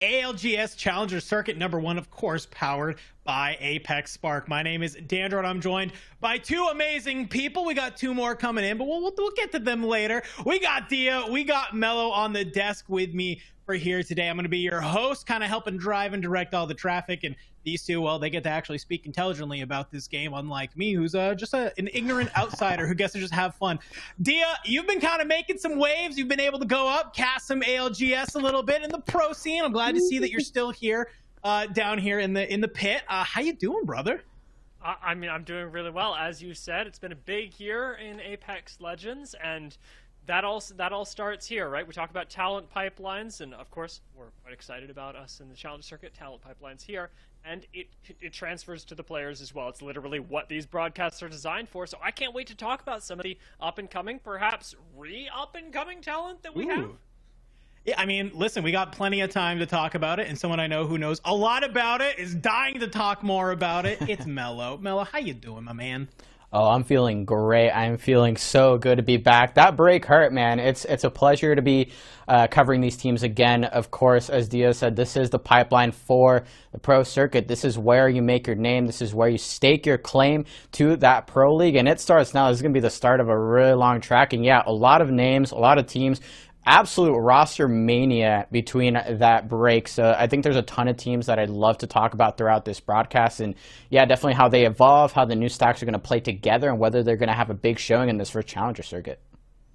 ALGS Challenger Circuit #1, of course, powered by Apex Spark. My name is Dandro, and I'm joined by two amazing people. We got two more coming in, but we'll get to them later. We got Dia, we got Mello on the desk with me for here today. I'm going to be your host, kind of helping drive and direct all the traffic, and these two, well, they get to actually speak intelligently about this game, unlike me, who's just an ignorant outsider who gets to just have fun. Dia, you've been kind of making some waves. You've been able to go up, cast some ALGS a little bit in the pro scene. I'm glad to see that you're still here, down here in the pit. How you doing, brother? I mean, I'm doing really well. As you said, it's been a big year in Apex Legends, and that all starts here, right? We talk about talent pipelines, and of course, we're quite excited about us in the Challenger Circuit, talent pipelines here, and it transfers to the players as well. It's literally what these broadcasts are designed for, so I can't wait to talk about some of the up-and-coming, perhaps re-up-and-coming talent that we have. Yeah, I mean, listen, we got plenty of time to talk about it, and someone I know who knows a lot about it is dying to talk more about it. It's Mello. Mello, how you doing, my man? Oh, I'm feeling great. I'm feeling so good to be back. That break hurt, man. It's a pleasure to be covering these teams again. Of course, as Dia said, this is the pipeline for the pro circuit. This is where you make your name. This is where you stake your claim to that pro league. And it starts now. This is going to be the start of a really long track. And yeah, a lot of names, a lot of teams. Absolute roster mania between that break. So I think there's a ton of teams that I'd love to talk about throughout this broadcast. And yeah, definitely how they evolve, how the new stacks are going to play together, and whether they're going to have a big showing in this first Challenger Circuit.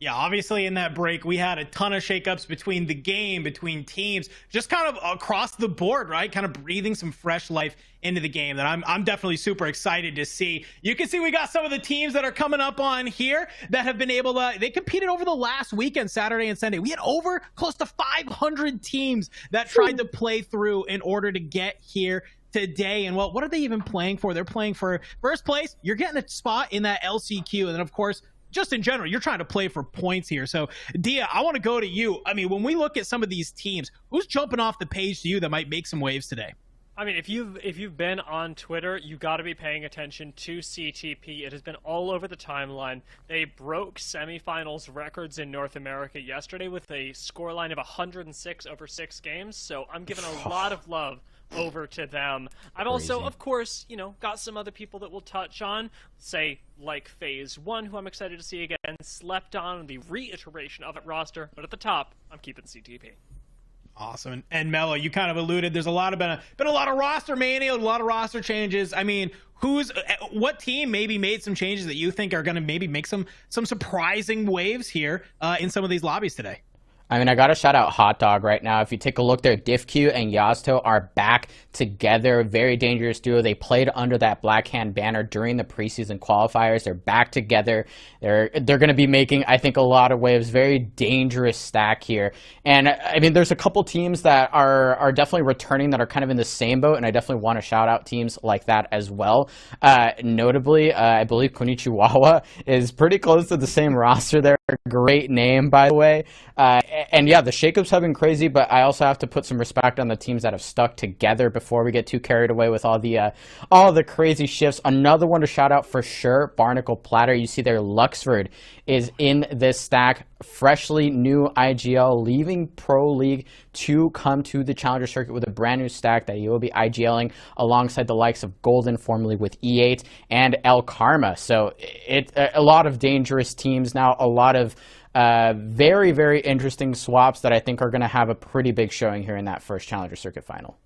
Yeah, obviously in that break, we had a ton of shakeups between the game, between teams, just kind of across the board, right? Kind of breathing some fresh life into the game that I'm definitely super excited to see. You can see we got some of the teams that are coming up on here that have been able to, they competed over the last weekend, Saturday and Sunday. We had over close to 500 teams that tried to play through in order to get here today. And well, what are they even playing for? They're playing for first place. You're getting a spot in that LCQ. And then of course, just in general, you're trying to play for points here. So, Dia, I want to go to you. I mean, when we look at some of these teams, who's jumping off the page to you that might make some waves today? I mean, if you've been on Twitter, you got to be paying attention to CTP. It has been all over the timeline. They broke semifinals records in North America yesterday with a scoreline of 106 over 6 games. So I'm giving a lot of love over to them. I've also, of course, got some other people that we'll touch on, say like Phase 1, who I'm excited to see again, slept on the reiteration of it roster, but at the top, I'm keeping CTP. Awesome. And Mello, you kind of alluded, there's been a lot of roster mania, a lot of roster changes. I mean, what team maybe made some changes that you think are going to maybe make some surprising waves here in some of these lobbies today? I mean, I got to shout out Hot Dog right now. If you take a look there, DifQ and Yazto are back together. Very dangerous duo. They played under that Black Hand banner during the preseason qualifiers. They're back together. They're going to be making, I think, a lot of waves. Very dangerous stack here. And, I mean, there's a couple teams that are definitely returning that are kind of in the same boat, and I definitely want to shout out teams like that as well. Notably, I believe Konnichiwa is pretty close to the same roster there. Great name, by the way. And yeah, the shakeups have been crazy, but I also have to put some respect on the teams that have stuck together before we get too carried away with all the crazy shifts. Another one to shout out for sure, Barnacle Platter. You see there, Luxford is in this stack. Freshly new IGL, leaving Pro League to come to the Challenger Circuit with a brand new stack that you will be IGLing alongside the likes of Golden, formerly with E8, and El Karma. So it's a lot of dangerous teams now, a lot of very, very interesting swaps that I think are going to have a pretty big showing here in that first Challenger Circuit final.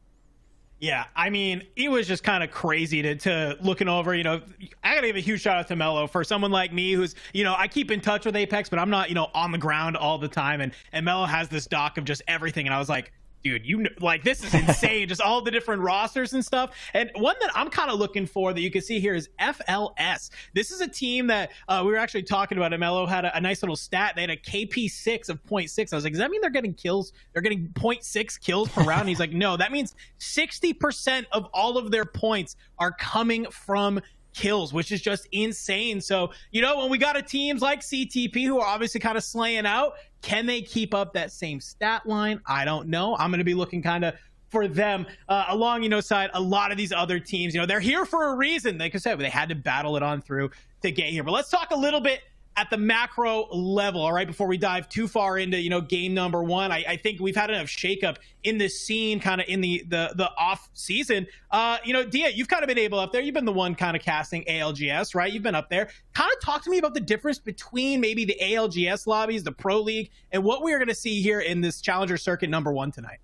Yeah, I mean, it was just kind of crazy to looking over, I got to give a huge shout out to Mello for someone like me who's, I keep in touch with Apex, but I'm not, on the ground all the time. And Mello has this doc of just everything. And I was like, dude, this is insane. Just all the different rosters and stuff. And one that I'm kind of looking for that you can see here is FLS. This is a team that we were actually talking about. Mello had a nice little stat. They had a KP6 of 0.6. I was like, does that mean they're getting kills? They're getting 0.6 kills per round? And he's like, no, that means 60% of all of their points are coming from kills, which is just insane. So, when we got teams like CTP who are obviously kind of slaying out, can they keep up that same stat line? I don't know. I'm going to be looking kind of for them alongside a lot of these other teams. They're here for a reason. Like I said, they had to battle it on through to get here. But let's talk a little bit at the macro level, all right, before we dive too far into, game number one, I think we've had enough shakeup in this scene kind of in the off season. Dia, you've kind of been able up there. You've been the one kind of casting ALGS, right? You've been up there. Kind of talk to me about the difference between maybe the ALGS lobbies, the Pro League, and what we are going to see here in this Challenger Circuit number one tonight.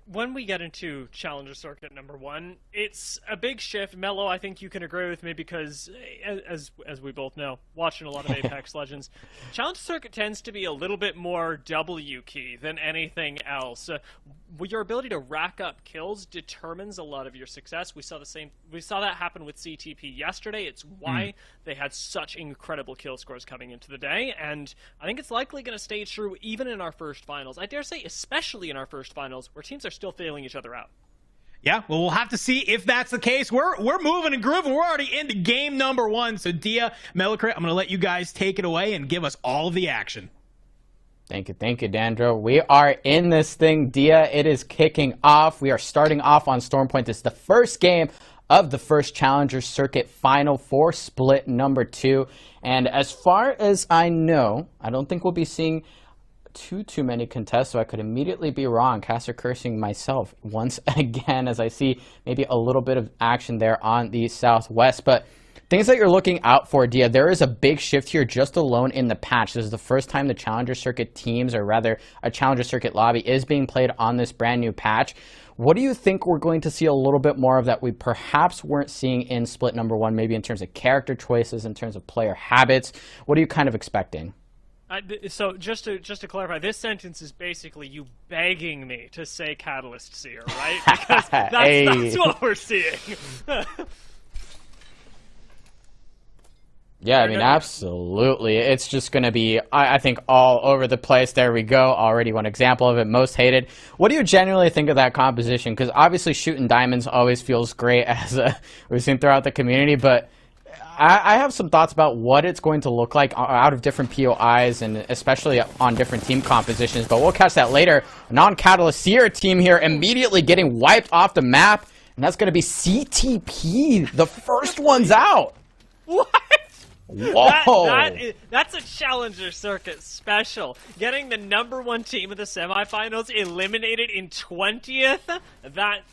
When we get into Challenger Circuit number one, it's a big shift. Mello, I think you can agree with me because, as we both know, watching a lot of Apex Legends, Challenger Circuit tends to be a little bit more W key than anything else. Your ability to rack up kills determines a lot of your success. We saw that happen with CTP yesterday. It's why they had such incredible kill scores coming into the day, and I think it's likely going to stay true even in our first finals. I dare say, especially in our first finals, where teams are still failing each other out. Yeah, well, we'll have to see if that's the case. We're moving and grooving. We're already into game number one. So, Dia, Mellocrit, I'm going to let you guys take it away and give us all of the action. Thank you, Dandro. We are in this thing, Dia. It is kicking off. We are starting off on Stormpoint. This is the first game of the first Challenger Circuit Final for split number 2. And as far as I know, I don't think we'll be seeing too many contests, so I could immediately be wrong, caster cursing myself once again as I see maybe a little bit of action there on the southwest. But things that you're looking out for, Dia, there is a big shift here just alone in the patch. This is the first time the Challenger Circuit teams, or rather a Challenger Circuit lobby, is being played on this brand new patch. What do you think we're going to see a little bit more of that we perhaps weren't seeing in split number 1, maybe in terms of character choices, in terms of player habits? What are you kind of expecting? So just to clarify, this sentence is basically you begging me to say Catalyst Seer, right? Because that's what we're seeing. Yeah, I mean, absolutely. It's just going to be, I think, all over the place. There we go. Already one example of it. Most hated. What do you generally think of that composition? Because obviously shooting diamonds always feels great, as we've seen throughout the community, but I have some thoughts about what it's going to look like out of different POIs and especially on different team compositions, but we'll catch that later. Non-Catalyst Seer team here immediately getting wiped off the map, and that's going to be CTP, the first one's out. What? Whoa. That's a Challenger Circuit special. Getting the #1 team of the semifinals eliminated in 20th, that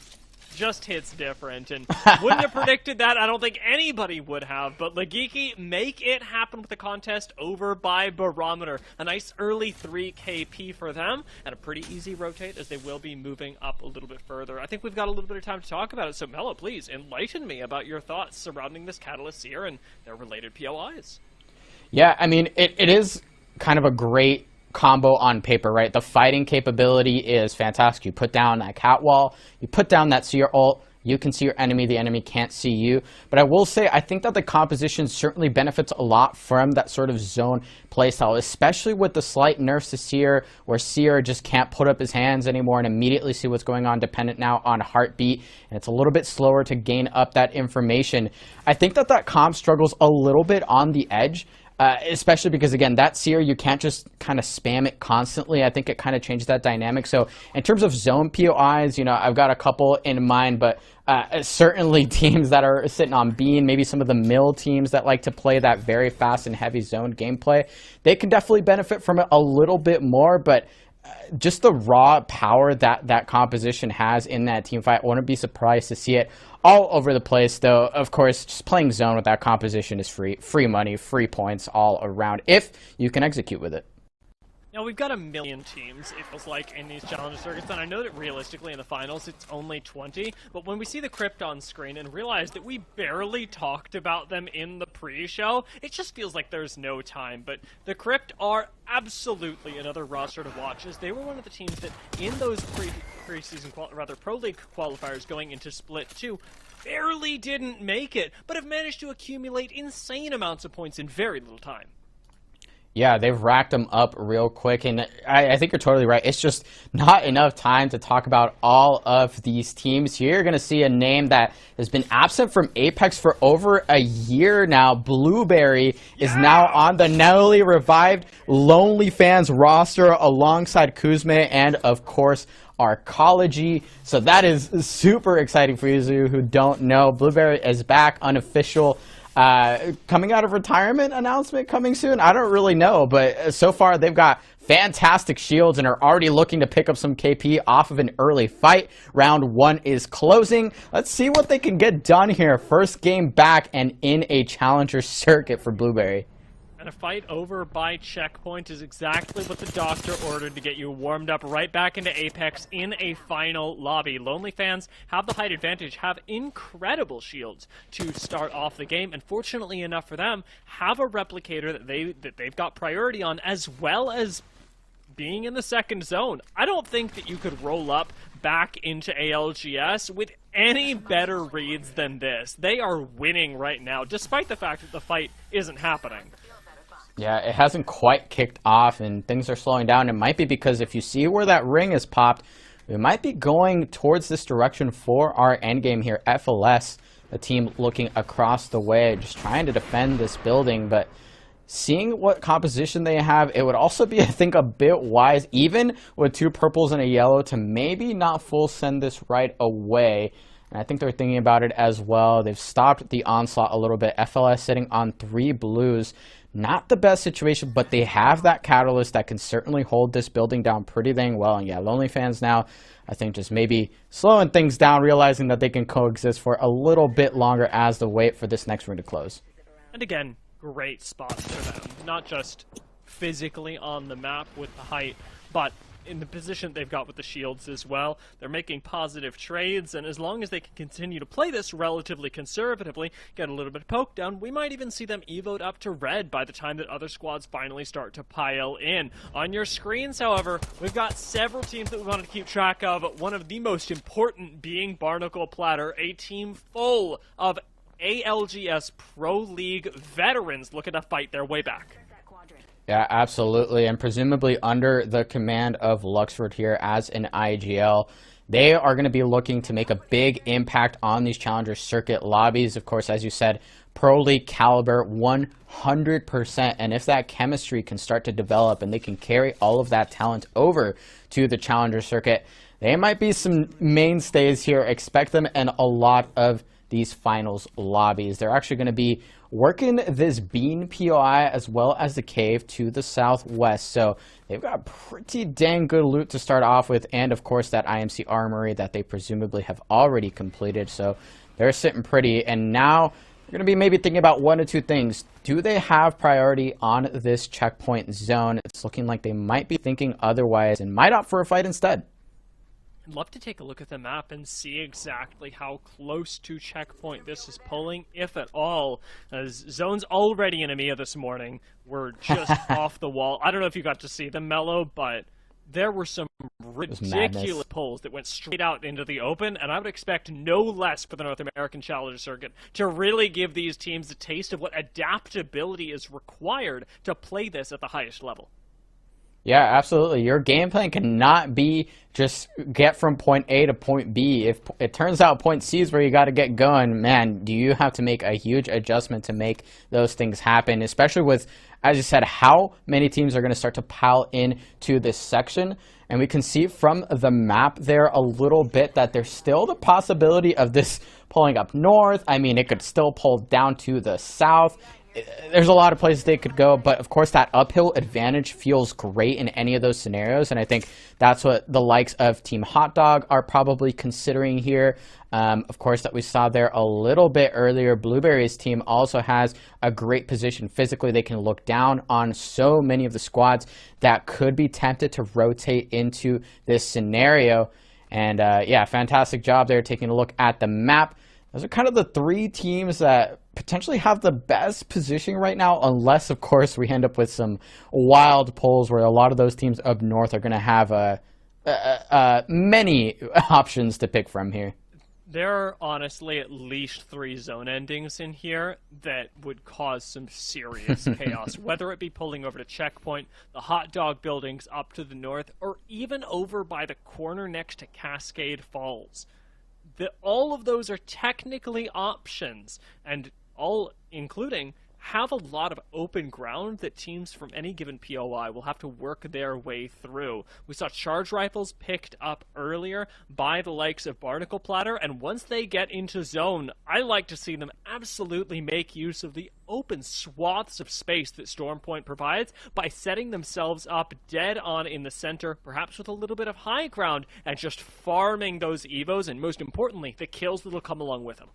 just hits different, and wouldn't have predicted that. I don't think anybody would have, but Legiki make it happen with the contest over by Barometer. A nice early 3 KP for them, and a pretty easy rotate as they will be moving up a little bit further. I think we've got a little bit of time to talk about it, so Mello, please enlighten me about your thoughts surrounding this Catalyst Seer and their related POIs. Yeah, I mean, it is kind of a great combo on paper, right? The fighting capability is fantastic. You put down that cat wall, you put down that Seer ult, you can see your enemy, the enemy can't see you. But I will say, I think that the composition certainly benefits a lot from that sort of zone playstyle, especially with the slight nerfs to Seer, where Seer just can't put up his hands anymore and immediately see what's going on, dependent now on heartbeat, and it's a little bit slower to gain up that information. I think that that comp struggles a little bit on the edge, especially because, again, that Seer, you can't just kind of spam it constantly. I think it kind of changes that dynamic. So in terms of zone POIs, you know, I've got a couple in mind, but certainly teams that are sitting on Bean, maybe some of the mill teams that like to play that very fast and heavy zone gameplay, they can definitely benefit from it a little bit more, but just the raw power that that composition has in that team fight, I wouldn't be surprised to see it all over the place, though. Of course, just playing zone with that composition is free money, free points all around, if you can execute with it. Now, we've got a million teams, it feels like, in these Challenger Circuits, and I know that realistically in the finals it's only 20, but when we see the Crypt on screen and realize that we barely talked about them in the pre-show, it just feels like there's no time. But the Crypt are absolutely another roster to watch, as they were one of the teams that in those Pro League qualifiers going into Split 2 barely didn't make it, but have managed to accumulate insane amounts of points in very little time. Yeah, they've racked them up real quick, and I think you're totally right. It's just not enough time to talk about all of these teams. Here you're going to see a name that has been absent from Apex for over a year now. Blueberry is now on the newly revived Lonely Fans roster alongside Kuzme and, of course, Arcology. So that is super exciting for you who don't know. Blueberry is back, unofficial. Coming out of retirement announcement coming soon? I don't really know, but so far they've got fantastic shields and are already looking to pick up some KP off of an early fight. Round 1 is closing. Let's see what they can get done here. First game back and in a challenger circuit for Blueberry. And a fight over by checkpoint is exactly what the doctor ordered to get you warmed up right back into Apex in a final lobby. Lonely fans have the height advantage, have incredible shields to start off the game, and fortunately enough for them, have a replicator that they've got priority on, as well as being in the second zone. I don't think that you could roll up back into ALGS with any better reads than this. They are winning right now, despite the fact that the fight isn't happening. Yeah, it hasn't quite kicked off and things are slowing down. It might be because if you see where that ring is popped, we might be going towards this direction for our endgame here. FLS, a team looking across the way, just trying to defend this building, but seeing what composition they have, it would also be, I think, a bit wise, even with 2 purples and a yellow, to maybe not full send this right away. And I think they're thinking about it as well. They've stopped the onslaught a little bit. FLS sitting on 3 blues. Not the best situation, but they have that catalyst that can certainly hold this building down pretty dang well. And yeah, Lonely fans now, I think, just maybe slowing things down, realizing that they can coexist for a little bit longer as they wait for this next ring to close. And again, great spots for them. Not just physically on the map with the height, but in the position they've got with the shields as well. They're making positive trades, and as long as they can continue to play this relatively conservatively, get a little bit of poke down, we might even see them evoed up to red by the time that other squads finally start to pile in. On your screens, however, we've got several teams that we wanted to keep track of, one of the most important being Barnacle Platter, a team full of ALGS Pro League veterans looking to fight their way back. Yeah, absolutely, and presumably under the command of Luxford here as an IGL. They are going to be looking to make a big impact on these Challenger Circuit lobbies. Of course, as you said, Pro League caliber 100%, and if that chemistry can start to develop and they can carry all of that talent over to the Challenger Circuit, they might be some mainstays here. Expect them in a lot of these finals lobbies. They're actually going to be working this Bean POI as well as the cave to the southwest. So they've got pretty dang good loot to start off with, and of course that IMC armory that they presumably have already completed. So they're sitting pretty, and now you're going to be maybe thinking about 1 or 2 things. Do they have priority on this checkpoint zone? It's looking like they might be thinking otherwise and might opt for a fight instead. I'd love to take a look at the map and see exactly how close to checkpoint this is pulling, if at all. As zones already in EMEA this morning were just off the wall. I don't know if you got to see them, Mello, but there were some ridiculous pulls that went straight out into the open, and I would expect no less for the North American Challenger Circuit to really give these teams a taste of what adaptability is required to play this at the highest level. Yeah, absolutely. Your game plan cannot be just get from point A to point B. If it turns out point C is where you got to get going, man, do you have to make a huge adjustment to make those things happen, especially with, as you said, how many teams are going to start to pile in to this section. And we can see from the map there a little bit that there's still the possibility of this pulling up north. I mean, it could still pull down to the south. There's a lot of places they could go, but of course that uphill advantage feels great in any of those scenarios, and I think that's what the likes of Team Hot Dog are probably considering here. Of course, that we saw there a little bit earlier, Blueberry's team also has a great position physically. They can look down on so many of the squads that could be tempted to rotate into this scenario, and yeah, fantastic job there taking a look at the map. Those are kind of the 3 teams that potentially have the best positioning right now, unless, of course, we end up with some wild pulls where a lot of those teams up north are going to have many options to pick from here. There are honestly at least 3 zone endings in here that would cause some serious chaos, whether it be pulling over to checkpoint, the Hot Dog buildings up to the north, or even over by the corner next to Cascade Falls. All of those are technically options, and all including have a lot of open ground that teams from any given POI will have to work their way through. We saw charge rifles picked up earlier by the likes of Barnacle Platter, and once they get into zone, I like to see them absolutely make use of the open swaths of space that Stormpoint provides by setting themselves up dead on in the center, perhaps with a little bit of high ground, and just farming those evos, and most importantly, the kills that'll come along with them.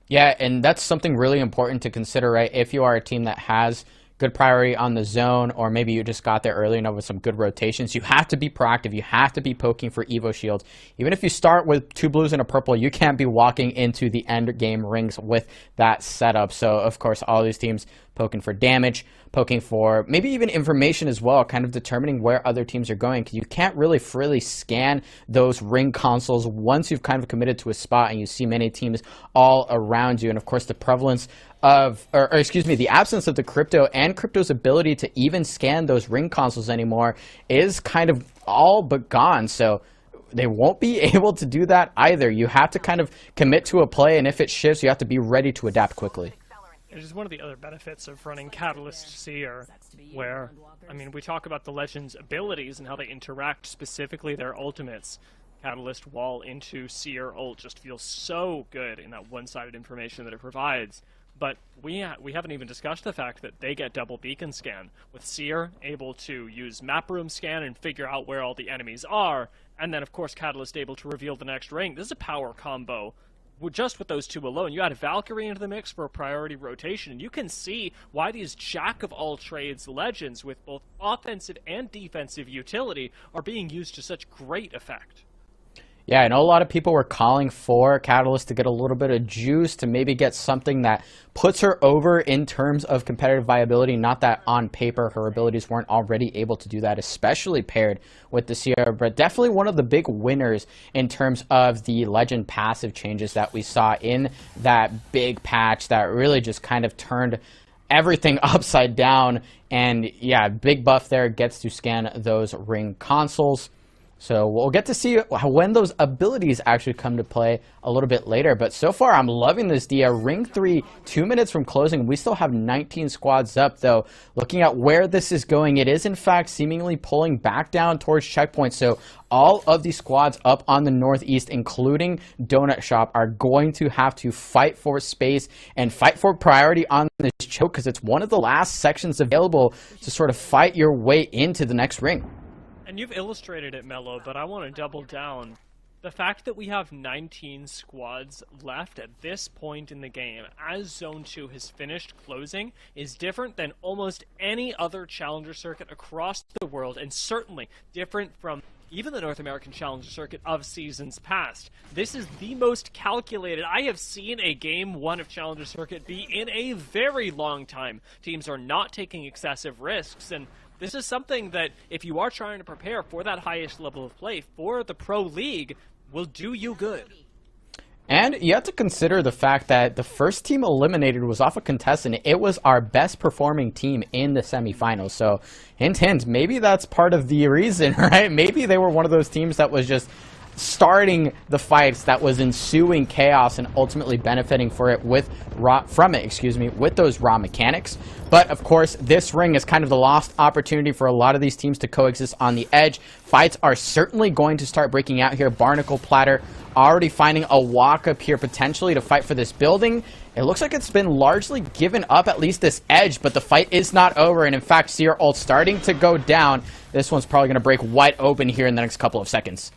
Yeah, and that's something really important to consider, right? If you are a team that has good priority on the zone, or maybe you just got there early enough with some good rotations, you have to be proactive. You have to be poking for Evo shields. Even if you start with 2 blues and a purple, you can't be walking into the end game rings with that setup. So, of course, all these teams poking for damage, poking for maybe even information as well, kind of determining where other teams are going, because you can't really freely scan those ring consoles once you've kind of committed to a spot and you see many teams all around you. And of course, the prevalence of, or excuse me, the absence of the crypto and crypto's ability to even scan those ring consoles anymore is kind of all but gone. So they won't be able to do that either. You have to kind of commit to a play, and if it shifts, you have to be ready to adapt quickly. It is one of the other benefits of running Catalyst Seer, where, I mean, we talk about the Legend's abilities and how they interact, specifically their ultimates. Catalyst Wall into Seer ult just feels so good in that one-sided information that it provides. But we haven't even discussed the fact that they get double beacon scan, with Seer able to use map room scan and figure out where all the enemies are, and then of course Catalyst able to reveal the next ring. This is a power combo. Just with those two alone. You add Valkyrie into the mix for a priority rotation, and you can see why these jack-of-all-trades legends with both offensive and defensive utility are being used to such great effect. Yeah, I know a lot of people were calling for Catalyst to get a little bit of juice, to maybe get something that puts her over in terms of competitive viability. Not that on paper her abilities weren't already able to do that, especially paired with the Sierra, but definitely one of the big winners in terms of the Legend passive changes that we saw in that big patch that really just kind of turned everything upside down. And yeah, big buff there, gets to scan those ring consoles. So we'll get to see when those abilities actually come to play a little bit later. But so far, I'm loving this, Dia. Ring 3, 2 minutes from closing. We still have 19 squads up, though. Looking at where this is going, it is, in fact, seemingly pulling back down towards checkpoints. So all of these squads up on the northeast, including Donut Shop, are going to have to fight for space and fight for priority on this choke, because it's one of the last sections available to sort of fight your way into the next ring. And you've illustrated it, Mello, but I want to double down. The fact that we have 19 squads left at this point in the game, as Zone 2 has finished closing, is different than almost any other Challenger Circuit across the world, and certainly different from even the North American Challenger Circuit of seasons past. This is the most calculated I have seen a Game 1 of Challenger Circuit be in a very long time. Teams are not taking excessive risks, and this is something that, if you are trying to prepare for that highest level of play for the Pro League, will do you good. And you have to consider the fact that the first team eliminated was off a contestant. It was our best performing team in the semifinals. So, hint, hint, maybe that's part of the reason, right? Maybe they were one of those teams that was just starting the fights, that was ensuing chaos and ultimately benefiting from it with those raw mechanics. But of course, this ring is kind of the lost opportunity for a lot of these teams to coexist on the edge. Fights are certainly going to start breaking out here. Barnacle Platter already finding a walk up here potentially to fight for this building. It looks like it's been largely given up, at least this edge, but the fight is not over. And in fact, Seer ult starting to go down. This one's probably going to break wide open here in the next couple of seconds.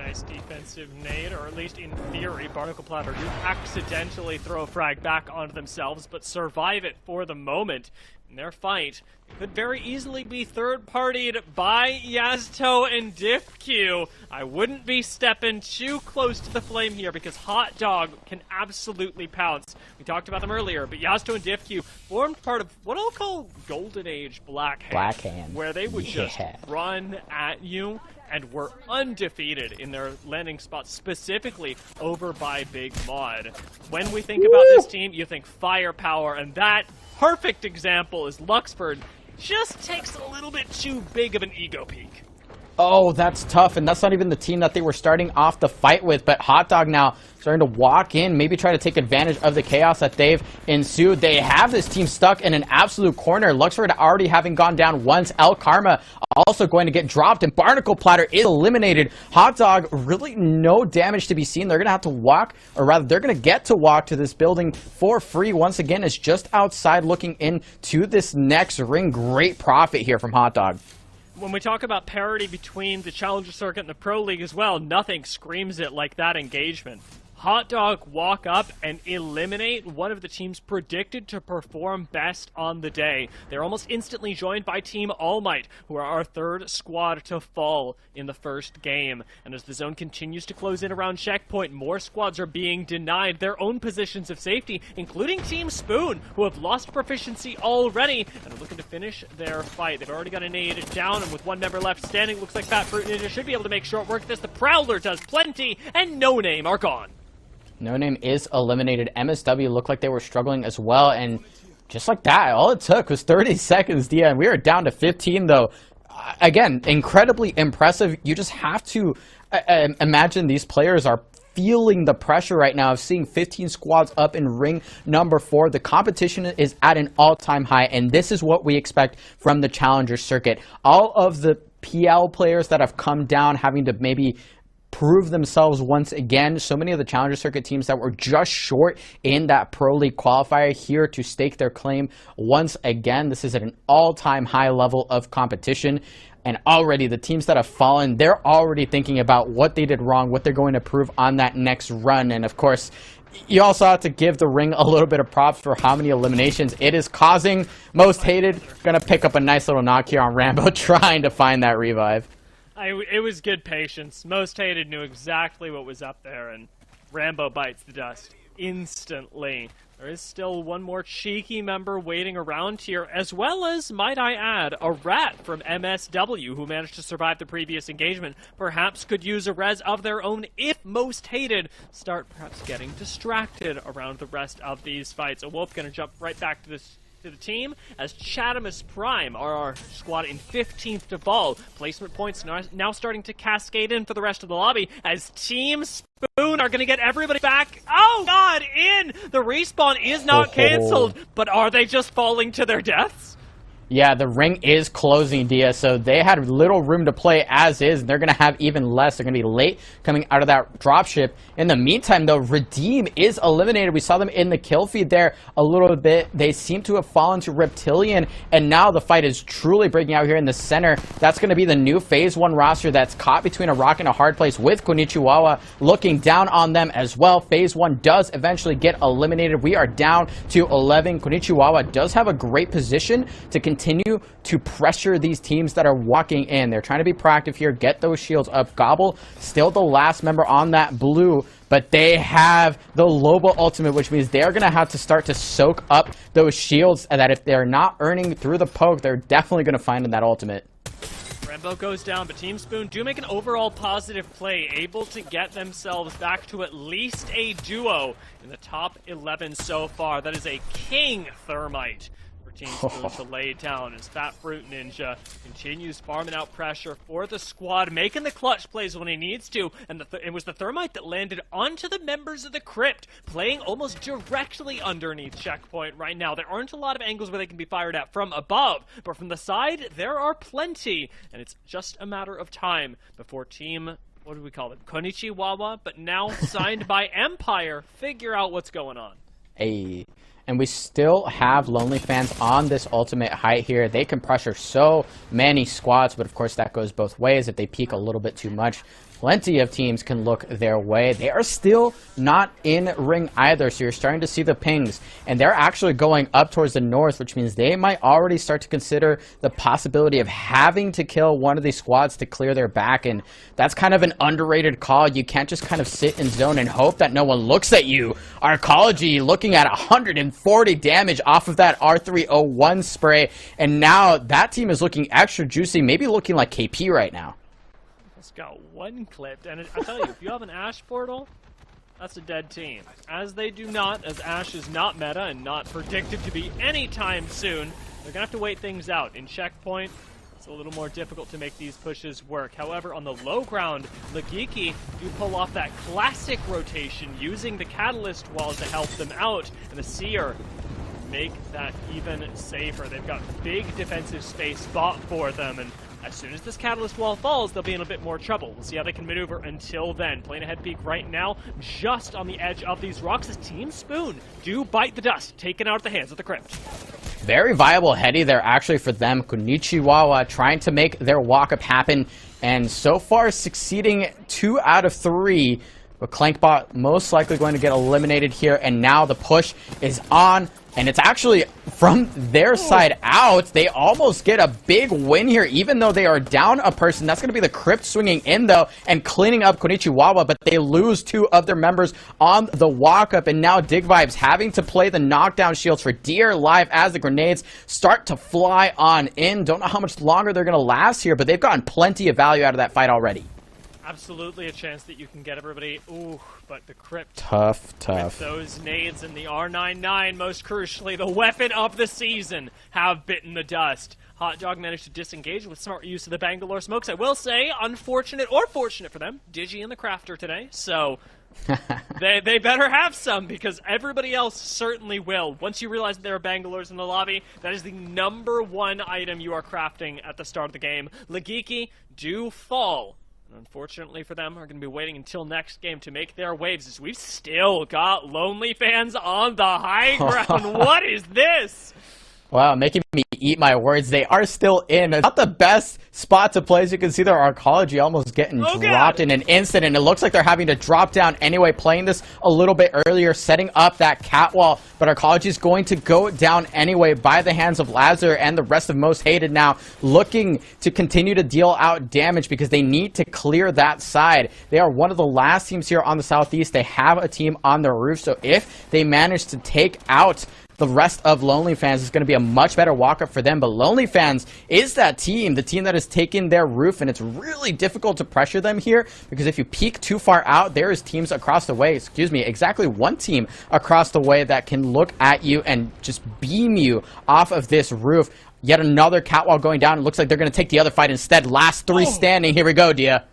Nice defensive nade, or at least in theory, Barnacle Platter do accidentally throw a frag back onto themselves, but survive it for the moment. In their fight, could very easily be third-partied by Yazto and DiffQ. I wouldn't be stepping too close to the flame here, because Hot Dog can absolutely pounce. We talked about them earlier, but Yazto and DiffQ formed part of what I'll call Golden Age Black Hand, where they would just run at you and were undefeated in their landing spots, specifically over by Big Mod. When we think about this team, you think firepower, and that perfect example is Luxford just takes a little bit too big of an ego peak. Oh, that's tough, and that's not even the team that they were starting off the fight with, but Hot Dog now starting to walk in, maybe try to take advantage of the chaos that they've ensued. They have this team stuck in an absolute corner. Luxford already having gone down once. El Karma also going to get dropped, and Barnacle Platter is eliminated. Hot Dog, really no damage to be seen. They're going to have to walk, or rather, they're going to get to walk to this building for free. Once again, it's just outside looking into this next ring. Great profit here from Hot Dog. When we talk about parity between the Challenger Circuit and the Pro League as well, nothing screams it like that engagement. Hot Dog walk up and eliminate one of the teams predicted to perform best on the day. They're almost instantly joined by Team All Might, who are our third squad to fall in the first game. And as the zone continues to close in around checkpoint, more squads are being denied their own positions of safety, including Team Spoon, who have lost proficiency already and are looking to finish their fight. They've already got a nade down, and with one member left standing, looks like Fat Fruit Ninja should be able to make short work of this. The Prowler does plenty, and No Name are gone. No Name is eliminated. MSW looked like they were struggling as well, and just like that, all it took was 30 seconds, Dia, and we are down to 15, though. Again, incredibly impressive. You just have to imagine these players are feeling the pressure right now of seeing 15 squads up in ring number 4. The competition is at an all-time high, and this is what we expect from the Challenger Circuit. All of the PL players that have come down having to maybe prove themselves once again. So many of the Challenger Circuit teams that were just short in that Pro League qualifier here to stake their claim once again. This is at an all-time high level of competition. And already the teams that have fallen, they're already thinking about what they did wrong, what they're going to prove on that next run. And of course, you also have to give the ring a little bit of props for how many eliminations it is causing. Most Hated going to pick up a nice little knock here on Rambo, trying to find that revive. It was good patience. Most Hated knew exactly what was up there, and Rambo bites the dust instantly. There is still one more cheeky member waiting around here, as well as, might I add, a rat from MSW who managed to survive the previous engagement. Perhaps could use a res of their own if Most Hated start perhaps getting distracted around the rest of these fights. A Wolf going to jump right back to the team, as Chatamus Prime are our squad in 15th to fall. Placement points now starting to cascade in for the rest of the lobby, as Team Spoon are going to get everybody back. Oh god, in! The respawn is not cancelled, but are they just falling to their deaths? Yeah, the ring is closing, Dia, so they had little room to play as is, and they're going to have even less. They're going to be late coming out of that dropship. In the meantime, though, Redeem is eliminated. We saw them in the kill feed there a little bit. They seem to have fallen to Reptilian, and now the fight is truly breaking out here in the center. That's going to be the new Phase 1 roster that's caught between a rock and a hard place with Konichiwa looking down on them as well. Phase 1 does eventually get eliminated. We are down to 11. Konichiwa does have a great position to continue to pressure these teams that are walking in. They're trying to be proactive here, get those shields up. Gobble, still the last member on that blue, but they have the Lobo ultimate, which means they're going to have to start to soak up those shields, and that if they're not earning through the poke, they're definitely going to find in that ultimate. Rambo goes down, but Team Spoon do make an overall positive play, able to get themselves back to at least a duo in the top 11 so far. That is a king Thermite Team Spoon to lay down as Fat Fruit Ninja continues farming out pressure for the squad, making the clutch plays when he needs to, and it was the Thermite that landed onto the members of the Crypt, playing almost directly underneath checkpoint right now. There aren't a lot of angles where they can be fired at from above, but from the side, there are plenty, and it's just a matter of time before Team, what do we call it, Konichiwa, but now signed by Empire, figure out what's going on. Hey. And we still have Lonely Fans on this ultimate height here. They can pressure so many squads, but of course that goes both ways. If they peek a little bit too much, plenty of teams can look their way. They are still not in ring either, so you're starting to see the pings. And they're actually going up towards the north, which means they might already start to consider the possibility of having to kill one of these squads to clear their back. And that's kind of an underrated call. You can't just kind of sit in zone and hope that no one looks at you. Arcology looking at 140 damage off of that R301 spray. And now that team is looking extra juicy, maybe looking like KP right now. It's got one clipped, and I tell you, if you have an Ashe portal, that's a dead team. As they do not, as Ashe is not meta and not predicted to be anytime soon, they're going to have to wait things out. In checkpoint, It's a little more difficult to make these pushes work. However, on the low ground, Legiki do pull off that classic rotation using the Catalyst Wall to help them out, and the Seer make that even safer. They've got big defensive space bought for them, and as soon as this Catalyst Wall falls, they'll be in a bit more trouble. We'll see how they can maneuver until then. Playing ahead peak right now, just on the edge of these rocks, as Team Spoon do bite the dust, taken out of the hands of the Crypt. Very viable heady there actually for them. Konnichiwa trying to make their walk-up happen, and so far succeeding 2 out of 3. But Clankbot most likely going to get eliminated here, and now the push is on, and it's actually from their side out. They almost get a big win here, even though they are down a person. That's going to be the Crypt swinging in, though, and cleaning up Konnichiwa, but they lose 2 of their members on the walk-up, and now Dig Vibes having to play the knockdown shields for dear life as the grenades start to fly on in. Don't know how much longer they're going to last here, but they've gotten plenty of value out of that fight already. Absolutely a chance that you can get everybody. Ooh, but the Crypt. Tough. With those nades and the R99, most crucially, the weapon of the season, have bitten the dust. Hot Dog managed to disengage with smart use of the Bangalore smokes. I will say, unfortunate or fortunate for them, Digi and the Crafter today, so they better have some, because everybody else certainly will. Once you realize that there are Bangalores in the lobby, that is the #1 item you are crafting at the start of the game. Legiki do fall. And unfortunately for them, are going to be waiting until next game to make their waves, as we've still got Lonely fans on the high ground. What is this? Wow, making me eat my words. They are still in. It's not the best spot to play. As you can see, their Arcology almost getting dropped in an instant, and it looks like they're having to drop down anyway, playing this a little bit earlier, setting up that catwall, but Arcology is going to go down anyway by the hands of Lazar and the rest of Most Hated now, looking to continue to deal out damage because they need to clear that side. They are one of the last teams here on the Southeast. They have a team on their roof, so if they manage to take out the rest of Lonely Fans, is going to be a much better walk-up for them. But Lonely Fans is that team, the team that has taken their roof, and it's really difficult to pressure them here, because if you peek too far out, there is teams across the way, exactly one team across the way that can look at you and just beam you off of this roof. Yet another catwalk going down. It looks like they're going to take the other fight instead. Last 3 standing. Here we go, Dia.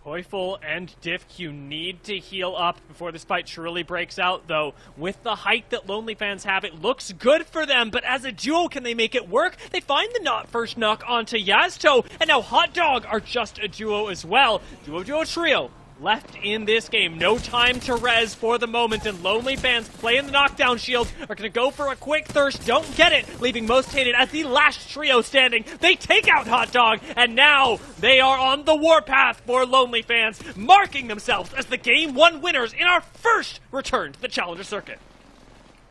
Koifel and DiffQ need to heal up before this fight truly breaks out, though. With the height that Lonely Fans have, it looks good for them, but as a duo, can they make it work? They find the first knock onto Yazto, and now Hot Dog are just a duo as well. Duo trio left in this game. No time to res for the moment, and Lonely Fans playing the knockdown shield are going to go for a quick thirst. Don't get it, leaving Most Hated as the last trio standing. They take out Hot Dog, and now they are on the warpath for Lonely Fans, marking themselves as the Game 1 winners in our first return to the Challenger Circuit.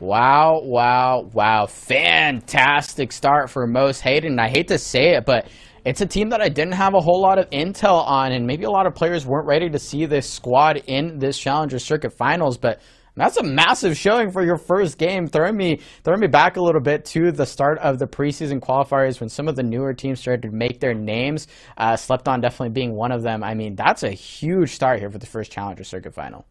Wow. Fantastic start for Most Hated, and I hate to say it, but it's a team that I didn't have a whole lot of intel on, and maybe a lot of players weren't ready to see this squad in this Challenger Circuit Finals, but that's a massive showing for your first game, throwing me back a little bit to the start of the preseason qualifiers when some of the newer teams started to make their names, Slept On definitely being one of them. I mean, that's a huge start here for the first Challenger Circuit Final.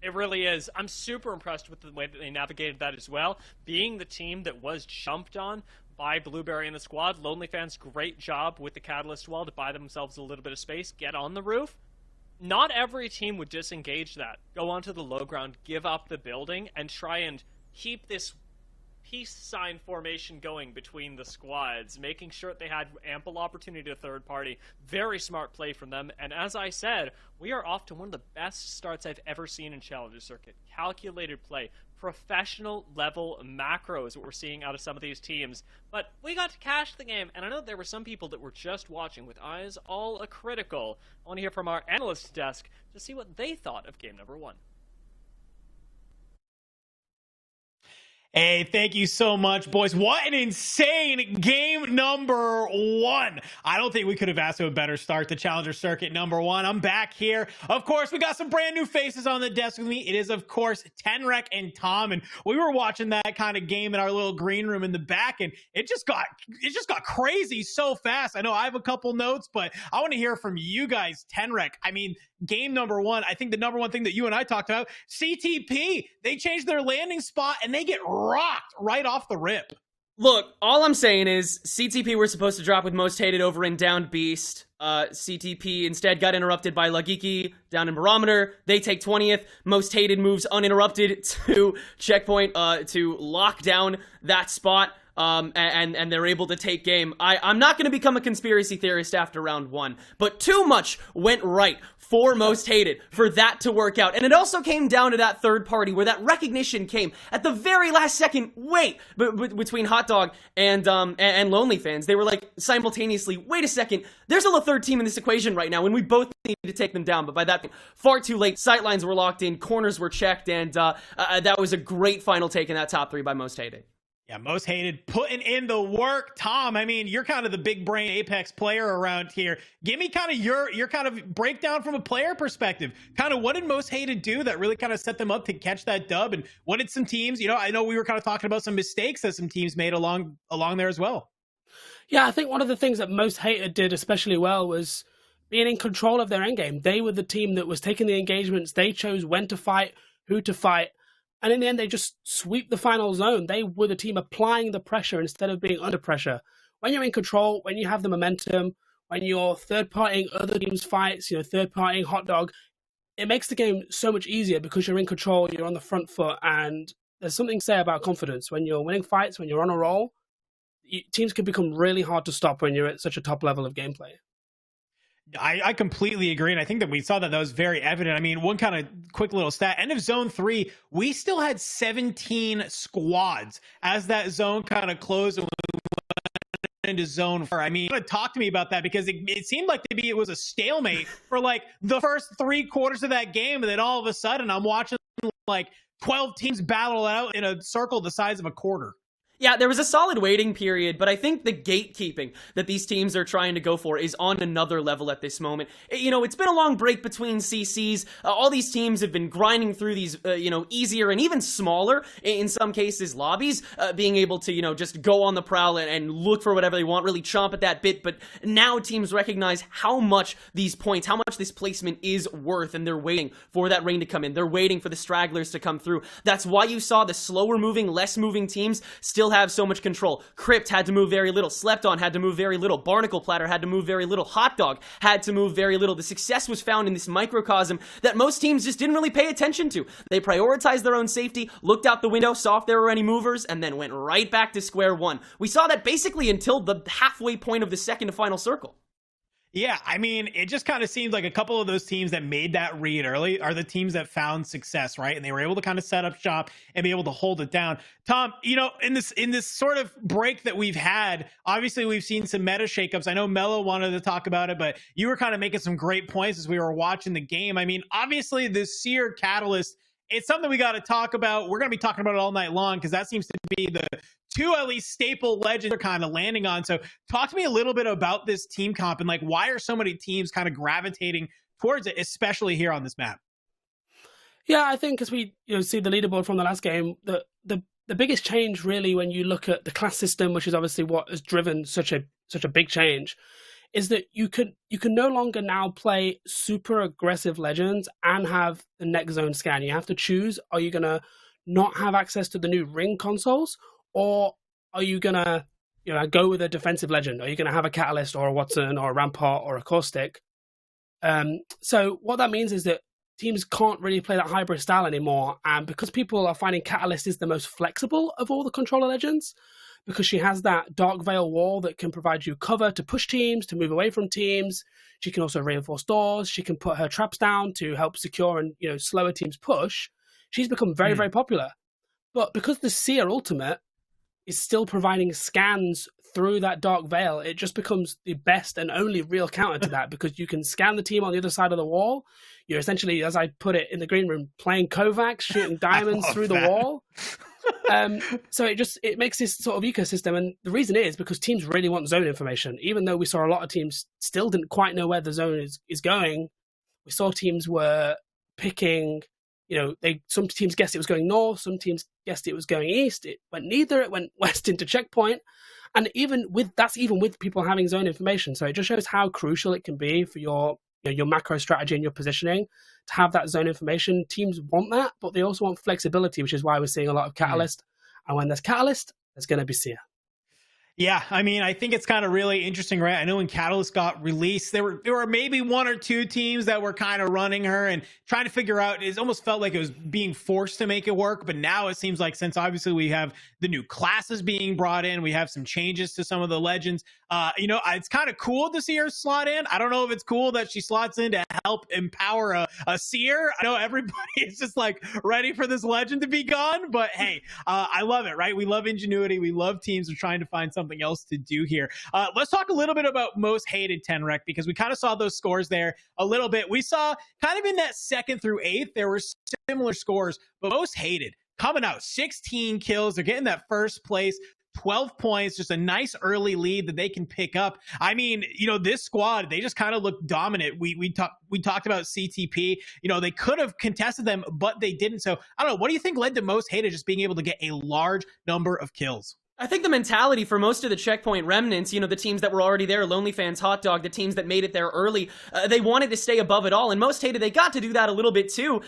It really is. I'm super impressed with the way that they navigated that as well. Being the team that was jumped on by Blueberry and the squad, Lonely Fans, great job with the Catalyst Wall to buy themselves a little bit of space, get on the roof. Not every team would disengage that, go onto the low ground, give up the building, and try and keep this peace sign formation going between the squads, making sure that they had ample opportunity to third party. Very smart play from them, and as I said, we are off to one of the best starts I've ever seen in Challenger Circuit. Calculated play, professional level macros that we're seeing out of some of these teams, but we got to cash the game, and I know there were some people that were just watching with eyes all critical. I want to hear from our analyst desk to see what they thought of game number 1. Hey, thank you so much, boys. What an insane game number 1. I don't think we could have asked for a better start to Challenger Circuit number 1. I'm back here. Of course, we got some brand new faces on the desk with me. It is, of course, Tenrek and Tom, and we were watching that kind of game in our little green room in the back, and it just got crazy so fast. I know I have a couple notes, but I want to hear from you guys. Tenrek, I mean, game number 1, I think the number 1 thing that you and I talked about, CTP, they changed their landing spot, and they get rocked right off the rip. Look, all I'm saying is CTP were supposed to drop with Most Hated over in Down Beast. CTP instead got interrupted by Lagiki down in Barometer. They take 20th. Most Hated moves uninterrupted to Checkpoint to lock down that spot. And they're able to take game. I'm not going to become a conspiracy theorist after round 1, but too much went right for Most Hated for that to work out. And it also came down to that third party where that recognition came at the very last second. Wait, between Hot Dog and Lonely Fans, they were like simultaneously, wait a second, there's still a third team in this equation right now, and we both need to take them down. But by that point, far too late. Sightlines were locked in, corners were checked, and that was a great final take in that top 3 by Most Hated. Yeah, Most Hated putting in the work. Tom, I mean, you're kind of the big brain Apex player around here. Give me kind of your kind of breakdown from a player perspective. Kind of what did Most Hated do that really kind of set them up to catch that dub? And what did some teams, I know we were kind of talking about some mistakes that some teams made along there as well. Yeah, I think one of the things that Most Hated did especially well was being in control of their endgame. They were the team that was taking the engagements. They chose when to fight, who to fight. And in the end, they just sweep the final zone. They were the team applying the pressure instead of being under pressure. When you're in control, when you have the momentum, when you're third-partying other teams' fights, third-partying Hot Dog, it makes the game so much easier because you're in control, you're on the front foot, and there's something to say about confidence. When you're winning fights, when you're on a roll, teams can become really hard to stop when you're at such a top level of gameplay. I completely agree, and I think that we saw that was very evident. I mean, one kind of quick little stat, end of zone 3, we still had 17 squads as that zone kind of closed and we went into zone 4. I mean, talk to me about that, because it seemed like maybe it was a stalemate for like the first 3 quarters of that game, and then all of a sudden I'm watching like 12 teams battle out in a circle the size of a quarter. Yeah, there was a solid waiting period, but I think the gatekeeping that these teams are trying to go for is on another level at this moment. It's been a long break between CCs. All these teams have been grinding through these, easier and even smaller, in some cases, lobbies, being able to, just go on the prowl and look for whatever they want, really chomp at that bit. But now teams recognize how much these points, how much this placement is worth, and they're waiting for that rain to come in. They're waiting for the stragglers to come through. That's why you saw the slower moving, less moving teams still have so much control. Crypt had to move very little. Slept On had to move very little. Barnacle Platter had to move very little. Hot Dog had to move very little. The success was found in this microcosm that most teams just didn't really pay attention to. They prioritized their own safety, looked out the window, saw if there were any movers, and then went right back to square one. We saw that basically until the halfway point of the second to final circle. Yeah, I mean, it just kind of seems like a couple of those teams that made that read early are the teams that found success, right? And they were able to kind of set up shop and be able to hold it down. Tom, in this sort of break that we've had, obviously we've seen some meta shakeups. I know Mello wanted to talk about it, but you were kind of making some great points as we were watching the game. I mean, obviously the Seer Catalyst, it's something we got to talk about. We're going to be talking about it all night long because that seems to be the 2 at least staple legends are kind of landing on. So talk to me a little bit about this team comp and like why are so many teams kind of gravitating towards it, especially here on this map? Yeah, I think as we see the leaderboard from the last game, the biggest change really when you look at the class system, which is obviously what has driven such a big change, is that you can no longer now play super aggressive legends and have the next zone scan. You have to choose, are you going to not have access to the new ring consoles, or are you going to go with a defensive legend? Are you going to have a Catalyst or a Watson or a Rampart or a Caustic? So what that means is that teams can't really play that hybrid style anymore. And because people are finding Catalyst is the most flexible of all the controller legends, because she has that Dark Veil wall that can provide you cover to push teams, to move away from teams. She can also reinforce doors. She can put her traps down to help secure and slower teams push. She's become very, very popular. But because the Seer Ultimate is still providing scans through that Dark Veil, it just becomes the best and only real counter to that, because you can scan the team on the other side of the wall. You're essentially, as I put it in the green room, playing Kovacs, shooting diamonds through the wall. So it makes this sort of ecosystem, and the reason is because teams really want zone information. Even though we saw a lot of teams still didn't quite know where the zone is going, we saw teams were picking, some teams guessed it was going north, some teams guessed it was going east. It went neither, it went west into checkpoint. And even with people having zone information. So it just shows how crucial it can be for your macro strategy and your positioning to have that zone information. Teams want that, but they also want flexibility, which is why we're seeing a lot of Catalyst. And when there's Catalyst, there's going to be Seer. Yeah, I mean, I think it's kind of really interesting, right? I know when Catalyst got released, there were maybe one or two teams that were kind of running her and trying to figure out. It almost felt like it was being forced to make it work, but now it seems like, since obviously we have the new classes being brought in, we have some changes to some of the legends. It's kind of cool to see her slot in. I don't know if it's cool that she slots in to help empower a seer. I know everybody is just like ready for this legend to be gone, but hey, I love it, right? We love ingenuity. We love teams are trying to find something else to do here. Let's talk a little bit about most hated 10 rec, because we kind of saw those scores there a little bit. We saw kind of in that 2nd through 8th, there were similar scores, but most hated coming out 16 kills. They're getting that first place. 12 points, just a nice early lead that they can pick up. I mean, this squad, they just kind of look dominant. We talked about CTP. They could have contested them, but they didn't. So I don't know. What do you think led to most hated just being able to get a large number of kills? I think the mentality for most of the checkpoint remnants, the teams that were already there, Lonely Fans, Hot Dog, the teams that made it there early, they wanted to stay above it all. And most hated, they got to do that a little bit too.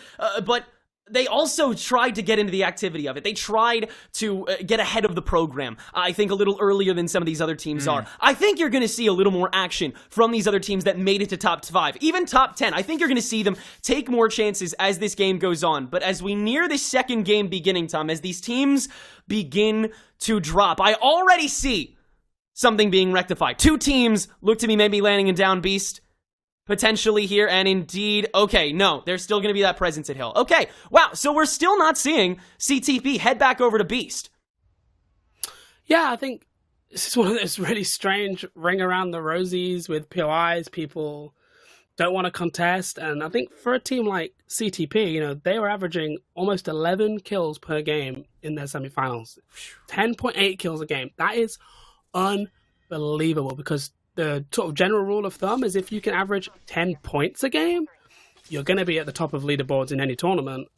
But they also tried to get into the activity of it. They tried to get ahead of the program, I think a little earlier than some of these other teams are. I think you're going to see a little more action from these other teams that made it to top 5, even top 10. I think you're going to see them take more chances as this game goes on. But as we near the second game beginning, Tom, as these teams begin to drop, I already see something being rectified. 2 teams look to be maybe landing in Down Beast potentially here, and indeed, okay, no, there's still going to be that presence at Hill. Okay, wow, so we're still not seeing CTP head back over to Beast. Yeah, I think this is one of those really strange ring around the rosies with POIs. People don't want to contest, and I think for a team like CTP, they were averaging almost 11 kills per game in their semifinals. 10.8 kills a game. That is unbelievable, because the sort of general rule of thumb is if you can average 10 points a game, you're going to be at the top of leaderboards in any tournament.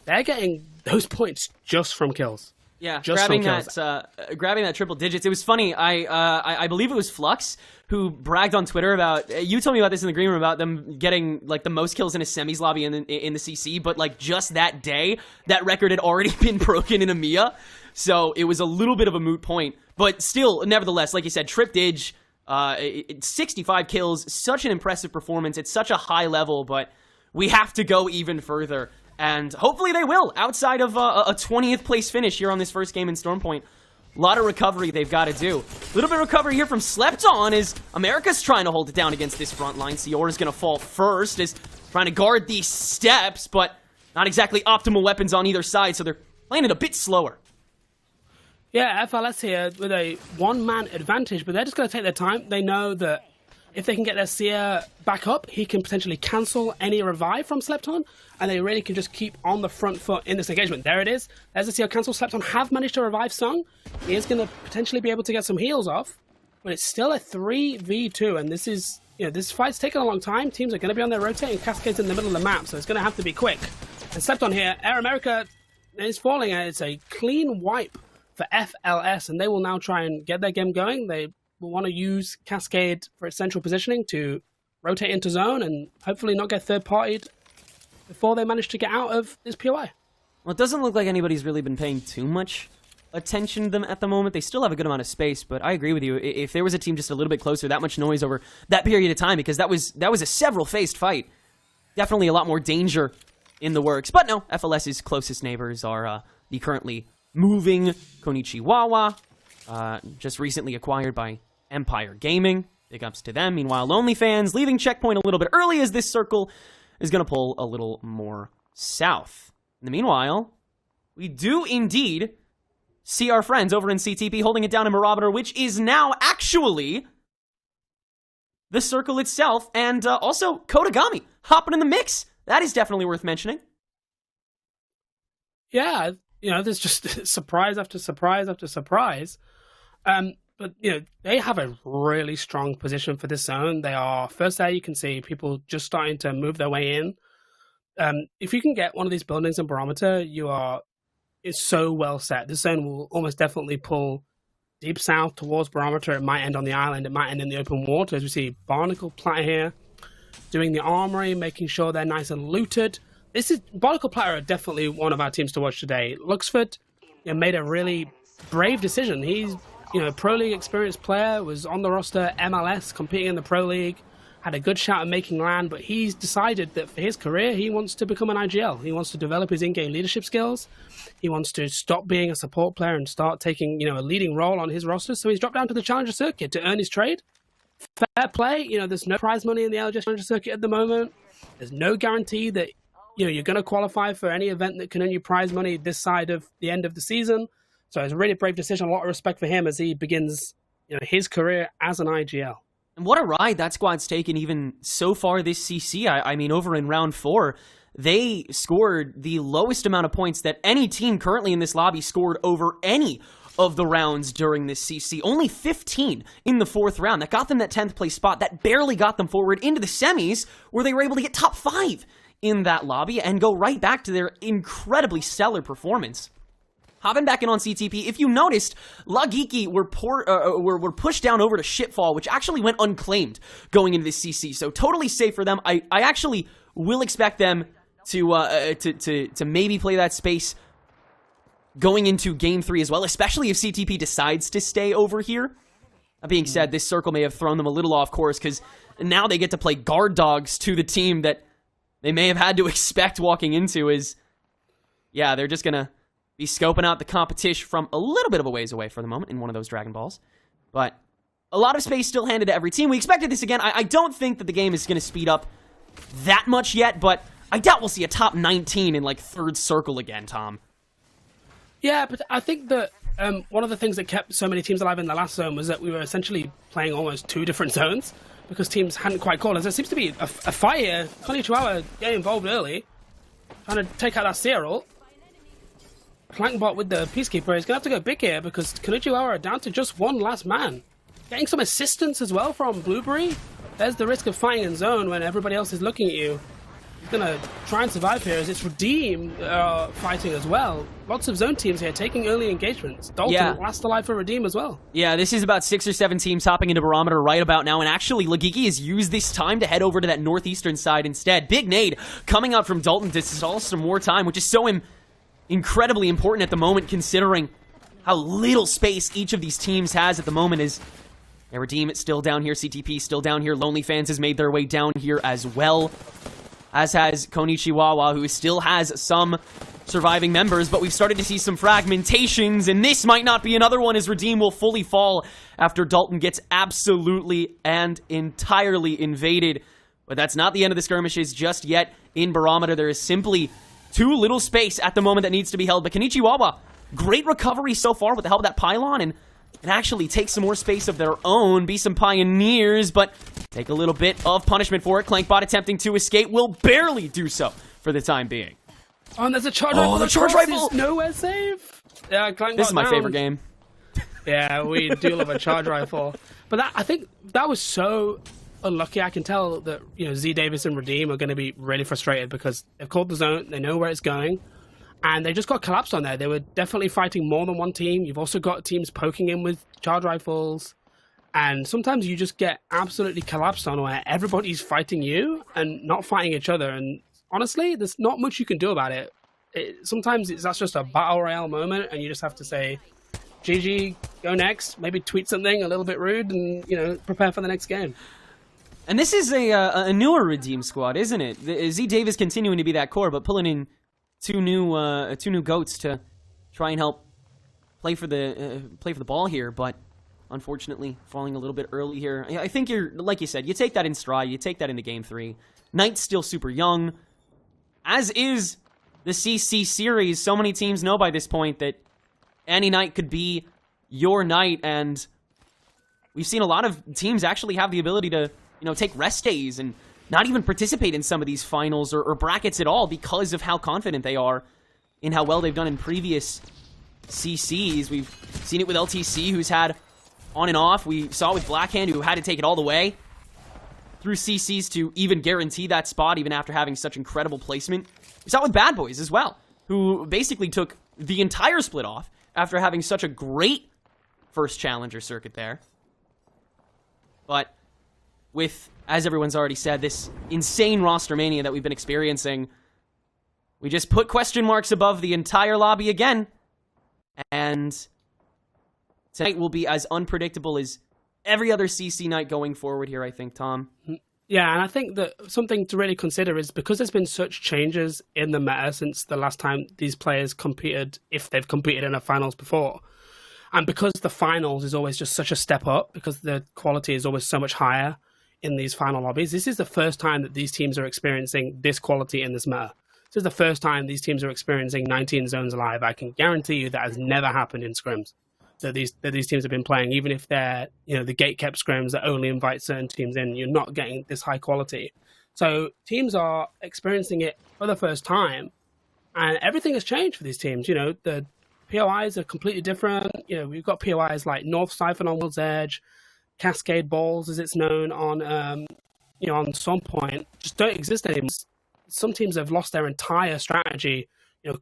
They're getting those points just from kills. Yeah, just grabbing that triple digits. It was funny. I believe it was Flux who bragged on Twitter about. You told me about this in the green room about them getting like the most kills in a semis lobby in the CC, but like just that day, that record had already been broken in EMEA. So it was a little bit of a moot point, but still, nevertheless, like you said, Trip Dig. 65 kills, such an impressive performance. It's such a high level, but we have to go even further, and hopefully they will, outside of a 20th place finish here on this first game in Stormpoint. A lot of recovery they've got to do. A little bit of recovery here from Slepton as America's trying to hold it down against this front line. Siora's going to fall first, is trying to guard these steps, but not exactly optimal weapons on either side, so they're playing it a bit slower. Yeah, FLS here with a one-man advantage, but they're just going to take their time. They know that if they can get their Seer back up, he can potentially cancel any revive from Slepton, and they really can just keep on the front foot in this engagement. There it is. There's a Seer cancel. Slepton have managed to revive Sung. He is going to potentially be able to get some heals off, but it's still a 3v2, and this is, this fight's taken a long time. Teams are going to be on their rotating cascades in the middle of the map, so it's going to have to be quick. And Slepton here, Air America is falling, and it's a clean wipe for FLS, and they will now try and get their game going. They will want to use Cascade for its central positioning to rotate into zone and hopefully not get third-partied before they manage to get out of this POI. Well, it doesn't look like anybody's really been paying too much attention to them at the moment. They still have a good amount of space, but I agree with you. If there was a team just a little bit closer, that much noise over that period of time, because that was a several-faced fight. Definitely a lot more danger in the works. But no, FLS's closest neighbors are the currently moving Konichiwawa, just recently acquired by Empire Gaming. Big ups to them. Meanwhile, Lonely Fans leaving checkpoint a little bit early as this circle is going to pull a little more south. In the meanwhile, we do indeed see our friends over in CTP holding it down in Barometer, which is now actually the circle itself, and also Kodagami hopping in the mix. That is definitely worth mentioning. Yeah, there's just surprise after surprise after surprise. But, they have a really strong position for this zone. They are, first there you can see people just starting to move their way in. If you can get one of these buildings in Barometer, it's so well set. This zone will almost definitely pull deep south towards Barometer. It might end on the island. It might end in the open water. As we see Barnacle Platter here doing the armory, making sure they're nice and looted. Barnacle Platter are definitely one of our teams to watch today. Luxford made a really brave decision. He's Pro League experienced player, was on the roster, MLS, competing in the Pro League, had a good shot at making land, but he's decided that for his career, he wants to become an IGL. He wants to develop his in-game leadership skills. He wants to stop being a support player and start taking, a leading role on his roster. So he's dropped down to the Challenger Circuit to earn his trade. Fair play. There's no prize money in the ALGS Challenger Circuit at the moment. There's no guarantee that, you're going to qualify for any event that can earn you prize money this side of the end of the season. So it's a really brave decision. A lot of respect for him as he begins, his career as an IGL. And what a ride that squad's taken even so far this CC. I mean, over in round 4, they scored the lowest amount of points that any team currently in this lobby scored over any of the rounds during this CC. Only 15 in the 4th round. That got them that 10th place spot. That barely got them forward into the semis, where they were able to get top 5 in that lobby and go right back to their incredibly stellar performance. Hopping back in on CTP, if you noticed, La Geeky were pushed down over to Shipfall, which actually went unclaimed going into this CC. So totally safe for them. I actually will expect them to maybe play that space going into Game 3 as well, especially if CTP decides to stay over here. That being said, this circle may have thrown them a little off course, because now they get to play guard dogs to the team that they may have had to expect walking into. They're just going to be scoping out the competition from a little bit of a ways away for the moment in one of those Dragon Balls. But a lot of space still handed to every team. We expected this again. I don't think that the game is going to speed up that much yet, but I doubt we'll see a top 19 in, 3rd circle again, Tom. Yeah, but I think that one of the things that kept so many teams alive in the last zone was that we were essentially playing almost 2 different zones because teams hadn't quite called. There seems to be a fight here. Konnichiwa getting involved early, trying to take out that Cyril. Clankbot with the Peacekeeper is going to have to go big here because Konnichiwa are down to just one last man. Getting some assistance as well from Blueberry. There's the risk of fighting in zone when everybody else is looking at you. He's going to try and survive here as it's Redeem fighting as well. Lots of zone teams here taking early engagements. Dalton last alive for Redeem as well. Yeah, this is about 6 or 7 teams hopping into Barometer right about now, and actually Lagiki has used this time to head over to that northeastern side instead. Big nade coming out from Dalton to stall some more time, which is so incredibly important at the moment, considering how little space each of these teams has at the moment. Is Redeem it's still down here, CTP still down here, Lonely Fans has made their way down here as well, as has Konichiwa, who still has some surviving members, but we've started to see some fragmentations, and this might not be another one, as Redeem will fully fall after Dalton gets absolutely and entirely invaded. But that's not the end of the skirmishes just yet in Barometer. There is simply too little space at the moment that needs to be held. But Konichiwa, great recovery so far with the help of that pylon, and actually take some more space of their own, be some pioneers, but take a little bit of punishment for it. Clankbot attempting to escape will barely do so for the time being. Oh, and there's a charge rifle. Oh, the charge rifle! Nowhere safe. Yeah, Clankbot this is my down. favorite game. Yeah, we do love a charge rifle. But I think that was so unlucky. I can tell that Z Davis and Redeem are going to be really frustrated because they've called the zone, they know where it's going, and they just got collapsed on there. They were definitely fighting more than one team. You've also got teams poking in with charge rifles, and sometimes you just get absolutely collapsed on where everybody's fighting you and not fighting each other. And honestly, there's not much you can do about it. Sometimes that's just a battle royale moment, and you just have to say, GG, go next, maybe tweet something a little bit rude, and prepare for the next game. And this is a newer Redeem squad, isn't it? Z Davis continuing to be that core, but pulling in two new goats to try and help play for the ball here. But unfortunately, falling a little bit early here. I think you're, like you said, you take that in stride. You take that into Game 3. Knight's still super young, as is the CC series. So many teams know by this point that any night could be your night, and we've seen a lot of teams actually have the ability to take rest days and not even participate in some of these finals or brackets at all because of how confident they are in how well they've done in previous CCs. We've seen it with LTC, who's had on and off. We saw it with Blackhand, who had to take it all the way through CCs to even guarantee that spot, even after having such incredible placement. We saw it with Bad Boys as well, who basically took the entire split off after having such a great first challenger circuit there. But with, as everyone's already said, this insane roster mania that we've been experiencing, we just put question marks above the entire lobby again. And tonight will be as unpredictable as every other CC night going forward here, I think, Tom. Yeah, and I think that something to really consider is because there's been such changes in the meta since the last time these players competed, if they've competed in a finals before, and because the finals is always just such a step up, because the quality is always so much higher in these final lobbies, this is the first time that these teams are experiencing this quality in this meta. This is the first time these teams are experiencing 19 zones alive. I can guarantee you that has never happened in scrims. That these teams have been playing, even if they're, the gate-kept scrims that only invite certain teams in, you're not getting this high quality. So teams are experiencing it for the first time, and everything has changed for these teams. The POIs are completely different. We've got POIs like North Siphon on World's Edge, Cascade Balls, as it's known on, on some point, just don't exist anymore. Some teams have lost their entire strategy.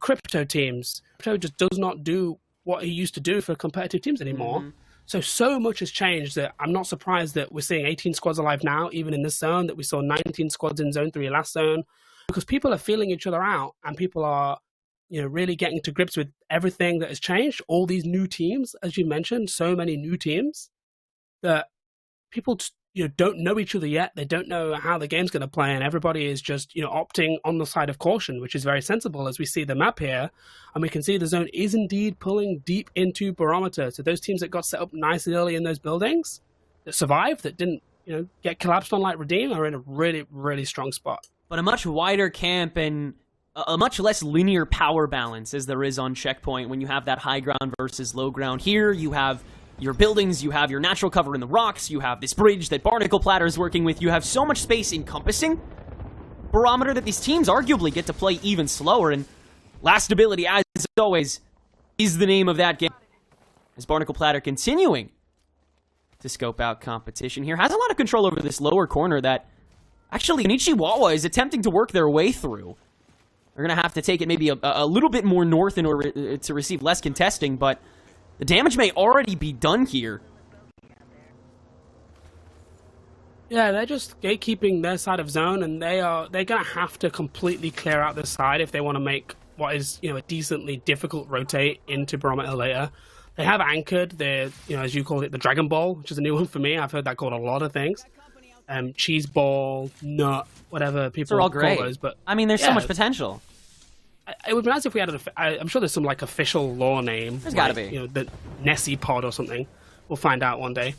Crypto teams, Crypto just does not do what he used to do for competitive teams anymore. Mm-hmm. So much has changed that I'm not surprised that we're seeing 18 squads alive now, even in this zone, that we saw 19 squads in Zone 3 last zone, because people are feeling each other out, and people are, really getting to grips with everything that has changed. All these new teams, as you mentioned, so many new teams that people don't know each other yet. They don't know how the game's going to play, and everybody is just opting on the side of caution, which is very sensible as we see the map here, and we can see the zone is indeed pulling deep into Barometer. So those teams that got set up nice and early in those buildings, that survived, that didn't get collapsed on like Redeem, are in a really, really strong spot. But a much wider camp and a much less linear power balance as there is on Checkpoint when you have that high ground versus low ground. Here you have your buildings, you have your natural cover in the rocks, you have this bridge that Barnacle Platter is working with, you have so much space encompassing Barometer that these teams arguably get to play even slower, and last ability, as always, is the name of that game. As Barnacle Platter continuing to scope out competition here, has a lot of control over this lower corner that actually Nichiwawa is attempting to work their way through. They're going to have to take it maybe a little bit more north in order to receive less contesting, but the damage may already be done here. Yeah, they're just gatekeeping their side of zone, and they're going to have to completely clear out this side if they want to make what is a decently difficult rotate into Barometer later. They have anchored their, as you call it, the Dragon Ball, which is a new one for me. I've heard that called a lot of things. Cheese ball, nut, whatever people all call great. those. But I mean, there's so much potential. It would be nice if we had I'm sure there's some official lore name. There's got to be. The Nessie pod or something. We'll find out one day.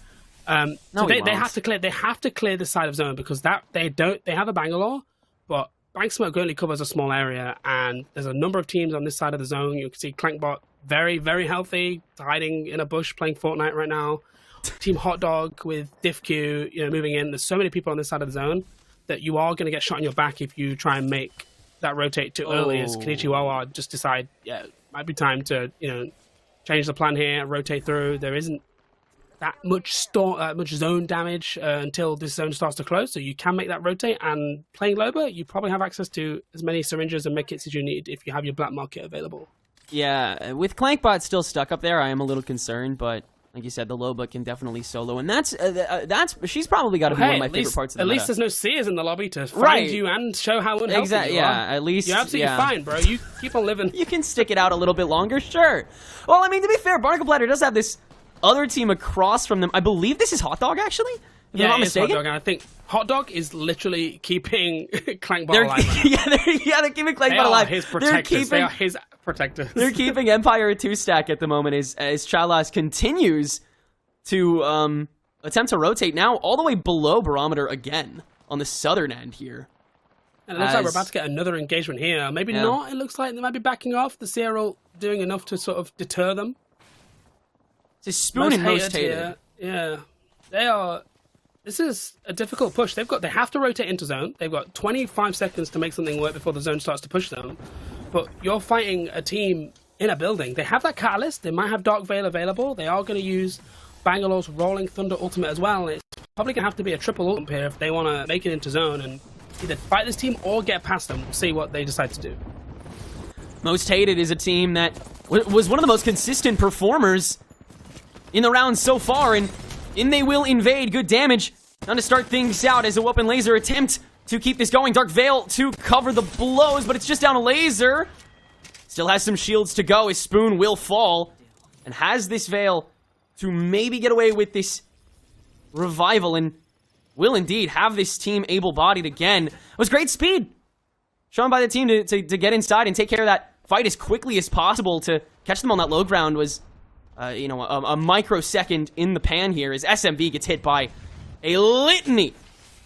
No, so they have to clear. They have to clear the side of zone because they have a Bangalore, but Bank Smoke only covers a small area, and there's a number of teams on this side of the zone. You can see Clankbot very, very healthy, hiding in a bush playing Fortnite right now. Team Hot Dog with DiffQ, moving in. There's so many people on this side of the zone that you are going to get shot in your back if you try and make that rotate too early. As Kenichiwa just decide, it might be time to change the plan here, rotate through. There isn't that much zone damage until this zone starts to close, so you can make that rotate. And playing Loba, you probably have access to as many syringes and medkits as you need if you have your black market available. Yeah, with Clankbot still stuck up there, I am a little concerned, but like you said, the Loba can definitely solo, and that's she's probably got to be one of my favorite parts of the meta. At least there's no seers in the lobby to find you and show how unhealthy you are. At least you're absolutely fine, bro. You keep on living. You can stick it out a little bit longer, sure. Well, I mean, to be fair, Barnacle Platter does have this other team across from them. I believe this is Hot Dog, actually. If I'm not mistaken. Hot Dog, and I think Hot Dog is literally keeping Clankbot alive. They're keeping Clankbot alive. His protectors. They are his protectors. They're keeping Empire a 2-stack at the moment as Chalas continues to attempt to rotate now all the way below Barometer again on the southern end here. And it looks like we're about to get another engagement here. Maybe not. It looks like they might be backing off. The Sierra doing enough to sort of deter them. It's a Spoon and most hated. Here. Yeah. They are... This is a difficult push. They have to rotate into zone. They've got 25 seconds to make something work before the zone starts to push them. But you're fighting a team in a building. They have that catalyst. They might have Dark Veil available. They are going to use Bangalore's Rolling Thunder ultimate as well. It's probably going to have to be a triple ult here if they want to make it into zone and either fight this team or get past them. We'll see what they decide to do. Most Hated is a team that was one of the most consistent performers in the round so far, and they will invade. Good damage. Now to start things out as a Weapon Laser attempt to keep this going. Dark Veil to cover the blows, but it's just down a laser. Still has some shields to go as Spoon will fall and has this Veil to maybe get away with this revival and will indeed have this team able-bodied again. It was great speed shown by the team to get inside and take care of that fight as quickly as possible. To catch them on that low ground was, a microsecond in the pan here as SMV gets hit by a litany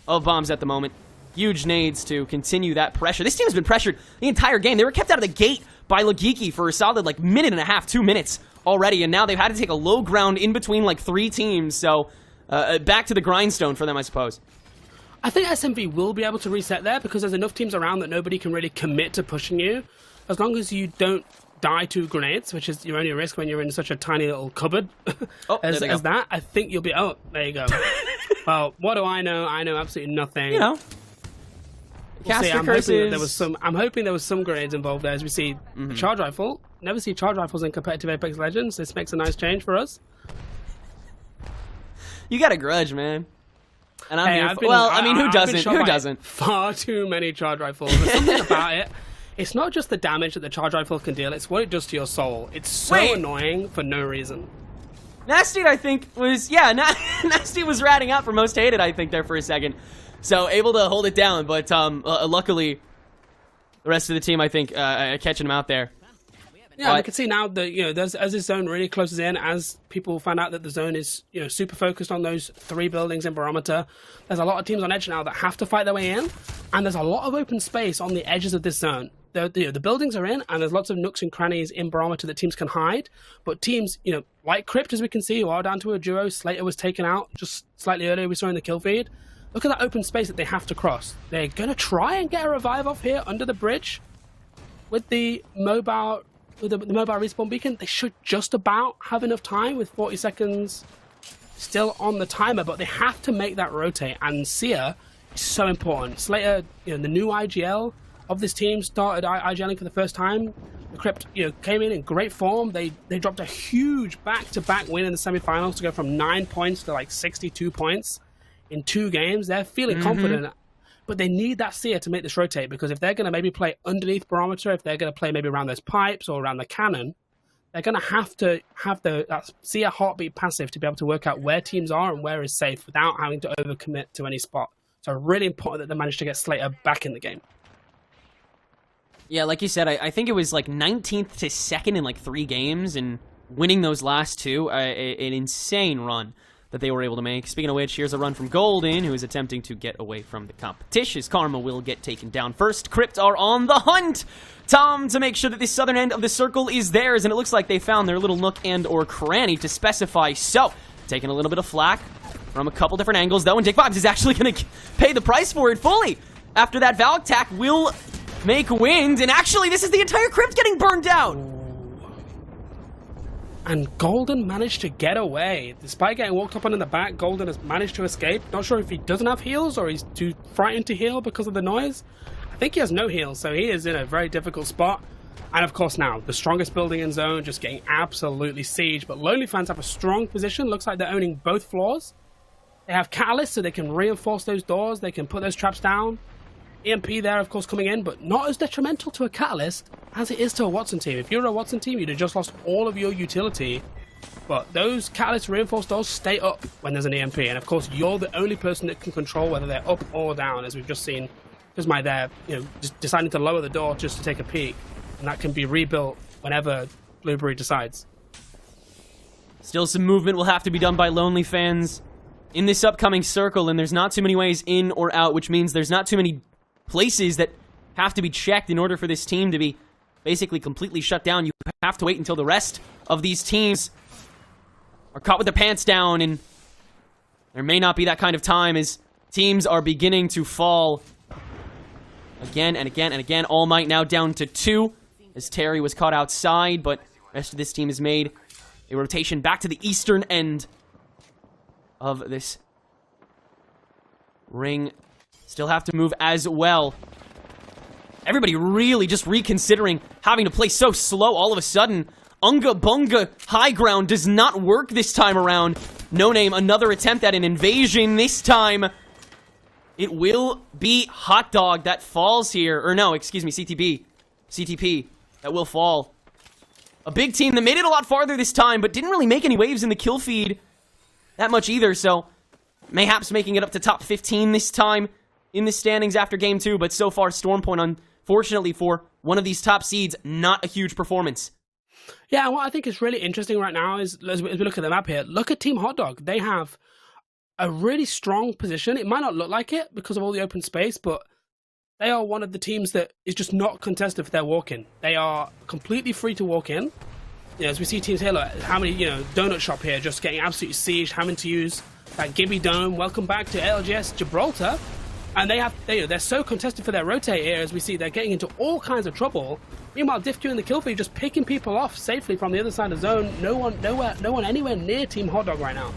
of bombs at the moment. Huge nades to continue that pressure. This team has been pressured the entire game. They were kept out of the gate by Lagiki for a solid, minute and a half, 2 minutes already, and now they've had to take a low ground in between, 3 teams, so back to the grindstone for them, I suppose. I think SMV will be able to reset there because there's enough teams around that nobody can really commit to pushing you. As long as you don't die to grenades, which is your only risk when you're in such a tiny little cupboard as that, I think you'll be... Oh, there you go. Well, what do I know? I know absolutely nothing. You know. We'll see. I'm hoping there was some grenades involved there, as we see a charge rifle. Never see charge rifles in competitive Apex Legends. This makes a nice change for us. You got a grudge, man. And who doesn't? Who doesn't? Far too many charge rifles. There's something about it. It's not just the damage that the charge rifle can deal, it's what it does to your soul. It's so annoying for no reason. Nasty, I think, was... Yeah, Nasty was ratting out for most hated, I think, there for a second. So, able to hold it down, but luckily, the rest of the team, I think, catching him out there. Yeah, I can see now that, as this zone really closes in, as people find out that the zone is, super focused on those 3 buildings in Barometer, there's a lot of teams on edge now that have to fight their way in, and there's a lot of open space on the edges of this zone. The buildings are in, and there's lots of nooks and crannies in Barometer that teams can hide, but teams, like Crypt, as we can see, who are down to a duo, Slater was taken out just slightly earlier, we saw in the kill feed. Look at that open space that they have to cross. They're going to try and get a revive off here under the bridge with the mobile... With the mobile respawn beacon. They should just about have enough time with 40 seconds still on the timer, but they have to make that rotate, and Sia is so important. Slater, the new IGL of this team, started IGLing for the first time. The Crypt, came in great form. They dropped a huge back-to-back win in the semifinals to go from 9 points to 62 points in 2 games. They're feeling confident. But they need that Seer to make this rotate, because if they're going to maybe play underneath Barometer, if they're going to play maybe around those pipes or around the cannon, they're going to have that Seer heartbeat passive to be able to work out where teams are and where is safe without having to overcommit to any spot. So really important that they managed to get Slater back in the game. Yeah, like you said, I think it was 19th to 2nd in 3 games, and winning those last 2, an insane run that they were able to make. Speaking of which, here's a run from Golden, who is attempting to get away from the competition. His Karma will get taken down first. Crypt are on the hunt! Tom to make sure that the southern end of the circle is theirs, and it looks like they found their little nook and or cranny to specify. So, taking a little bit of flack from a couple different angles, though, and Dick Bobs is actually going to pay the price for it fully. After that, Valk Tac will make wind, and actually, this is the entire Crypt getting burned out! And Golden managed to get away. Despite getting walked up on in the back, Golden has managed to escape. Not sure if he doesn't have heals or he's too frightened to heal because of the noise. I think he has no heals, so he is in a very difficult spot. And of course now, the strongest building in zone just getting absolutely sieged. But Lonely Fans have a strong position. Looks like they're owning both floors. They have Catalyst, so they can reinforce those doors. They can put those traps down. EMP there, of course, coming in, but not as detrimental to a Catalyst as it is to a Watson team. If you're a Watson team, you'd have just lost all of your utility. But those Catalyst reinforced doors stay up when there's an EMP. And of course, you're the only person that can control whether they're up or down, as we've just seen. Because they're just deciding to lower the door just to take a peek. And that can be rebuilt whenever Blueberry decides. Still some movement will have to be done by Lonely Fans in this upcoming circle, and there's not too many ways in or out, which means there's not too many places that have to be checked in order for this team to be basically completely shut down. You have to wait until the rest of these teams are caught with their pants down, and there may not be that kind of time as teams are beginning to fall again and again and again. All Might now down to 2 as Terry was caught outside, but the rest of this team has made a rotation back to the eastern end of this ring. Still have to move as well. Everybody really just reconsidering having to play so slow all of a sudden. Unga Bunga high ground does not work this time around. No Name, another attempt at an invasion. This time, it will be Hot Dog that falls here. Or no, excuse me, CTP that will fall. A big team that made it a lot farther this time, but didn't really make any waves in the kill feed that much either, so mayhaps making it up to top 15 this time in the standings after game 2, but so far Stormpoint, unfortunately for one of these top seeds, not a huge performance. Yeah, and what I think is really interesting right now is, as we look at the map here, look at Team Hotdog. They have a really strong position. It might not look like it because of all the open space, but they are one of the teams that is just not contested for their walk-in. They are completely free to walk in. You know, as we see teams here, like how many, Donut Shop here just getting absolutely sieged, having to use that Gibby Dome. Welcome back to ALGS Gibraltar. And they're so contested for their rotate here, as we see they're getting into all kinds of trouble. Meanwhile, DiffQ and the kill feed just picking people off safely from the other side of the zone. No one anywhere near Team Hotdog right now.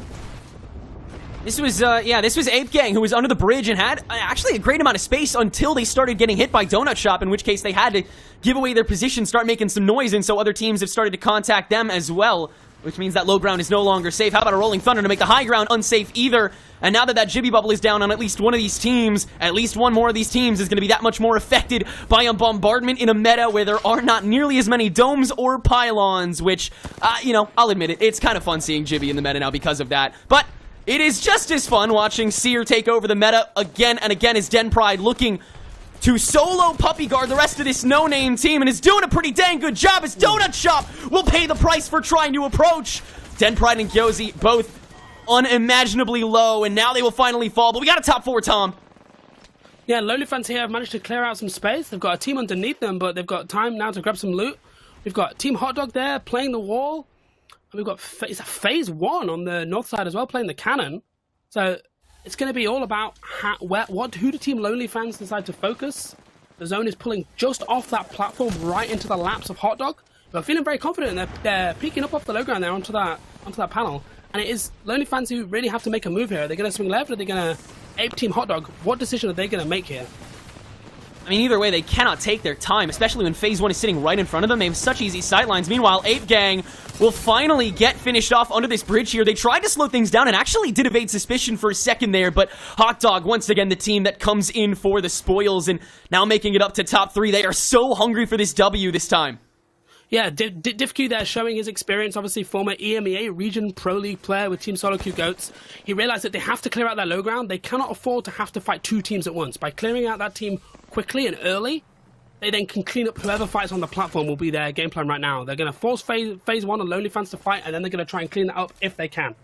This was Ape Gang, who was under the bridge and had actually a great amount of space until they started getting hit by Donut Shop, in which case they had to give away their position, start making some noise, and so other teams have started to contact them as well, which means that low ground is no longer safe. How about a Rolling Thunder to make the high ground unsafe either? And now that that Jibby Bubble is down on at least one of these teams, at least one more of these teams is going to be that much more affected by a bombardment in a meta where there are not nearly as many domes or pylons, which, I'll admit it, it's kind of fun seeing Jibby in the meta now because of that. But it is just as fun watching Seer take over the meta again and again as Den Pride looking to solo puppy guard the rest of this no-name team, and is doing a pretty dang good job as Donut Shop will pay the price for trying to approach. Den Pride and Gyozi both unimaginably low, and now they will finally fall, but we got a top 4, Tom. Yeah, Lonely Fans here have managed to clear out some space. They've got a team underneath them, but they've got time now to grab some loot. We've got Team Hotdog there playing the wall. And we've got Phase 1 on the north side as well, playing the cannon. So it's going to be all about who the Team Lonely Fans decide to focus. The zone is pulling just off that platform right into the laps of Hotdog. But feeling very confident, and they're peeking up off the low ground there onto that panel. And it is Lonely Fans who really have to make a move here. Are they going to swing left, or are they going to ape Team Hotdog? What decision are they going to make here? I mean, either way, they cannot take their time, especially when Phase 1 is sitting right in front of them. They have such easy sightlines. Meanwhile, Ape Gang will finally get finished off under this bridge here. They tried to slow things down and actually did evade suspicion for a second there, but Hot Dog, once again, the team that comes in for the spoils and now making it up to top 3. They are so hungry for this W this time. Yeah, DiffQ there showing his experience, obviously former EMEA Region Pro League player with Team Solo Q Goats. He realized that they have to clear out their low ground. They cannot afford to have to fight 2 teams at once. By clearing out that team quickly and early, they then can clean up whoever fights on the platform will be their game plan right now. They're going to force phase 1 on Lonely Fans to fight, and then they're going to try and clean that up if they can.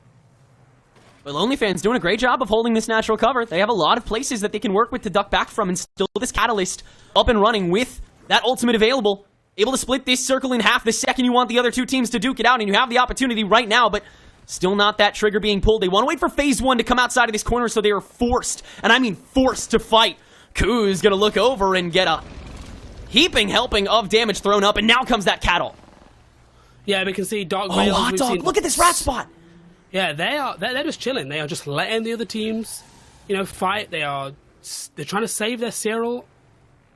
But Lonely Fans doing a great job of holding this natural cover. They have a lot of places that they can work with to duck back from, and still this Catalyst up and running with that ultimate available. Able to split this circle in half the second you want the other 2 teams to duke it out, and you have the opportunity right now, but still not that trigger being pulled. They want to wait for Phase 1 to come outside of this corner, so they are forced, and I mean forced, to fight. Koo's going to look over and get a heaping helping of damage thrown up, and now comes that cattle. Yeah, we can see Dog Oh, Hot Dog, look at this rat spot! Yeah, they're just chilling. They are just letting the other teams, fight. They're trying to save their Cyril.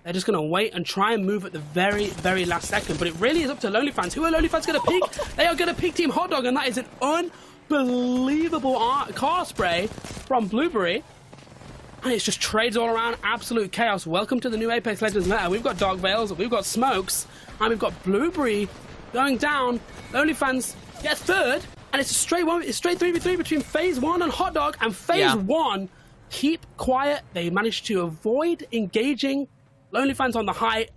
They're just going to wait and try and move at the very, very last second. But it really is up to Lonely Fans. Who are Lonely Fans going to pick? They are going to pick Team Hotdog, and that is an unbelievable car spray from Blueberry. And it's just trades all around, absolute chaos. Welcome to the new Apex Legends meta. We've got Dog Veils, we've got Smokes, and we've got Blueberry going down. Lonely Fans get third, and it's a straight 3v3 between Phase 1 and Hotdog. And Phase 1, keep quiet. They managed to avoid engaging Lonely Fans on the height.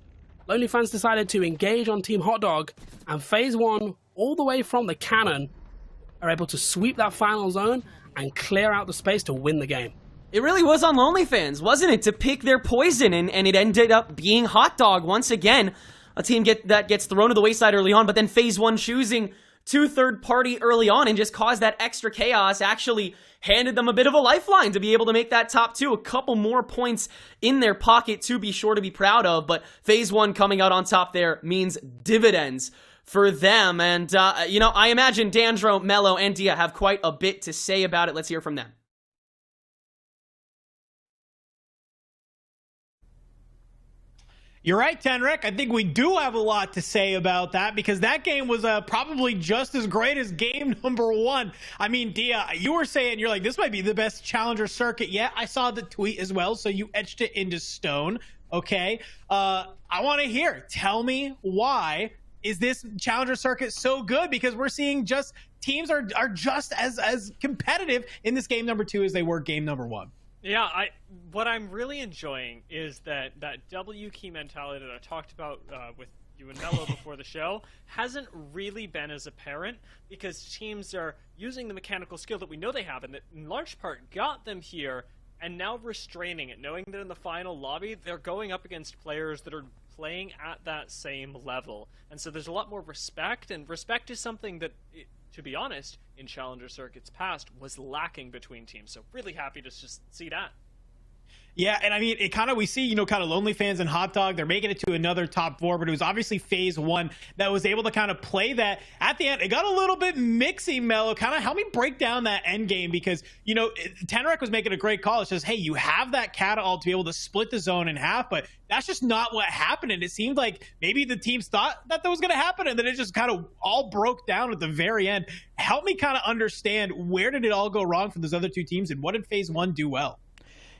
Lonely Fans decided to engage on Team Hotdog, and Phase 1, all the way from the cannon, are able to sweep that final zone and clear out the space to win the game. It really was on Lonely Fans, wasn't it, to pick their poison, and it ended up being Hot Dog once again. A team that gets thrown to the wayside early on, but then Phase 1 choosing to third party early on and just caused that extra chaos, actually handed them a bit of a lifeline to be able to make that top 2. A couple more points in their pocket to be sure to be proud of, but Phase 1 coming out on top there means dividends for them. And, I imagine Dandro, Mello, and Dia have quite a bit to say about it. Let's hear from them. You're right, Tenrek. I think we do have a lot to say about that, because that game was probably just as great as game number 1. I mean, Dia, you were saying, you're like, this might be the best Challenger circuit yet. I saw the tweet as well, so you etched it into stone. Okay. I want to hear. Tell me why is this Challenger Circuit so good? Because we're seeing just teams are just as competitive in this game number 2 as they were game number 1. Yeah, what I'm really enjoying is that W key mentality that I talked about with you and Mello before the show hasn't really been as apparent, because teams are using the mechanical skill that we know they have and that in large part got them here, and now restraining it, knowing that in the final lobby they're going up against players that are playing at that same level. And so there's a lot more respect, and respect is something that, to be honest, in Challenger Circuits past was lacking between teams. So really happy to just see that. Yeah, and I mean, it kind of, we see, kind of Lonely Fans and Hot Dog, they're making it to another top 4, but it was obviously phase 1 that was able to kind of play that. At the end, it got a little bit mixy, Mello. Kind of help me break down that end game, because, Tenrec was making a great call. It says, hey, you have that catapult to be able to split the zone in half, but that's just not what happened. And it seemed like maybe the teams thought that was going to happen, and then it just kind of all broke down at the very end. Help me kind of understand, where did it all go wrong for those other 2 teams, and what did phase 1 do well?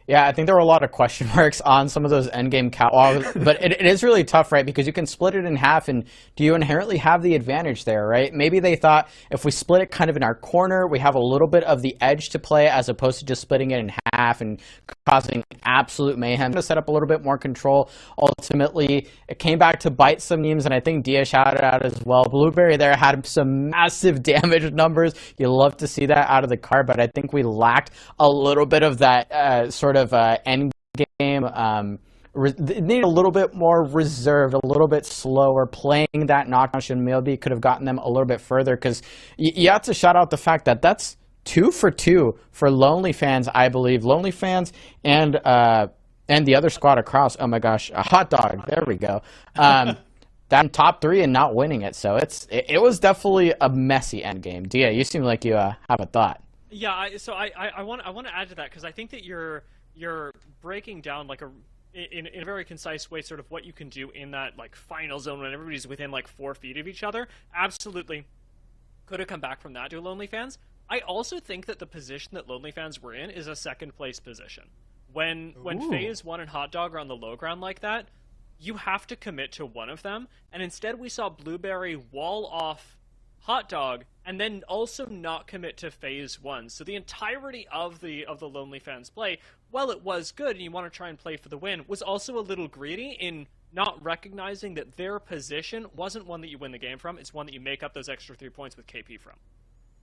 Yeah, I think there were a lot of question marks on some of those endgame catwalks, but it is really tough, right? Because you can split it in half, and do you inherently have the advantage there, right? Maybe they thought if we split it kind of in our corner, we have a little bit of the edge to play, as opposed to just splitting it in half and causing absolute mayhem to set up a little bit more control. Ultimately, it came back to bite some teams, and I think Dia shouted out as well. Blueberry there had some massive damage numbers. You love to see that out of the card, but I think we lacked a little bit of that sort of end game. Need a little bit more reserved, a little bit slower. Playing that knockdown should maybe could have gotten them a little bit further, because you have to shout out the fact that that's 2 for 2 for Lonely Fans, I believe. Lonely Fans and the other squad across. Oh my gosh, a Hot Dog. There we go. That top 3 and not winning it. So it was definitely a messy end game. Dia, you seem like you have a thought. Yeah, I want to add to that, because I think that you're breaking down in a very concise way sort of what you can do in that final zone when everybody's within 4 feet of each other. Absolutely could have come back from that to Lonely Fans. I also think that the position that Lonely Fans were in is a second place position. When phase 1 and Hot Dog are on the low ground like that, you have to commit to one of them, and instead we saw Blueberry wall off Hot Dog and then also not commit to phase 1. So the entirety of the Lonely Fans play, while it was good and you want to try and play for the win, was also a little greedy in not recognizing that their position wasn't one that you win the game from, it's one that you make up those extra 3 points with KP from.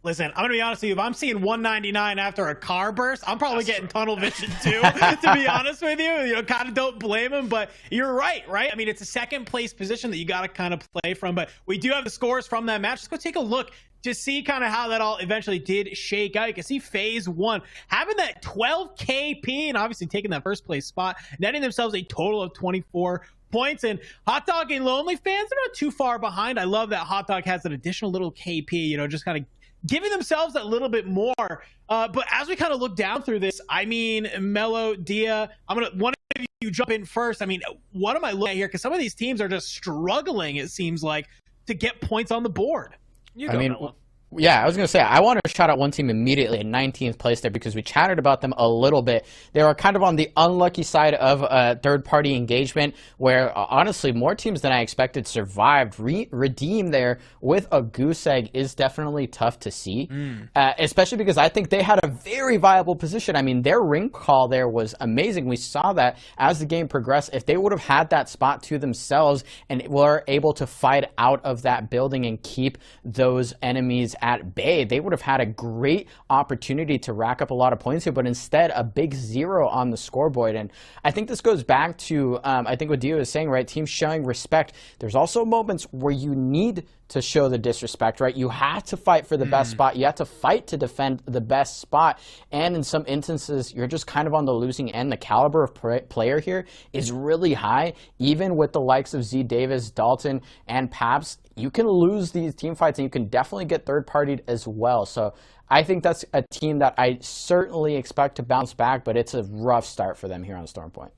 Listen, I'm going to be honest with you. If I'm seeing 199 after a car burst, I'm probably getting tunnel vision too, to be honest with you. Kind of don't blame him, but you're right? I mean, it's a second place position that you got to kind of play from, but we do have the scores from that match. Let's go take a look to see kind of how that all eventually did shake out. You can see phase 1 having that 12 KP and obviously taking that first place spot, netting themselves a total of 24 points. And Hot Dog and Lonely Fans, they're not too far behind. I love that Hot Dog has an additional little KP, just kind of giving themselves a little bit more. But as we kind of look down through this, I mean, Mello, Dia, one of you jump in first. I mean, what am I looking at here? Because some of these teams are just struggling, it seems like, to get points on the board. Mello. Yeah, I was going to say, I want to shout out one team immediately in 19th place there, because we chatted about them a little bit. They were kind of on the unlucky side of third-party engagement, where honestly, more teams than I expected survived. Redeem there with a goose egg is definitely tough to see, especially because I think they had a very viable position. I mean, their ring call there was amazing. We saw that as the game progressed. If they would have had that spot to themselves and were able to fight out of that building and keep those enemies at bay, they would have had a great opportunity to rack up a lot of points here, but instead a big 0 on the scoreboard. And I think this goes back to I think what Dio is saying, right? Teams showing respect. There's also moments where you need to show the disrespect, right? You have to fight for the best spot. You have to fight to defend the best spot. And in some instances, you're just kind of on the losing end. The caliber of player here is really high. Even with the likes of Z Davis, Dalton, and Paps, you can lose these team fights and you can definitely get third-partied as well. So I think that's a team that I certainly expect to bounce back, but it's a rough start for them here on Stormpoint.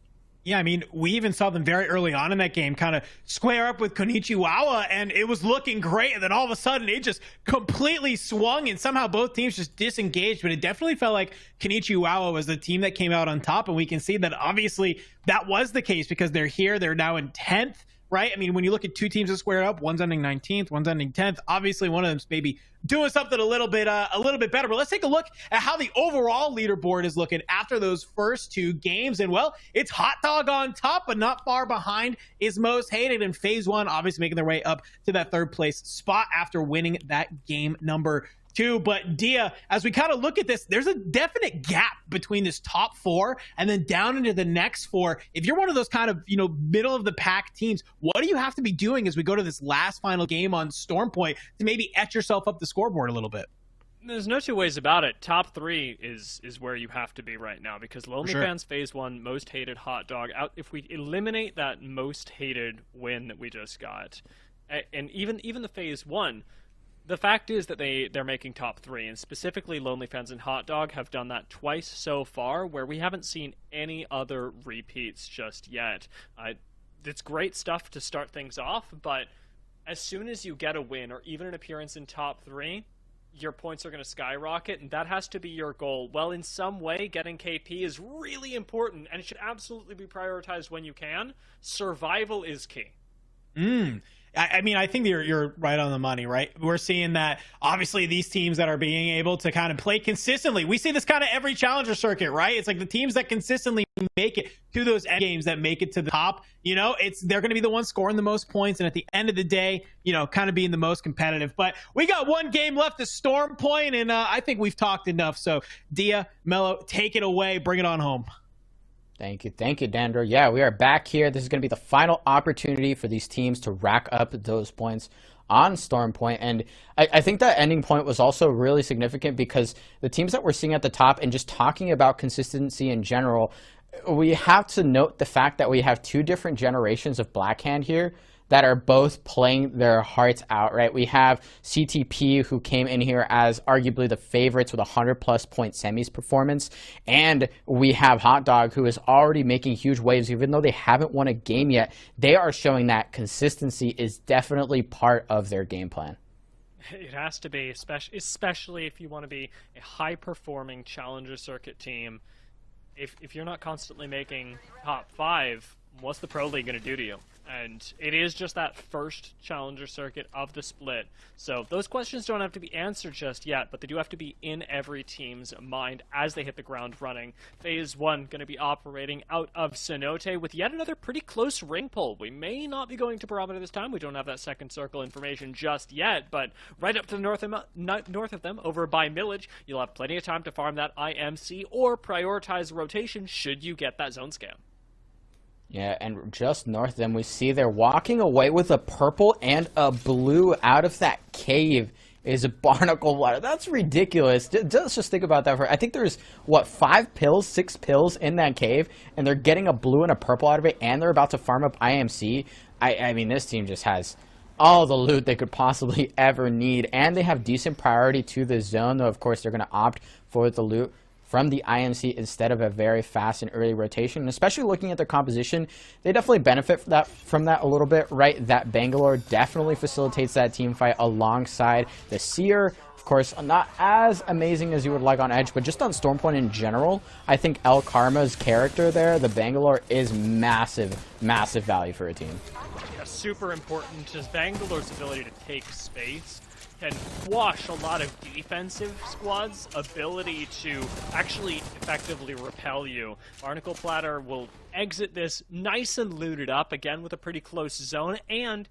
Yeah, I mean, we even saw them very early on in that game kind of square up with Konichiwa, and it was looking great. And then all of a sudden, it just completely swung, and somehow both teams just disengaged. But it definitely felt like Konichiwa was the team that came out on top. And we can see that obviously that was the case because they're here. They're now in 10th. right? I mean, when you look at two teams that squared up, one's ending 19th, one's ending 10th. Obviously, one of them's maybe doing something a little bit better. But let's take a look at how the overall leaderboard is looking after those first two games. And well, it's Hot Dog on top, but not far behind is Most Hated in phase one, obviously making their way up to that third place spot after winning that game number 2. But Dia, as we kind of look at this, there's a definite gap between this top 4 and then down into the next 4. If you're one of those kind of, middle of the pack teams, what do you have to be doing as we go to this last final game on Storm Point to maybe etch yourself up the scoreboard a little bit? There's no two ways about it. Top 3 is where you have to be right now, because Lonely sure. Fans phase 1, Most Hated, Hot Dog. If we eliminate that Most Hated win that we just got, and even the phase 1, the fact is that they're making top 3, and specifically Lonely Fans and Hot Dog have done that twice so far, where we haven't seen any other repeats just yet. It's great stuff to start things off, but as soon as you get a win or even an appearance in top 3, your points are going to skyrocket, and that has to be your goal. Well, in some way, getting KP is really important, and it should absolutely be prioritized when you can. Survival is key. I mean, I think you're right on the money, right? We're seeing that, obviously, these teams that are being able to kind of play consistently. We see this kind of every challenger circuit, right? It's like the teams that consistently make it to those end games that make it to the top, they're going to be the ones scoring the most points. And at the end of the day, kind of being the most competitive. But we got one game left to Storm Point, and I think we've talked enough. So, Dia, Mello, take it away. Bring it on home. Thank you, Dandro. Yeah, we are back here. This is going to be the final opportunity for these teams to rack up those points on Storm Point. And I think that ending point was also really significant because the teams that we're seeing at the top, and just talking about consistency in general, we have to note the fact that we have 2 different generations of Blackhand here that are both playing their hearts out, right? We have CTP, who came in here as arguably the favorites with a 100+ point semis performance, and we have Hot Dog, who is already making huge waves. Even though they haven't won a game yet, they are showing that consistency is definitely part of their game plan. It has to be, especially if you want to be a high-performing challenger circuit team. If you're not constantly making top 5, what's the Pro League going to do to you? And it is just that first challenger circuit of the split. So those questions don't have to be answered just yet, but they do have to be in every team's mind as they hit the ground running. Phase 1 going to be operating out of Cenote with yet another pretty close ring pull. We may not be going to Barometer this time. We don't have that second circle information just yet, but right up to the north of them, over by Millage, you'll have plenty of time to farm that IMC or prioritize rotation should you get that zone scam. Yeah, and just north of them, we see they're walking away with a purple and a blue out of that cave is a barnacle water. That's ridiculous. Let's just think about that I think there's, 5 pills, 6 pills in that cave, and they're getting a blue and a purple out of it, and they're about to farm up IMC. I mean, this team just has all the loot they could possibly ever need, and they have decent priority to the zone, though of course they're going to opt for the loot from the IMC instead of a very fast and early rotation. And especially looking at their composition, they definitely benefit from that a little bit, right? That Bangalore definitely facilitates that team fight alongside the Seer. Of course, not as amazing as you would like on Edge, but just on Storm Point in general, I think El Karma's character there, the Bangalore, is massive value for a team. Yeah, super important is Bangalore's ability to take space can quash a lot of defensive squads' ability to actually effectively repel you. Barnacle Platter will exit this nice and looted up, again with a pretty close zone, and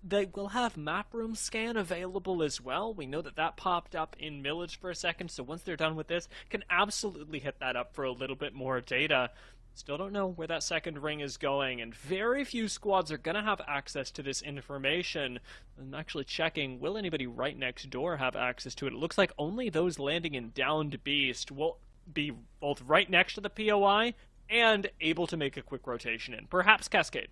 they will have map room scan available as well. We know that popped up in Millage for a second, so once they're done with this, can absolutely hit that up for a little bit more data. Still don't know where that second ring is going, and very few squads are going to have access to this information. I'm actually checking, will anybody right next door have access to it? It looks like only those landing in Downed Beast will be both right next to the POI and able to make a quick rotation in. Perhaps Cascade.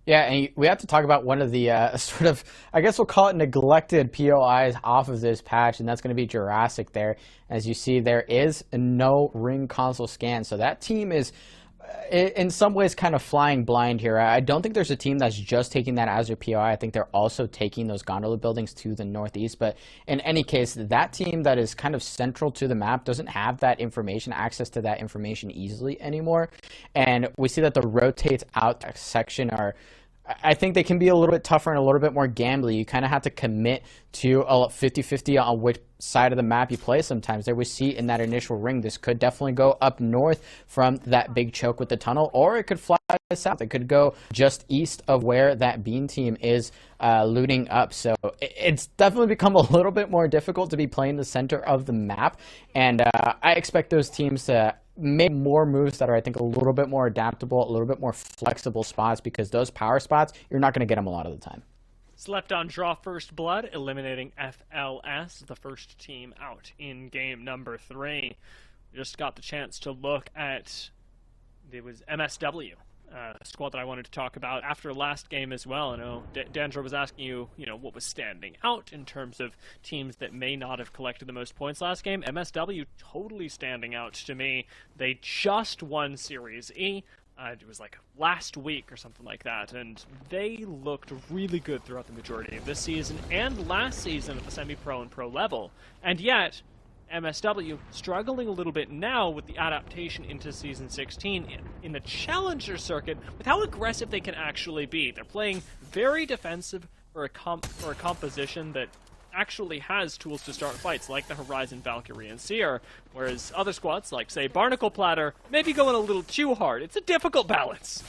Yeah, and we have to talk about one of the sort of, I guess we'll call it neglected POIs off of this patch, and that's going to be Jurassic there. As you see, there is no ring console scan, so that team is in some ways kind of flying blind here. I don't think there's a team that's just taking that as their POI. I think they're also taking those gondola buildings to the northeast, but in any case, that team that is kind of central to the map doesn't have that information, access to that information easily anymore, and we see that the rotates out section are I think they can be a little bit tougher and a little bit more gambly. You kind of have to commit to a 50-50 on which side of the map you play sometimes. There we see in that initial ring, this could definitely go up north from that big choke with the tunnel, or it could fly south. It could go just east of where that Bean team is looting up. So it's definitely become a little bit more difficult to be playing the center of the map, and I expect those teams to make more moves that are, I think, a little bit more adaptable, a little bit more flexible spots, because those power spots, you're not going to get them a lot of the time. Slept on draw first blood, eliminating FLS, the first team out in game number 3. Just got the chance to look at, it was MSW, squad that I wanted to talk about after last game as well. I know Dandra was asking you, what was standing out in terms of teams that may not have collected the most points last game. MSW totally standing out to me. They just won Series E. It was like last week or something like that, and they looked really good throughout the majority of this season and last season at the semi-pro and pro level. And yet, MSW struggling a little bit now with the adaptation into Season 16 in the Challenger circuit with how aggressive they can actually be. They're playing very defensive for a composition that actually has tools to start fights, like the Horizon, Valkyrie, and Seer, whereas other squads, like, say, Barnacle Platter, maybe going a little too hard. It's a difficult balance.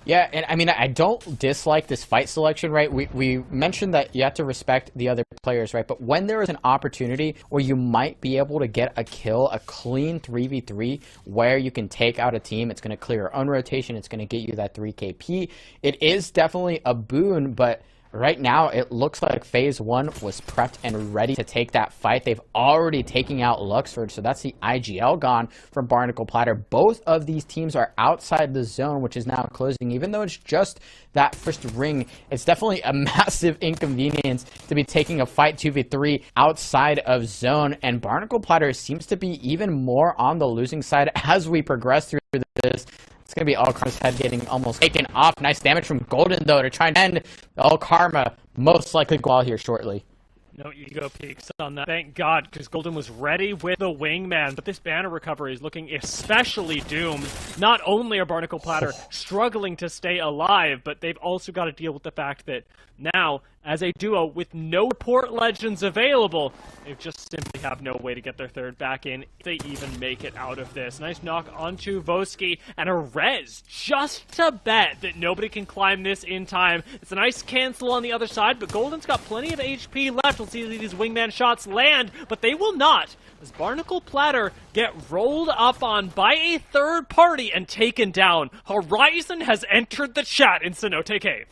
Yeah, and I mean, I don't dislike this fight selection, right? We mentioned that you have to respect the other players, right? But when there is an opportunity where you might be able to get a kill, a clean 3v3, where you can take out a team, it's going to clear your own rotation, it's going to get you that 3KP, it is definitely a boon, but right now, it looks like Phase 1 was prepped and ready to take that fight. They've already taken out Luxford, so that's the IGL gone from Barnacle Platter. Both of these teams are outside the zone, which is now closing. Even though it's just that first ring, it's definitely a massive inconvenience to be taking a fight 2v3 outside of zone, and Barnacle Platter seems to be even more on the losing side as we progress through this. It's going to be All Karma's head getting almost taken off. Nice damage from Golden, though, to try and end All Karma. Most likely go out here shortly. No ego peaks on that. Thank God, because Golden was ready with the wingman, but this banner recovery is looking especially doomed. Not only are Barnacle Platter struggling to stay alive, but they've also got to deal with the fact that now, as a duo with no port legends available, they just simply have no way to get their third back in if they even make it out of this. Nice knock onto Voski, and a res just to bet that nobody can climb this in time. It's a nice cancel on the other side, but Golden's got plenty of HP left. We'll see these wingman shots land, but they will not, as Barnacle Platter get rolled up on by a third party and taken down. Horizon has entered the chat in Cenote Cave.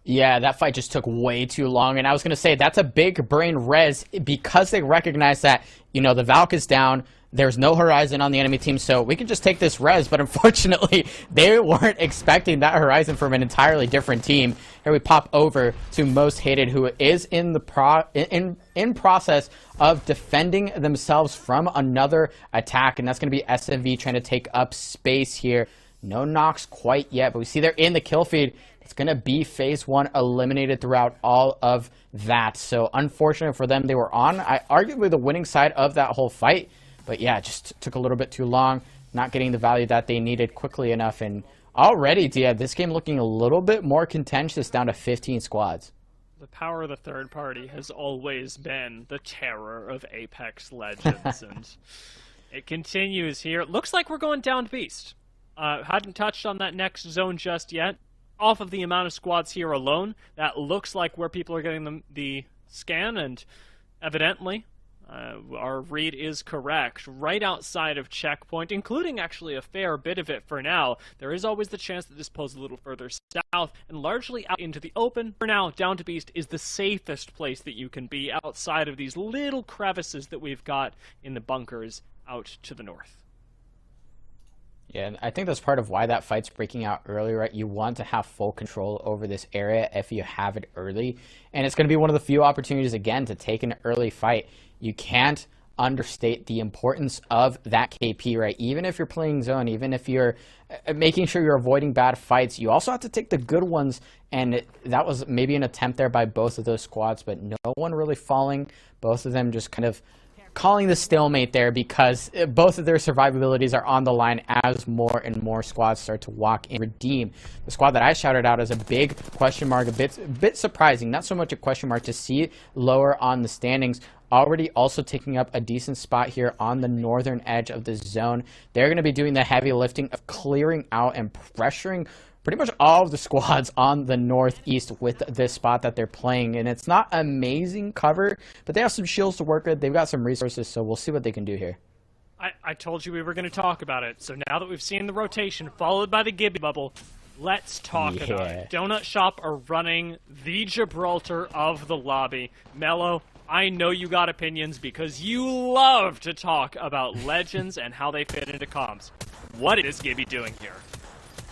Yeah, that fight just took way too long, and I was going to say, that's a big brain res because they recognize that, the Valk is down, there's no Horizon on the enemy team, so we can just take this res, but unfortunately, they weren't expecting that Horizon from an entirely different team. Here we pop over to Most Hated, who is in the in process of defending themselves from another attack, and that's going to be SMV trying to take up space here. No knocks quite yet, but we see they're in the kill feed. It's going to be Phase 1 eliminated throughout all of that. So unfortunate for them, they were on arguably the winning side of that whole fight. But yeah, it just took a little bit too long, not getting the value that they needed quickly enough. And already, this game looking a little bit more contentious, down to 15 squads. The power of the third party has always been the terror of Apex Legends. And it continues here. It looks like we're going down to Beast. Hadn't touched on that next zone just yet. Off of the amount of squads here alone, that looks like where people are getting the scan, and evidently our read is correct. Right outside of checkpoint, including actually a fair bit of it for now. There is always the chance that this pulls a little further south and largely out into the open. For now, down to Beast is the safest place that you can be outside of these little crevices that we've got in the bunkers out to the north. Yeah, and I think that's part of why that fight's breaking out early, right? You want to have full control over this area if you have it early. And it's going to be one of the few opportunities, again, to take an early fight. You can't understate the importance of that KP, right? Even if you're playing zone, even if you're making sure you're avoiding bad fights, you also have to take the good ones. And that was maybe an attempt there by both of those squads, but no one really falling. Both of them just kind of calling the stalemate there because both of their survivabilities are on the line as more and more squads start to walk in redeem. The squad that I shouted out as a big question mark, a bit surprising, not so much a question mark, to see it lower on the standings. Already also taking up a decent spot here on the northern edge of the zone. They're going to be doing the heavy lifting of clearing out and pressuring pretty much all of the squads on the northeast with this spot that they're playing. And it's not amazing cover, but they have some shields to work with. They've got some resources, so we'll see what they can do here. I told you we were going to talk about it. So now that we've seen the rotation followed by the Gibby bubble, let's talk about it. Donut Shop are running the Gibraltar of the lobby. Mello, I know you got opinions because you love to talk about legends and how they fit into comps. What is Gibby doing here?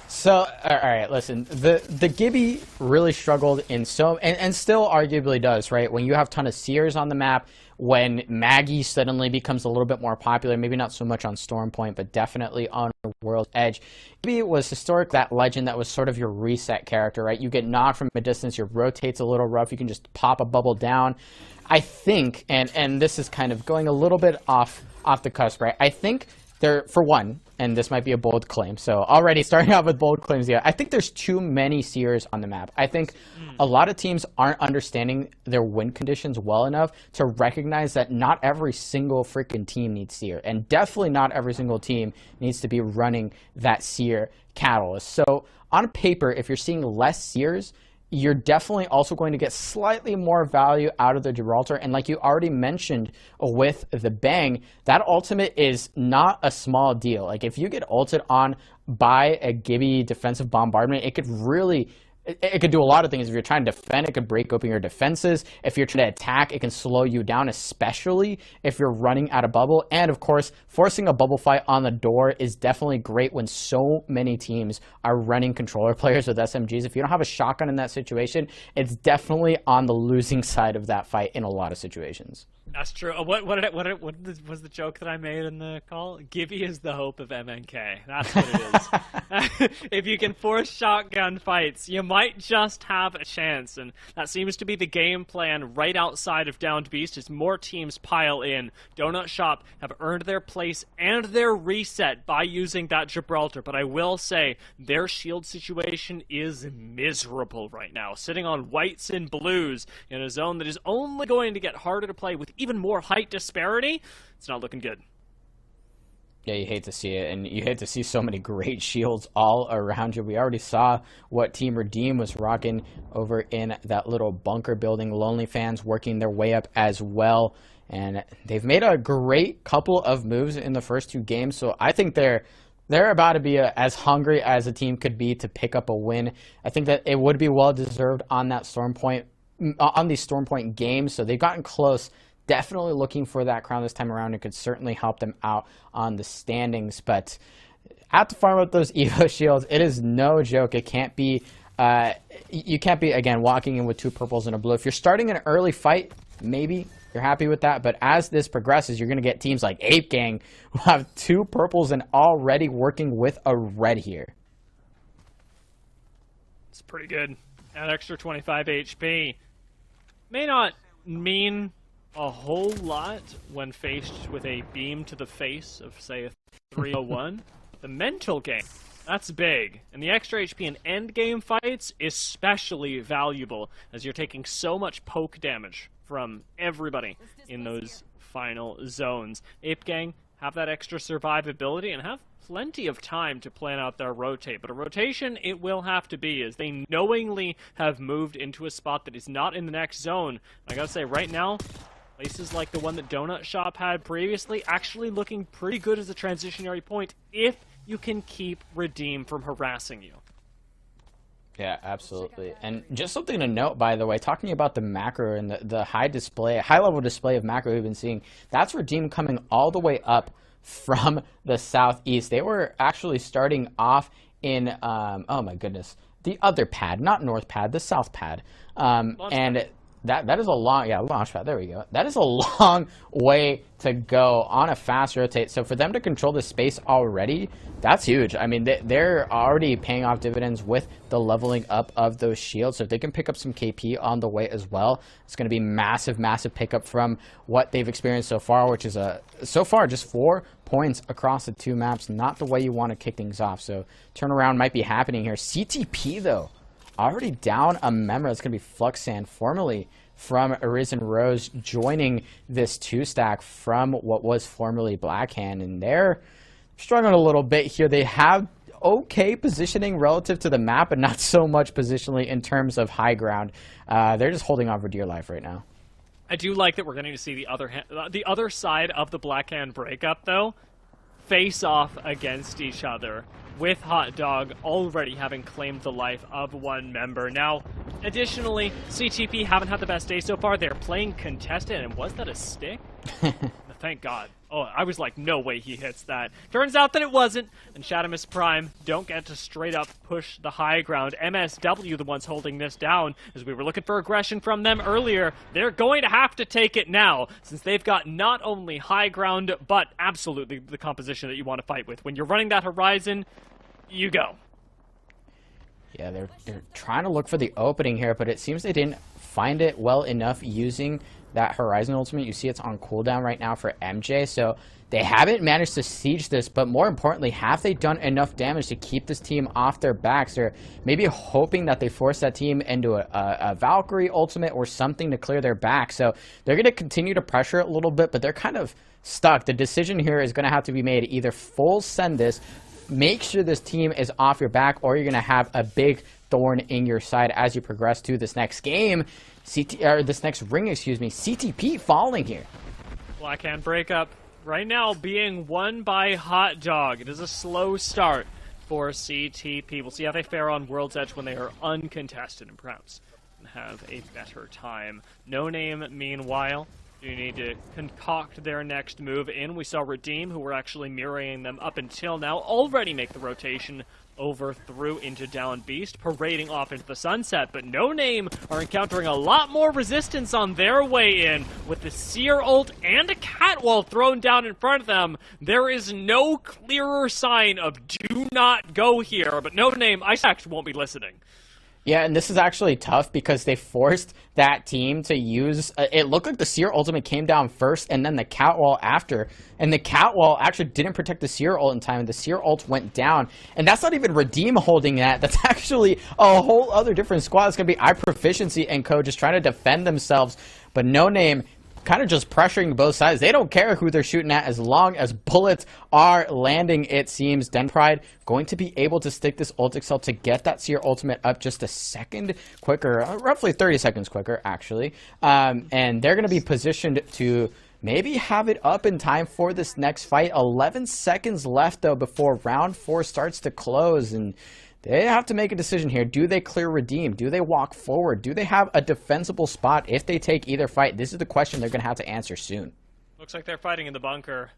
So, all right, listen, the Gibby really struggled in and still arguably does, right? When you have a ton of Seers on the map, when Maggie suddenly becomes a little bit more popular, maybe not so much on Stormpoint, but definitely on World's Edge. Gibby was historically that legend that was sort of your reset character, right? You get knocked from a distance, your rotate's a little rough, you can just pop a bubble down. I think, and this is kind of going a little bit off the cusp, right? I think there, for one, and this might be a bold claim, so already starting off with bold claims here, I think there's too many Seers on the map. I think a lot of teams aren't understanding their win conditions well enough to recognize that not every single freaking team needs Seer, and definitely not every single team needs to be running that Seer catalyst. So on paper, if you're seeing less Seers, you're definitely also going to get slightly more value out of the Gibraltar. And like you already mentioned with the Bang, that ultimate is not a small deal. Like if you get ulted on by a Gibby defensive bombardment, it could really... It could do a lot of things. If you're trying to defend, it could break open your defenses. If you're trying to attack, it can slow you down, especially if you're running out of bubble. And of course, forcing a bubble fight on the door is definitely great when so many teams are running controller players with SMGs. If you don't have a shotgun in that situation, it's definitely on the losing side of that fight in a lot of situations. That's true. What was the joke that I made in the call? Gibby is the hope of MNK. That's what it is. If you can force shotgun fights, you might just have a chance. And that seems to be the game plan right outside of Downed Beast as more teams pile in. Donut Shop have earned their place and their reset by using that Gibraltar. But I will say their shield situation is miserable right now. Sitting on whites and blues in a zone that is only going to get harder to play with even more height disparity. It's not looking good. Yeah, you hate to see it, and you hate to see so many great shields all around you. We already saw what Team Redeem was rocking over in that little bunker building. Lonely fans working their way up as well, and they've made a great couple of moves in the first two games, so I think they're about to be as hungry as a team could be to pick up a win. I think that it would be well-deserved on that on these Stormpoint games, so they've gotten close. Definitely looking for that crown this time around. It could certainly help them out on the standings, but have to farm up those Evo shields. It is no joke. It can't be, you can't be, again, walking in with two purples and a blue. If you're starting an early fight, maybe you're happy with that, but as this progresses, you're going to get teams like Ape Gang who have two purples and already working with a red here. It's pretty good. That extra 25 HP may not mean a whole lot when faced with a beam to the face of, say, a 301. The mental game, that's big. And the extra HP in endgame fights, especially valuable, as you're taking so much poke damage from everybody in those final zones. Ape Gang have that extra survivability and have plenty of time to plan out their rotate. But a rotation it will have to be, as they knowingly have moved into a spot that is not in the next zone. I gotta say, right now, places like the one that Donut Shop had previously actually looking pretty good as a transitionary point if you can keep Redeem from harassing you. Yeah, absolutely. And just something to note, by the way, talking about the macro and the high-level display of macro we've been seeing, that's Redeem coming all the way up from the southeast. They were actually starting off in, oh my goodness, the other pad, not north pad, the south pad. And That is a long, launch pad, there we go. That is a long way to go on a fast rotate. So for them to control the space already, that's huge. I mean, they're already paying off dividends with the leveling up of those shields. So if they can pick up some KP on the way as well, it's going to be massive, massive pickup from what they've experienced so far, which is so far just 4 points across the 2 maps. Not the way you want to kick things off. So turnaround might be happening here. CTP though, already down a member. That's going to be Fluxan, formerly from Arisen Rose, joining this 2-stack from what was formerly Blackhand. And they're struggling a little bit here. They have okay positioning relative to the map, but not so much positionally in terms of high ground. They're just holding on for dear life right now. I do like that we're going to see the other side of the Blackhand breakup, though, face off against each other, with Hot Dog already having claimed the life of one member. Now, additionally, CTP haven't had the best day so far. They're playing contested, and was that a stick? Thank God. Oh, I was like, no way he hits that. Turns out that it wasn't, and Shadimus Prime don't get to straight up push the high ground. MSW, the ones holding this down, as we were looking for aggression from them earlier. They're going to have to take it now, since they've got not only high ground, but absolutely the composition that you want to fight with. When you're running that Horizon, you go. Yeah, they're trying to look for the opening here, but it seems they didn't find it well enough using that Horizon ultimate. You see it's on cooldown right now for MJ, so they haven't managed to siege this, but more importantly, have they done enough damage to keep this team off their backs? They're maybe hoping that they force that team into a Valkyrie ultimate or something to clear their back, so they're going to continue to pressure it a little bit, but they're kind of stuck. The decision here is going to have to be made. Either full send this, make sure this team is off your back, or you're going to have a big thorn in your side as you progress to this next game. This next ring, excuse me. CTP falling here. Blackhand breakup right now being won by Hot Dog. It is a slow start for CTP. We'll see how they fare on World's Edge when they are uncontested and perhaps have a better time. No Name, meanwhile, you need to concoct their next move in. We saw Redeem, who were actually mirroring them up until now, already make the rotation over through into Down Beast, parading off into the sunset, but No Name are encountering a lot more resistance on their way in. With the Seer ult and a Catwall thrown down in front of them, there is no clearer sign of do not go here, but No Name, I actually won't be listening. Yeah, and this is actually tough because they forced that team to use... it looked like the Seer ultimate came down first and then the Catwall after. And the Catwall actually didn't protect the Seer ult in time, and the Seer ult went down. And that's not even Redeem holding that. That's actually a whole other different squad. It's going to be iProficiency and co just trying to defend themselves. But No Name kind of just pressuring both sides. They don't care who they're shooting at as long as bullets are landing, it seems. Den Pride going to be able to stick this ult excel to get that Seer ultimate up just a second quicker, roughly 30 seconds quicker, actually. And they're going to be positioned to maybe have it up in time for this next fight. 11 seconds left, though, before round 4 starts to close, and they have to make a decision here. Do they clear Redeem? Do they walk forward? Do they have a defensible spot if they take either fight? This is the question they're going to have to answer soon. Looks like they're fighting in the bunker.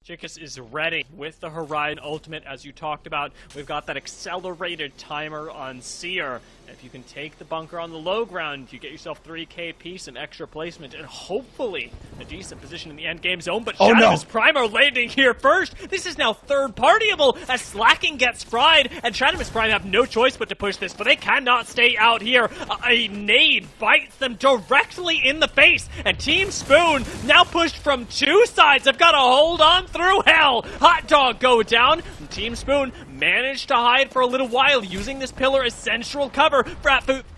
Chickus is ready with the Horizon ultimate, as you talked about. We've got that accelerated timer on Seer. If you can take the bunker on the low ground, you get yourself 3 KP, some extra placement, and hopefully a decent position in the end game zone. But Shadow's Prime are landing here first. This is now third partyable as Slacking gets fried, and Shadow's Prime have no choice but to push this, but they cannot stay out here. A nade bites them directly in the face, and Team Spoon now pushed from 2 sides. They've got to hold on through hell. Hot Dog go down, and Team Spoon managed to hide for a little while using this pillar as central cover.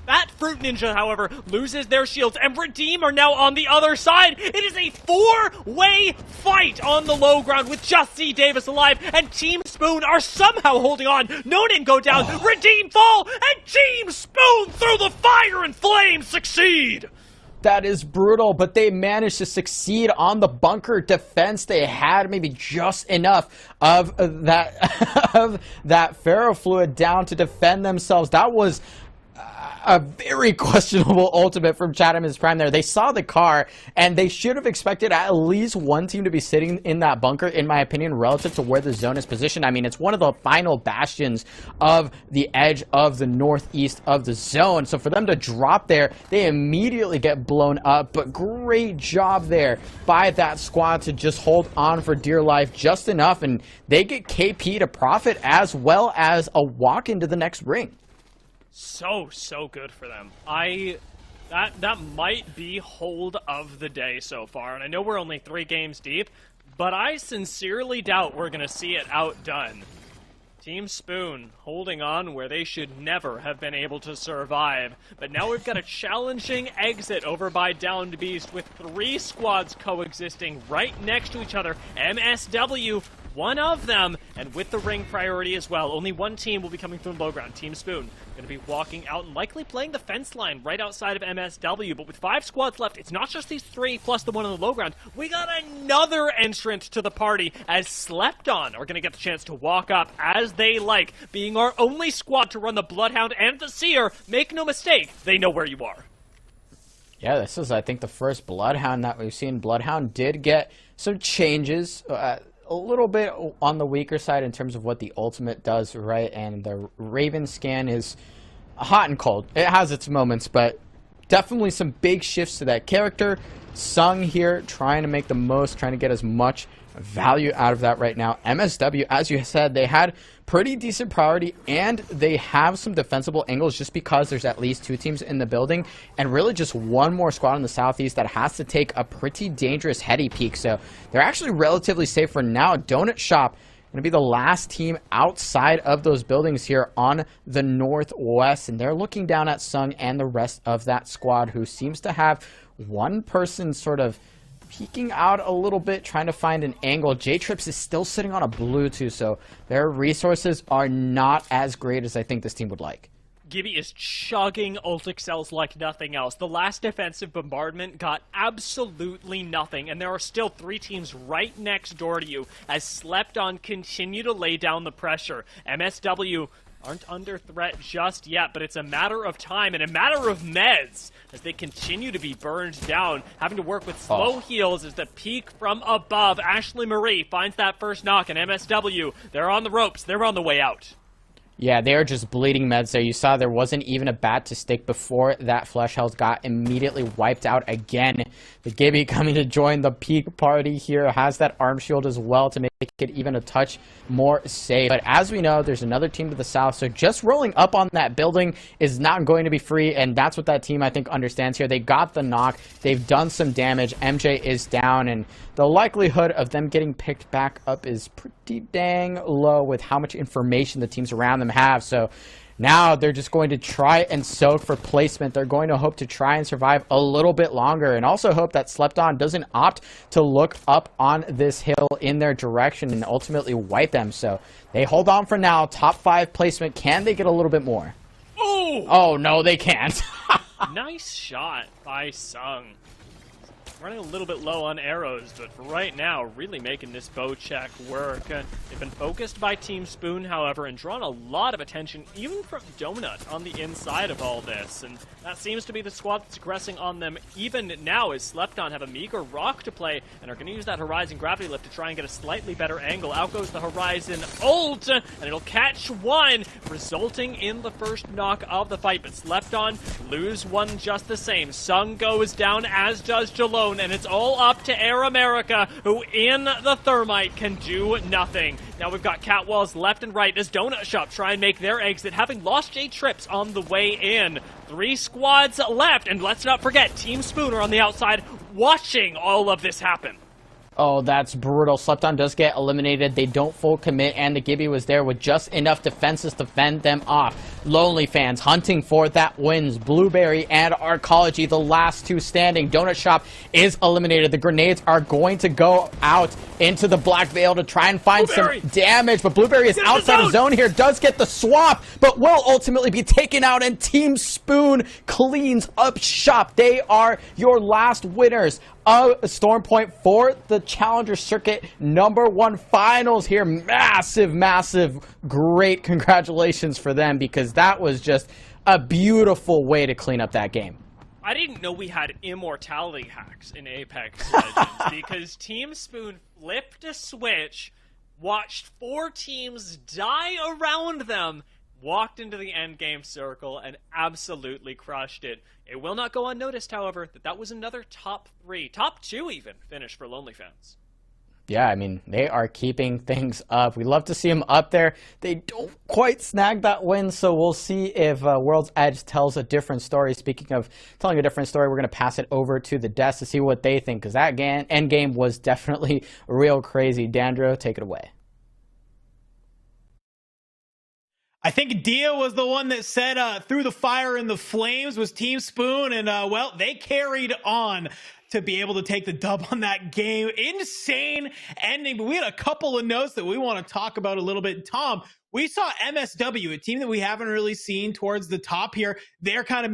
That Fruit Ninja, however, loses their shields, and Redeem are now on the other side. It is a 4-way fight on the low ground with just C. Davis alive, and Team Spoon are somehow holding on. No Name go down, Redeem fall, and Team Spoon through the fire and flames succeed. That is brutal, but they managed to succeed on the bunker defense. They had maybe just enough of that of that ferrofluid down to defend themselves. That was a very questionable ultimate from Chatham in his prime there. They saw the car, and they should have expected at least one team to be sitting in that bunker, in my opinion, relative to where the zone is positioned. I mean, it's one of the final bastions of the edge of the northeast of the zone. So for them to drop there, they immediately get blown up. But great job there by that squad to just hold on for dear life just enough, and they get KP to profit as well as a walk into the next ring. So good for them. That might be hold of the day so far, and I know we're only 3 games deep, but I sincerely doubt we're going to see it outdone. Team Spoon holding on where they should never have been able to survive. But now we've got a challenging exit over by Downed Beast with 3 squads coexisting right next to each other. MSW, one of them, and with the ring priority as well. Only one team will be coming through low ground. Team Spoon going to be walking out and likely playing the fence line right outside of MSW. But with 5 squads left, it's not just these 3 plus the one on the low ground. We got another entrant to the party as Slept On are going to get the chance to walk up as they like, being our only squad to run the Bloodhound and the Seer. Make no mistake, they know where you are. Yeah, this is, I think, the first Bloodhound that we've seen. Bloodhound did get some changes, a little bit on the weaker side in terms of what the ultimate does, right? And the Raven scan is hot and cold. It has its moments, but definitely some big shifts to that character. Sung here trying to make the most, trying to get as much value out of that right now. MSW, as you said, they had pretty decent priority, and they have some defensible angles just because there's at least 2 teams in the building, and really just one more squad in the southeast that has to take a pretty dangerous heady peek. So they're actually relatively safe for now. Donut Shop going to be the last team outside of those buildings here on the northwest, and they're looking down at Sung and the rest of that squad, who seems to have one person sort of peeking out a little bit, trying to find an angle. J-Trips is still sitting on a blue too, so their resources are not as great as I think this team would like. Gibby is chugging ult excels like nothing else. The last defensive bombardment got absolutely nothing, and there are still 3 teams right next door to you as Slept On continue to lay down the pressure. MSW aren't under threat just yet, but it's a matter of time and a matter of meds as they continue to be burned down, having to work with slow heals as the peak from above. Ashley Marie finds that first knock, and MSW, they're on the ropes, they're on the way out. Yeah, they are just bleeding meds there. You saw there wasn't even a bat to stick before that flesh health got immediately wiped out again. The Gibby coming to join the peak party here, has that arm shield as well to make it even a touch more safe. But as we know, there's another team to the south, so just rolling up on that building is not going to be free, and that's what that team, I think, understands here. They got the knock, they've done some damage, MJ is down, and the likelihood of them getting picked back up is pretty dang low with how much information the teams around them have. So now they're just going to try and soak for placement. They're going to hope to try and survive a little bit longer, and also hope that Slept On doesn't opt to look up on this hill in their direction and ultimately wipe them. So they hold on for now. Top 5 placement. Can they get a little bit more? Ooh! Oh, no, they can't. Nice shot by Sung. Running a little bit low on arrows, but for right now, really making this bow check work. They've been focused by Team Spoon, however, and drawn a lot of attention, even from Donut, on the inside of all this. And that seems to be the squad that's aggressing on them even now, as Slept On have a meager rock to play, and are going to use that Horizon Gravity Lift to try and get a slightly better angle. Out goes the Horizon ult, and it'll catch one, resulting in the first knock of the fight. But Slept On lose one just the same. Sung goes down, as does Jalone, and it's all up to Air America, who in the Thermite can do nothing. Now we've got catwalls left and right as Donut Shop try and make their exit, having lost J-Trips on the way in. 3 squads left, and let's not forget, Team Spoon are on the outside watching all of this happen. Oh, that's brutal. Slept On does get eliminated. They don't full commit, and the Gibby was there with just enough defenses to fend them off. Lonely Fans hunting for that wins. Blueberry and Arcology, the last 2 standing. Donut Shop is eliminated. The grenades are going to go out into the Black Veil to try and find some damage, but Blueberry is outside of zone here, does get the swap, but will ultimately be taken out, and Team Spoon cleans up shop. They are your last winners Storm Point for the Challenger Circuit #1 finals here. Massive, great congratulations for them, because that was just a beautiful way to clean up that game. I didn't know we had immortality hacks in Apex Legends because Team Spoon flipped a switch, watched 4 teams die around them, walked into the endgame circle, and absolutely crushed it. It will not go unnoticed, however, that was another top 3, top 2 even, finish for Lonely Fans. Yeah, I mean, they are keeping things up. We love to see them up there. They don't quite snag that win, so we'll see if World's Edge tells a different story. Speaking of telling a different story, we're going to pass it over to the desk to see what they think, because that endgame was definitely real crazy. Dandro, take it away. I think Dia was the one that said through the fire and the flames was Team Spoon, and well, they carried on to be able to take the dub on that game. Insane ending, but we had a couple of notes that we want to talk about a little bit. Tom, we saw MSW, a team that we haven't really seen towards the top here. They're kind of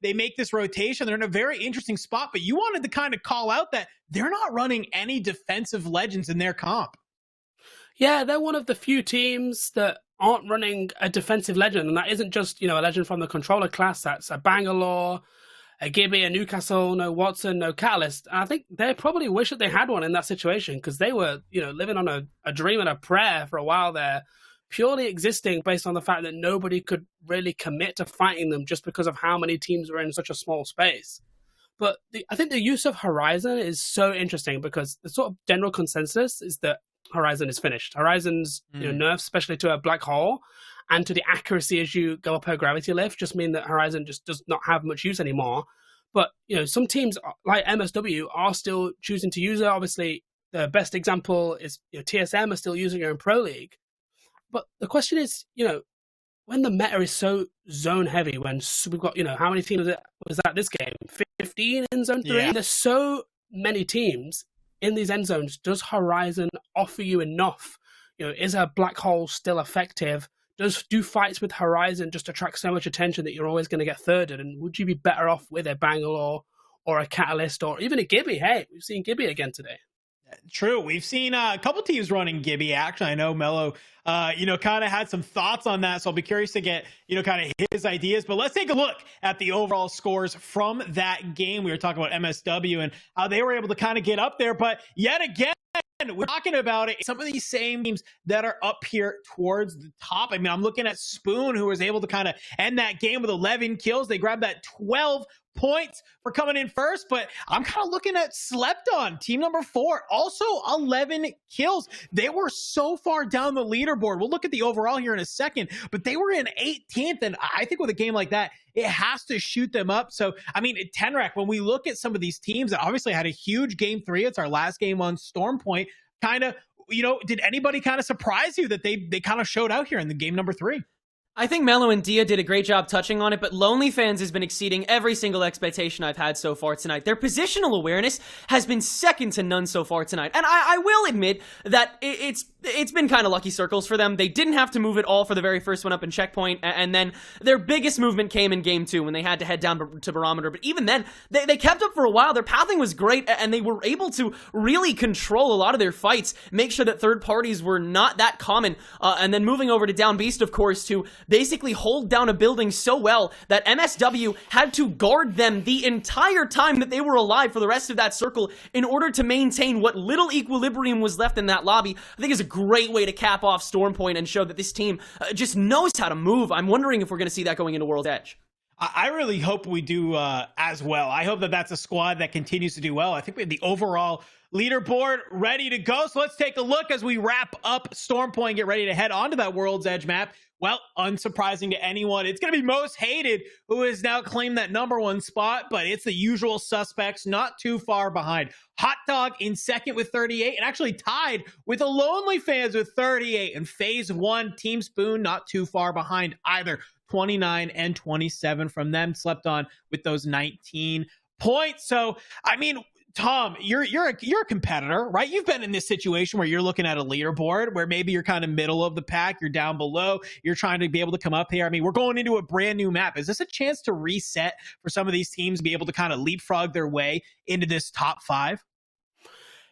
they make this rotation. They're in a very interesting spot, but you wanted to kind of call out that they're not running any defensive legends in their comp. Yeah, they're one of the few teams that aren't running a defensive legend, and that isn't just, a legend from the controller class. That's a Bangalore, a Gibby, a Newcastle, no Watson, no Catalyst. And I think they probably wish that they had one in that situation, because they were, living on a dream and a prayer for a while there, purely existing based on the fact that nobody could really commit to fighting them just because of how many teams were in such a small space. But I think the use of Horizon is so interesting, because the sort of general consensus is that Horizon is finished. Horizon's nerfs, especially to a black hole and to the accuracy as you go up her gravity lift, just mean that Horizon just does not have much use anymore. But some teams like MSW are still choosing to use it. Obviously, the best example is TSM are still using her in Pro League. But the question is, when the meta is so zone heavy, when we've got how many teams was that this game? 15 in Zone 3. Yeah. There's so many teams in these end zones. Does Horizon offer you enough? Is a black hole still effective? Do fights with Horizon just attract so much attention that you're always going to get thirded? And would you be better off with a Bangalore or a Catalyst or even a Gibby? Hey, we've seen Gibby again today. True. We've seen a couple teams running Gibby action. I know Mello, kind of had some thoughts on that. So I'll be curious to get, kind of his ideas. But let's take a look at the overall scores from that game. We were talking about MSW and how they were able to kind of get up there. But yet again, we're talking about it. Some of these same teams that are up here towards the top. I mean, I'm looking at Spoon, who was able to kind of end that game with 11 kills. They grabbed that 12 points for coming in first, but I'm kind of looking at Slept On, team number 4, also 11 kills. They were so far down the leaderboard. We'll look at the overall here in a second, but they were in 18th, and I think with a game like that, it has to shoot them up. So, I mean, Tenrec, when we look at some of these teams that obviously had a huge game 3, it's our last game on Storm Point, kind of, did anybody kind of surprise you that they kind of showed out here in the game number 3? I think Mello and Dia did a great job touching on it, but Lonely Fans has been exceeding every single expectation I've had so far tonight. Their positional awareness has been second to none so far tonight. And I will admit that it's been kind of lucky circles for them. They didn't have to move at all for the very first one up in Checkpoint, and then their biggest movement came in Game 2 when they had to head down to Barometer. But even then, they kept up for a while. Their pathing was great, and they were able to really control a lot of their fights, make sure that third parties were not that common, and then moving over to Down Beast, of course, to basically hold down a building so well that MSW had to guard them the entire time that they were alive for the rest of that circle in order to maintain what little equilibrium was left in that lobby. I think is a great way to cap off Storm Point and show that this team just knows how to move. I'm wondering if we're going to see that going into World's Edge. I really hope we do as well. I hope that that's a squad that continues to do well. I think we have the overall leaderboard ready to go. So let's take a look as we wrap up Storm Point, get ready to head onto that World's Edge map. Well, unsurprising to anyone, it's going to be Most Hated, who has now claimed that number 1 spot, but it's the usual suspects not too far behind. Hot Dog in second with 38, and actually tied with the Lonely Fans with 38. And Phase 1, Team Spoon, not too far behind either. 29 and 27 from them. Slept On with those 19 points. So, I mean, Tom, you're a competitor, right? You've been in this situation where you're looking at a leaderboard where maybe you're kind of middle of the pack, you're down below, you're trying to be able to come up here. I mean, we're going into a brand new map. Is this a chance to reset for some of these teams, be able to kind of leapfrog their way into this top 5?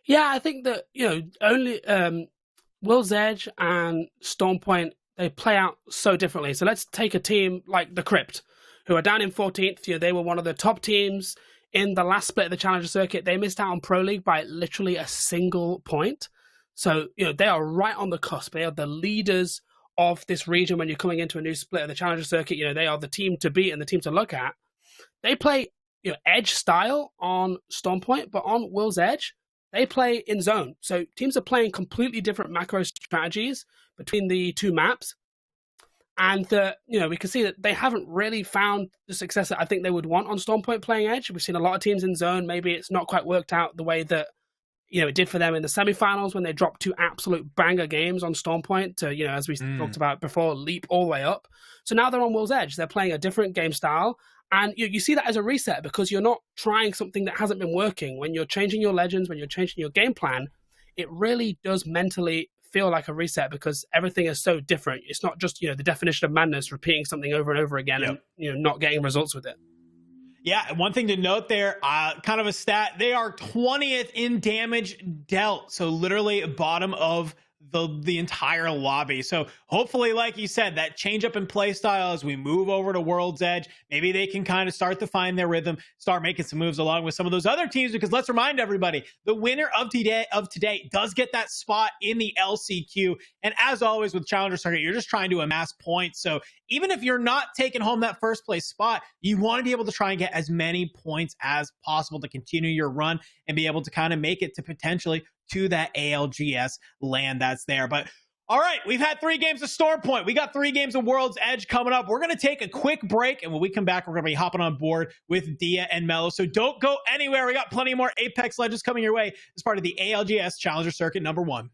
Yeah, I think that only Will's Edge and Stormpoint, they play out so differently. So let's take a team like the Crypt, who are down in 14th. They were one of the top teams in the last split of the Challenger Circuit. They missed out on Pro League by literally a single point. So, they are right on the cusp. They are the leaders of this region when you're coming into a new split of the Challenger Circuit. They are the team to beat and the team to look at. They play, edge style on Stormpoint, but on Will's Edge, they play in zone. So teams are playing completely different macro strategies between the two maps. And we can see that they haven't really found the success that I think they would want on Stormpoint playing Edge. We've seen a lot of teams in zone. Maybe it's not quite worked out the way that it did for them in the semifinals when they dropped 2 absolute banger games on Stormpoint to, as we talked about before, leap all the way up. So now they're on Will's Edge. They're playing a different game style. And you see that as a reset because you're not trying something that hasn't been working. When you're changing your legends, when you're changing your game plan, it really does mentally feel like a reset because everything is so different. It's not just, the definition of madness, repeating something over and over again and, not getting results with it. Yeah, one thing to note there, kind of a stat, they are 20th in damage dealt. So literally bottom of the entire lobby. So hopefully, like you said, that change up in play style as we move over to World's Edge, maybe they can kind of start to find their rhythm, start making some moves along with some of those other teams, because let's remind everybody, the winner of today does get that spot in the LCQ. And as always with Challenger Circuit, you're just trying to amass points. So even if you're not taking home that first place spot, you want to be able to try and get as many points as possible to continue your run and be able to kind of make it to potentially to that ALGS land that's there. But all right, we've had 3 games of Stormpoint. We got 3 games of World's Edge coming up. We're going to take a quick break, and when we come back, we're going to be hopping on board with Dia and Mello. So don't go anywhere. We got plenty more Apex Legends coming your way as part of the ALGS Challenger Circuit #1.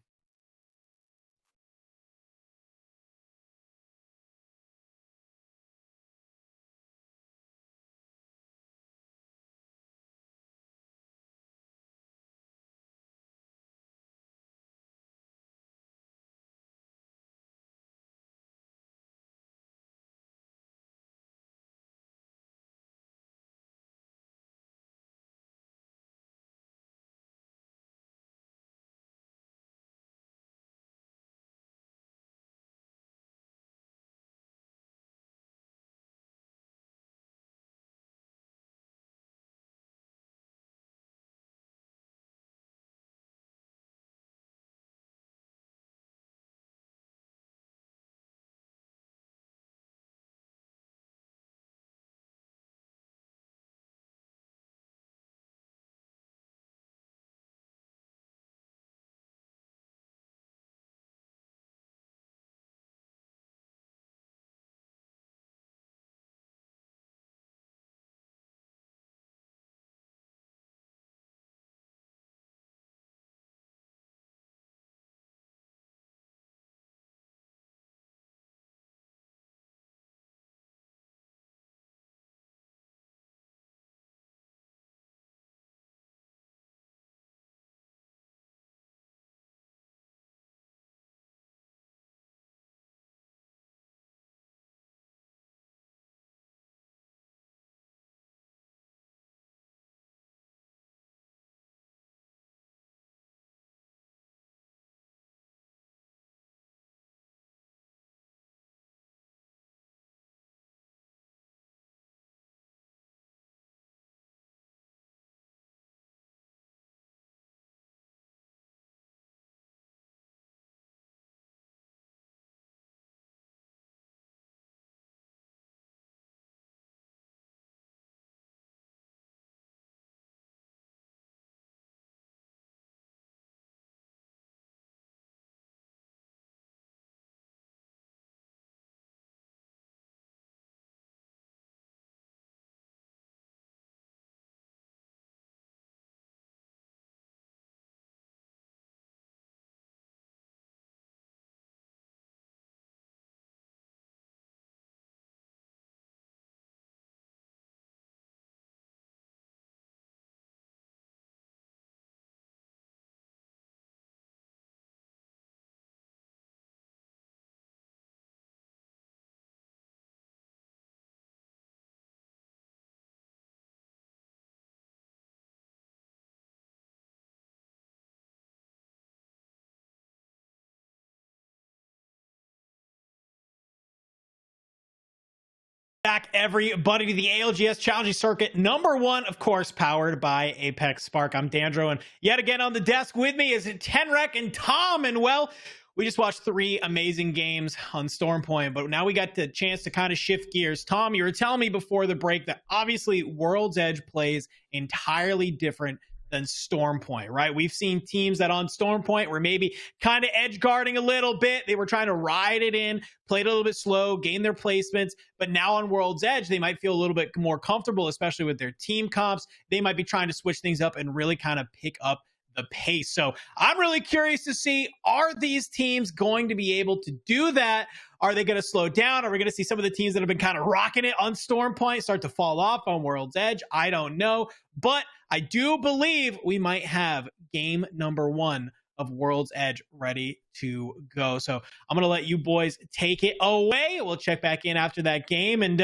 back, everybody, to the ALGS Challenging Circuit #1, of course, powered by Apex Spark. I'm Dandro, and yet again on the desk with me is Tenrek and Tom. And well, we just watched 3 amazing games on Stormpoint, but now we got the chance to kind of shift gears. Tom, you were telling me before the break that obviously World's Edge plays entirely different than Stormpoint, right? We've seen teams that on Stormpoint were maybe kind of edge guarding a little bit. They were trying to ride it in, played a little bit slow, gain their placements. But now on World's Edge, they might feel a little bit more comfortable, especially with their team comps. They might be trying to switch things up and really kind of pick up the pace. So I'm really curious to see, are these teams going to be able to do that? Are they going to slow down? Are we going to see some of the teams that have been kind of rocking it on Stormpoint start to fall off on World's Edge? I don't know, but I do believe we might have game #1 of World's Edge ready to go. So I'm going to let you boys take it away. We'll check back in after that game, and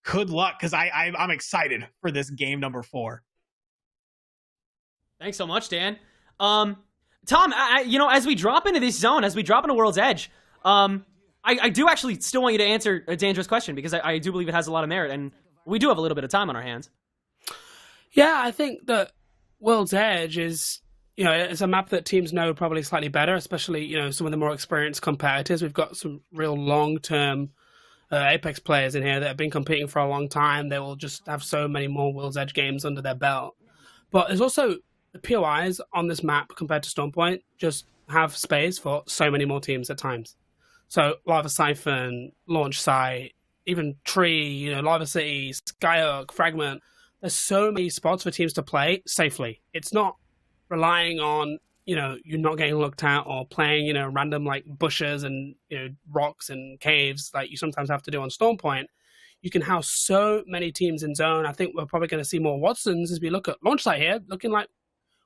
good luck, because I'm excited for this game #4. Thanks so much, Dan. Tom, as we drop into this zone, as we drop into World's Edge, I do actually still want you to answer a dangerous question, because I do believe it has a lot of merit, and we do have a little bit of time on our hands. Yeah, I think that World's Edge is, it's a map that teams know probably slightly better, especially, some of the more experienced competitors. We've got some real long-term Apex players in here that have been competing for a long time. They will just have so many more World's Edge games under their belt. But there's also the POIs on this map compared to Stormpoint just have space for so many more teams at times. So Lava Siphon, Launch Site, even Tree, Lava City, Skyhook, Fragment. There's so many spots for teams to play safely. It's not relying on, you're not getting looked at or playing, random like bushes and, rocks and caves like you sometimes have to do on Stormpoint. You can house so many teams in zone. I think we're probably going to see more Watsons as we look at Launch Site here, looking like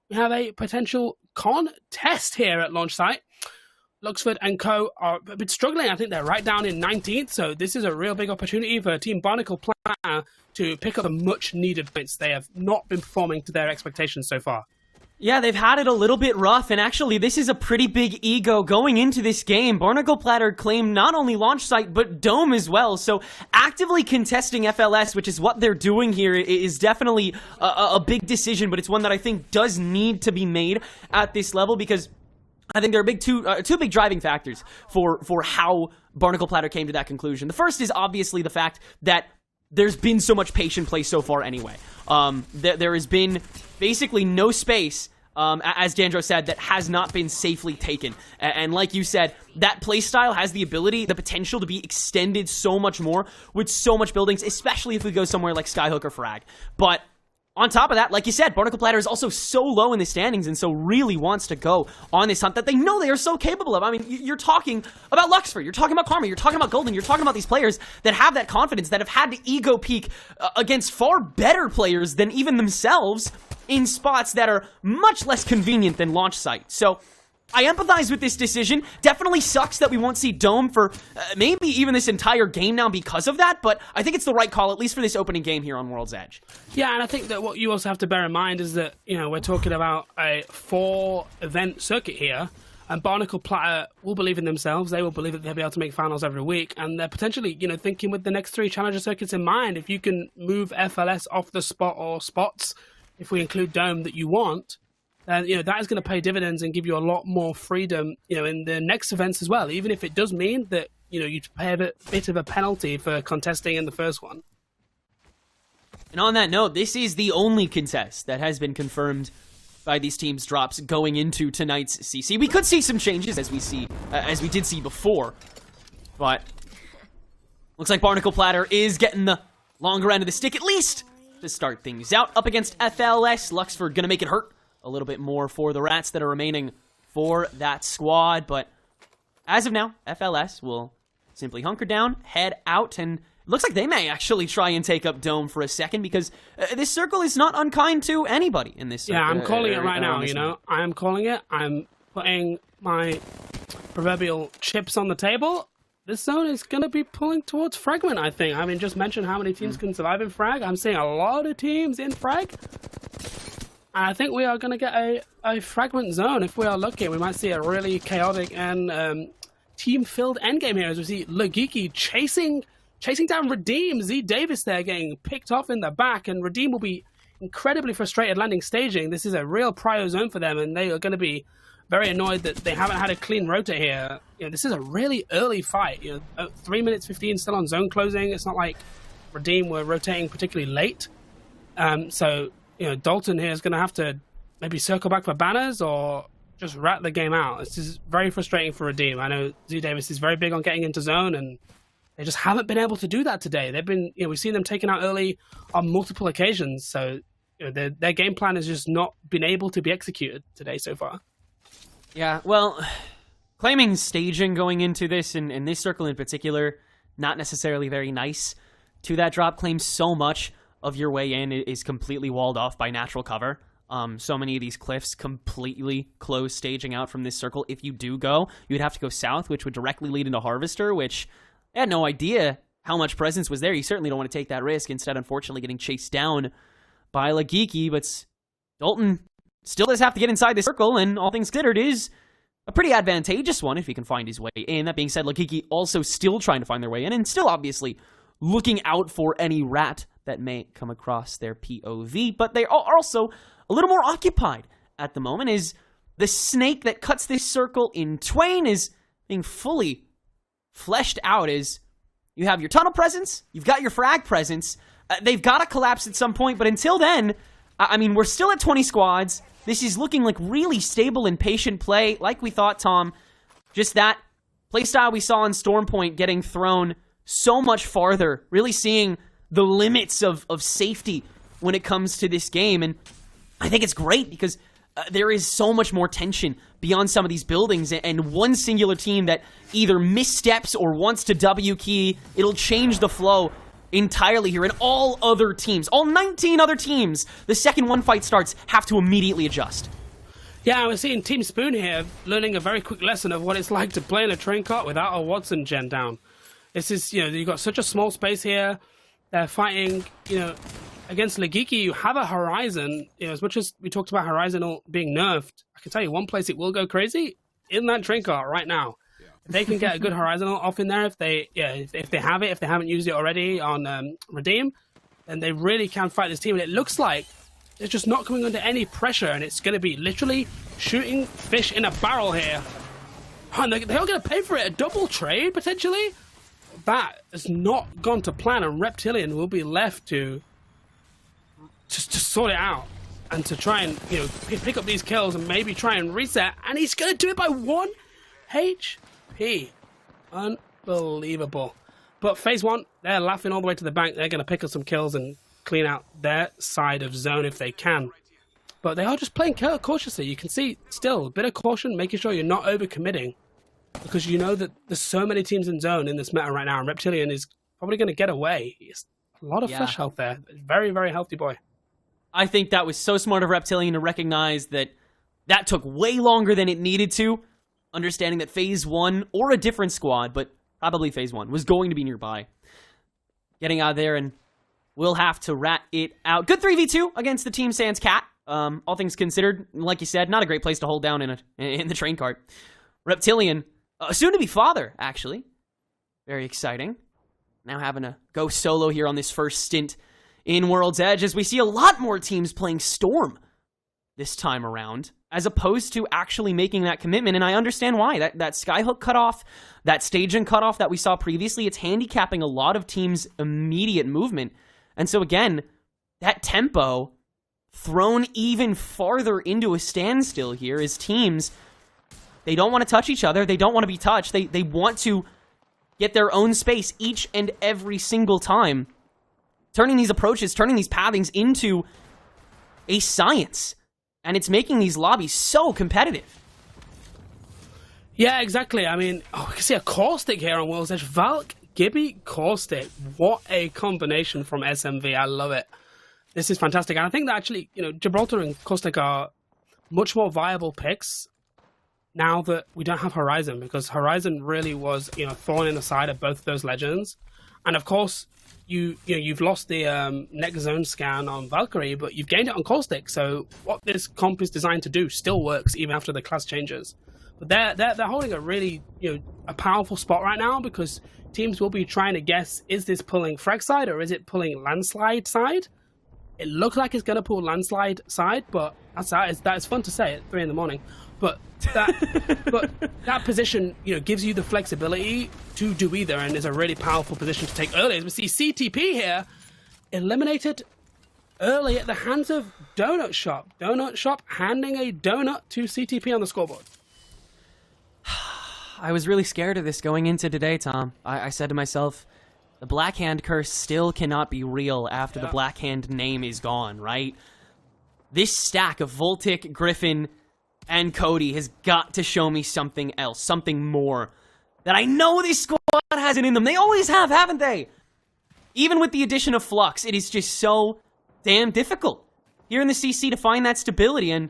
we have a potential contest here at Launch Site. Luxford and co are a bit struggling. I think they're right down in 19th, so this is a real big opportunity for Team Barnacle Platter to pick up the much-needed points. They have not been performing to their expectations so far. Yeah, they've had it a little bit rough, and actually this is a pretty big ego going into this game. Barnacle Platter claimed not only Launch Site, but Dome as well, so actively contesting FLS, which is what they're doing here, is definitely a big decision, but it's one that I think does need to be made at this level, because I think there are two big driving factors for how Barnacle Platter came to that conclusion. The first is obviously the fact that there's been so much patient play so far anyway. There has been basically no space, as Dandro said, that has not been safely taken. And like you said, that playstyle has the potential to be extended so much more with so much buildings, especially if we go somewhere like Skyhook or Frag. But on top of that, like you said, Barnacle Platter is also so low in the standings and so really wants to go on this hunt that they know they are so capable of. I mean, you're talking about Luxford, you're talking about Karma, you're talking about Golden, you're talking about these players that have that confidence, that have had to ego peak against far better players than even themselves in spots that are much less convenient than Launch Site. So I empathize with this decision. Definitely sucks that we won't see Dome for maybe even this entire game now because of that, but I think it's the right call, at least for this opening game here on World's Edge. Yeah, and I think that what you also have to bear in mind is that, we're talking about a 4-event circuit here, and Barnacle Platter will believe in themselves. They will believe that they'll be able to make finals every week, and they're potentially, thinking with the next 3 Challenger circuits in mind, if you can move FLS off the spot or spots, if we include Dome, that you want, and that is going to pay dividends and give you a lot more freedom, in the next events as well. Even if it does mean that you pay a bit of a penalty for contesting in the first one. And on that note, this is the only contest that has been confirmed by these teams' drops going into tonight's CC. We could see some changes as we did see before, but looks like Barnacle Platter is getting the longer end of the stick, at least to start things out. Up against FLS, Luxford gonna make it hurt a little bit more for the Rats that are remaining for that squad, but as of now, FLS will simply hunker down, head out, and it looks like they may actually try and take up Dome for a second, because this circle is not unkind to anybody in this circle. Yeah, I'm calling it right now, I am calling it. I'm putting my proverbial chips on the table. This zone is going to be pulling towards Fragment, I think. I mean, just mention how many teams can survive in Frag. I'm seeing a lot of teams in Frag. I think we are going to get a Fragment zone. If we are lucky, we might see a really chaotic and team-filled endgame here, as we see Legiki chasing chasing down Redeem. Z Davis there getting picked off in the back, and Redeem will be incredibly frustrated landing staging. This is a real prio zone for them, and they are going to be very annoyed that they haven't had a clean rota here. This is a really early fight. 3 minutes 15 still on zone closing. It's not like Redeem were rotating particularly late. So Dalton here is going to have to maybe circle back for banners or just rat the game out. This is very frustrating for Redeem. I know Z Davis is very big on getting into zone, and they just haven't been able to do that today. They've been, we've seen them taken out early on multiple occasions. So their game plan has just not been able to be executed today so far. Yeah, well, claiming staging going into this, and this circle in particular, not necessarily very nice to that drop. Claims so much of your way in is completely walled off by natural cover. So many of these cliffs completely close staging out from this circle. If you do go, you'd have to go south, which would directly lead into Harvester, which I had no idea how much presence was there. You certainly don't want to take that risk. Instead, unfortunately, getting chased down by Lagiki, but Dalton still does have to get inside the circle, and all things considered is a pretty advantageous one if he can find his way in. That being said, Lagiki also still trying to find their way in, and still obviously looking out for any rat that may come across their POV, but they are also a little more occupied at the moment, is the snake that cuts this circle in twain is being fully fleshed out. As you have your tunnel presence, you've got your frag presence, they've got to collapse at some point, but until then, I mean, we're still at 20 squads. This is looking like really stable and patient play, like we thought, Tom. Just that playstyle we saw in Stormpoint getting thrown so much farther, really seeing the limits of safety when it comes to this game. And I think it's great because there is so much more tension beyond some of these buildings, and one singular team that either missteps or wants to W key, it'll change the flow entirely here. And all other teams, all 19 other teams, the second one fight starts, have to immediately adjust. Yeah, we're seeing Team Spoon here learning a very quick lesson of what it's like to play in a train cart without a Watson gen down. This is, you've got such a small space here. They're fighting, against Lagiki. You have a Horizon. As much as we talked about Horizon being nerfed, I can tell you one place it will go crazy, in that train cart right now. Yeah. If they can get a good Horizon off in there, if they have it, if they haven't used it already on Redeem, then they really can fight this team. And it looks like it's just not coming under any pressure, and it's going to be literally shooting fish in a barrel here. And they're going to pay for it, a double trade potentially. That has not gone to plan, and Reptilian will be left to sort it out and to try and pick up these kills and maybe try and reset. And he's going to do it by 1 HP. Unbelievable. But phase 1, they're laughing all the way to the bank. They're going to pick up some kills and clean out their side of zone if they can. But they are just playing cautiously. You can see still a bit of caution, making sure you're not overcommitting, because you know that there's so many teams in zone in this meta right now, and Reptilian is probably going to get away. He's a lot of flesh health there. Very, very healthy boy. I think that was so smart of Reptilian to recognize that took way longer than it needed to, understanding that phase 1, or a different squad, but probably phase 1, was going to be nearby. Getting out there, and we'll have to rat it out. Good 3v2 against the Team Sans Cat. All things considered, like you said, not a great place to hold down in the train cart. Reptilian, soon-to-be father, actually. Very exciting. Now having to go solo here on this first stint in World's Edge, as we see a lot more teams playing Storm this time around, as opposed to actually making that commitment. And I understand why. That Skyhook cutoff, that staging cutoff that we saw previously, it's handicapping a lot of teams' immediate movement. And so again, that tempo thrown even farther into a standstill here as teams, they don't want to touch each other. They don't want to be touched. They want to get their own space each and every single time. Turning these approaches, turning these pathings into a science. And it's making these lobbies so competitive. Yeah, exactly. I mean, we can see a Caustic here on World's Edge. Valk, Gibby, Caustic. What a combination from SMV. I love it. This is fantastic. And I think that actually, Gibraltar and Caustic are much more viable picks now that we don't have Horizon, because Horizon really was, thorn in the side of both of those legends. And of course, you've lost the next zone scan on Valkyrie, but you've gained it on Caustic. So what this comp is designed to do still works even after the class changes. But they're holding a really, a powerful spot right now, because teams will be trying to guess, is this pulling Frag side or is it pulling Landslide side? It looks like it's going to pull Landslide side, but that's fun to say at 3 a.m. But that position, gives you the flexibility to do either, and is a really powerful position to take early. As we see CTP here eliminated early at the hands of Donut Shop. Donut Shop handing a donut to CTP on the scoreboard. I was really scared of this going into today, Tom. I said to myself, the Black Hand curse still cannot be real after the Black Hand name is gone, right? This stack of Voltic, Griffin, and Cody has got to show me something else, something more that I know this squad has it in them. They always have, haven't they? Even with the addition of Flux, it is just so damn difficult here in the CC to find that stability. And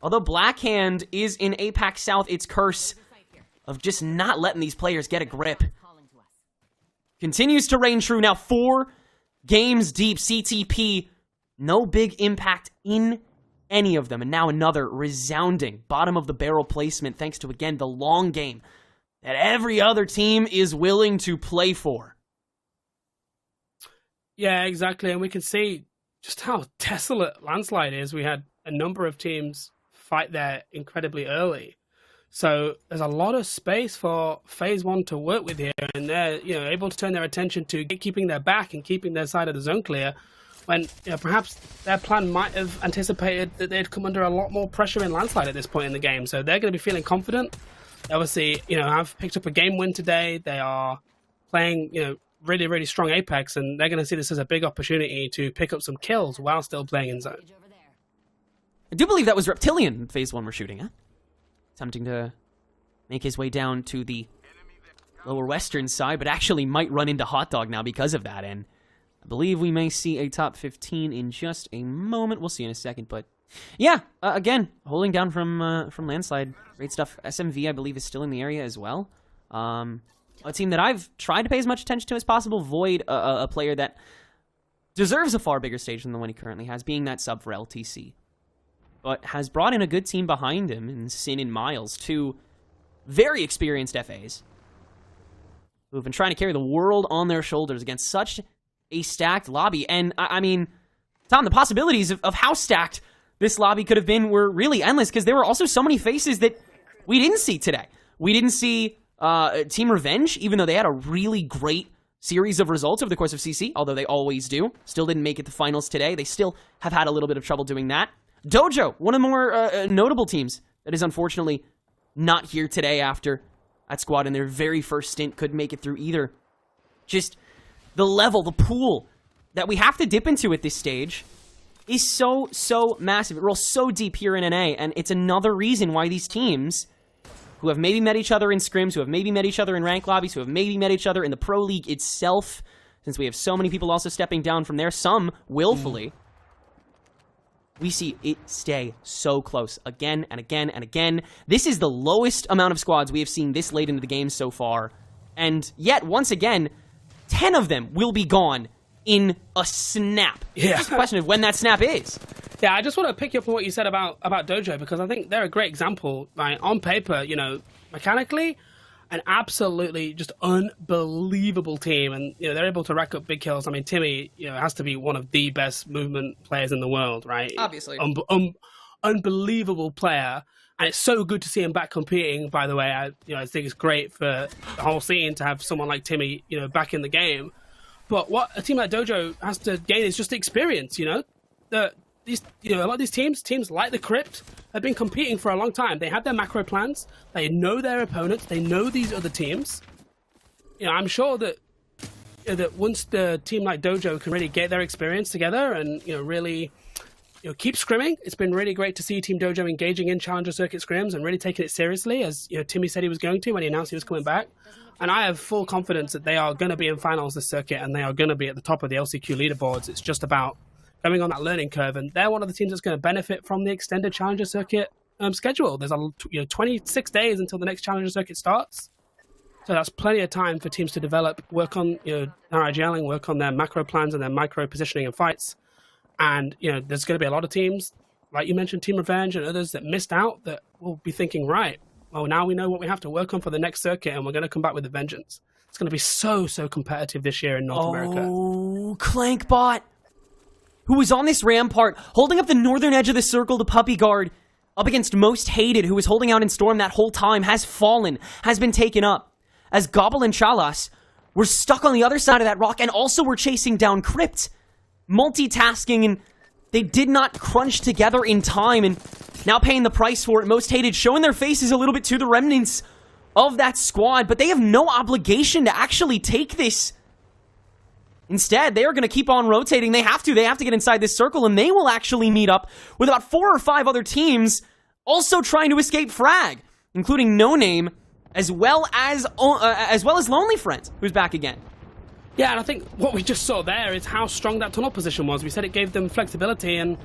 although Black Hand is in APAC South, its curse of just not letting these players get a grip continues to reign true. Now 4 games deep, CTP, no big impact in any of them. And now another resounding bottom of the barrel placement thanks to, again, the long game that every other team is willing to play for. Yeah, exactly. And we can see just how desolate Landslide is. We had a number of teams fight there incredibly early. So there's a lot of space for Phase 1 to work with here, and they're able to turn their attention to keeping their back and keeping their side of the zone clear, when perhaps their plan might have anticipated that they'd come under a lot more pressure in Landslide at this point in the game. So they're going to be feeling confident. They obviously, have picked up a game win today. They are playing, really, really strong Apex, and they're going to see this as a big opportunity to pick up some kills while still playing in zone. I do believe that was Reptilian in Phase 1 we're shooting, huh? Attempting to make his way down to the lower western side, but actually might run into Hot Dog now because of that, and I believe we may see a top 15 in just a moment. We'll see in a second, but yeah, again, holding down from Landslide. Great stuff. SMV, I believe, is still in the area as well. A team that I've tried to pay as much attention to as possible. Void, a player that deserves a far bigger stage than the one he currently has, being that sub for LTC. But has brought in a good team behind him in Sin and Miles, 2 very experienced FAs who have been trying to carry the world on their shoulders against such a stacked lobby. And, I mean, Tom, the possibilities of how stacked this lobby could have been were really endless, because there were also so many faces that we didn't see today. We didn't see Team Revenge, even though they had a really great series of results over the course of CC, although they always do. Still didn't make it to finals today. They still have had a little bit of trouble doing that. Dojo, one of the more notable teams that is unfortunately not here today after that squad in their very first stint couldn't make it through either. Just the level, the pool that we have to dip into at this stage is so massive. It rolls so deep here in NA, and it's another reason why these teams who have maybe met each other in scrims, who have maybe met each other in rank lobbies, who have maybe met each other in the Pro League itself, since we have so many people also stepping down from there, some willfully, we see it stay so close again and again and again. This is the lowest amount of squads we have seen this late into the game so far. And yet, once again, 10 of them will be gone in a snap. Yeah. It's just a question of when that snap is. Yeah, I just want to pick you up on what you said about Dojo, because I think they're a great example. Right? On paper, mechanically, an absolutely just unbelievable team, and they're able to rack up big kills. I mean, Timmy, has to be one of the best movement players in the world, right? Obviously, unbelievable player, and it's so good to see him back competing. By the way, I think it's great for the whole scene to have someone like Timmy, back in the game. But what a team like Dojo has to gain is just experience. A lot of these teams like the Crypt, have been competing for a long time. They have their macro plans. They know their opponents. They know these other teams. I'm sure that once the team like Dojo can really get their experience together and really keep scrimming. It's been really great to see Team Dojo engaging in Challenger Circuit scrims and really taking it seriously, as Timmy said he was going to when he announced he was coming back. And I have full confidence that they are going to be in finals this circuit, and they are going to be at the top of the LCQ leaderboards. It's just about going on that learning curve, and they're one of the teams that's going to benefit from the extended Challenger Circuit schedule. There's 26 days until the next Challenger Circuit starts, so that's plenty of time for teams to develop, work on their IGLing, work on their macro plans and their micro positioning in fights. And there's going to be a lot of teams, like you mentioned, Team Revenge and others, that missed out, that will be thinking, right, well, now we know what we have to work on for the next circuit, and we're going to come back with a vengeance. It's going to be so competitive this year in North America. Oh, Clankbot, who was on this rampart, holding up the northern edge of the circle to Puppy Guard, up against Most Hated, who was holding out in Storm that whole time, has fallen, has been taken up. As Gobble and Chalas were stuck on the other side of that rock, and also were chasing down Crypt, multitasking, and they did not crunch together in time, and now paying the price for it. Most Hated showing their faces a little bit to the remnants of that squad, but they have no obligation to actually take this. Instead, they are going to keep on rotating. They have to get inside this circle, and they will actually meet up with about 4 or 5 other teams also trying to escape frag, including No Name, as well as Lonely Friend, who's back again. Yeah, and I think what we just saw there is how strong that tunnel position was. We said it gave them flexibility, and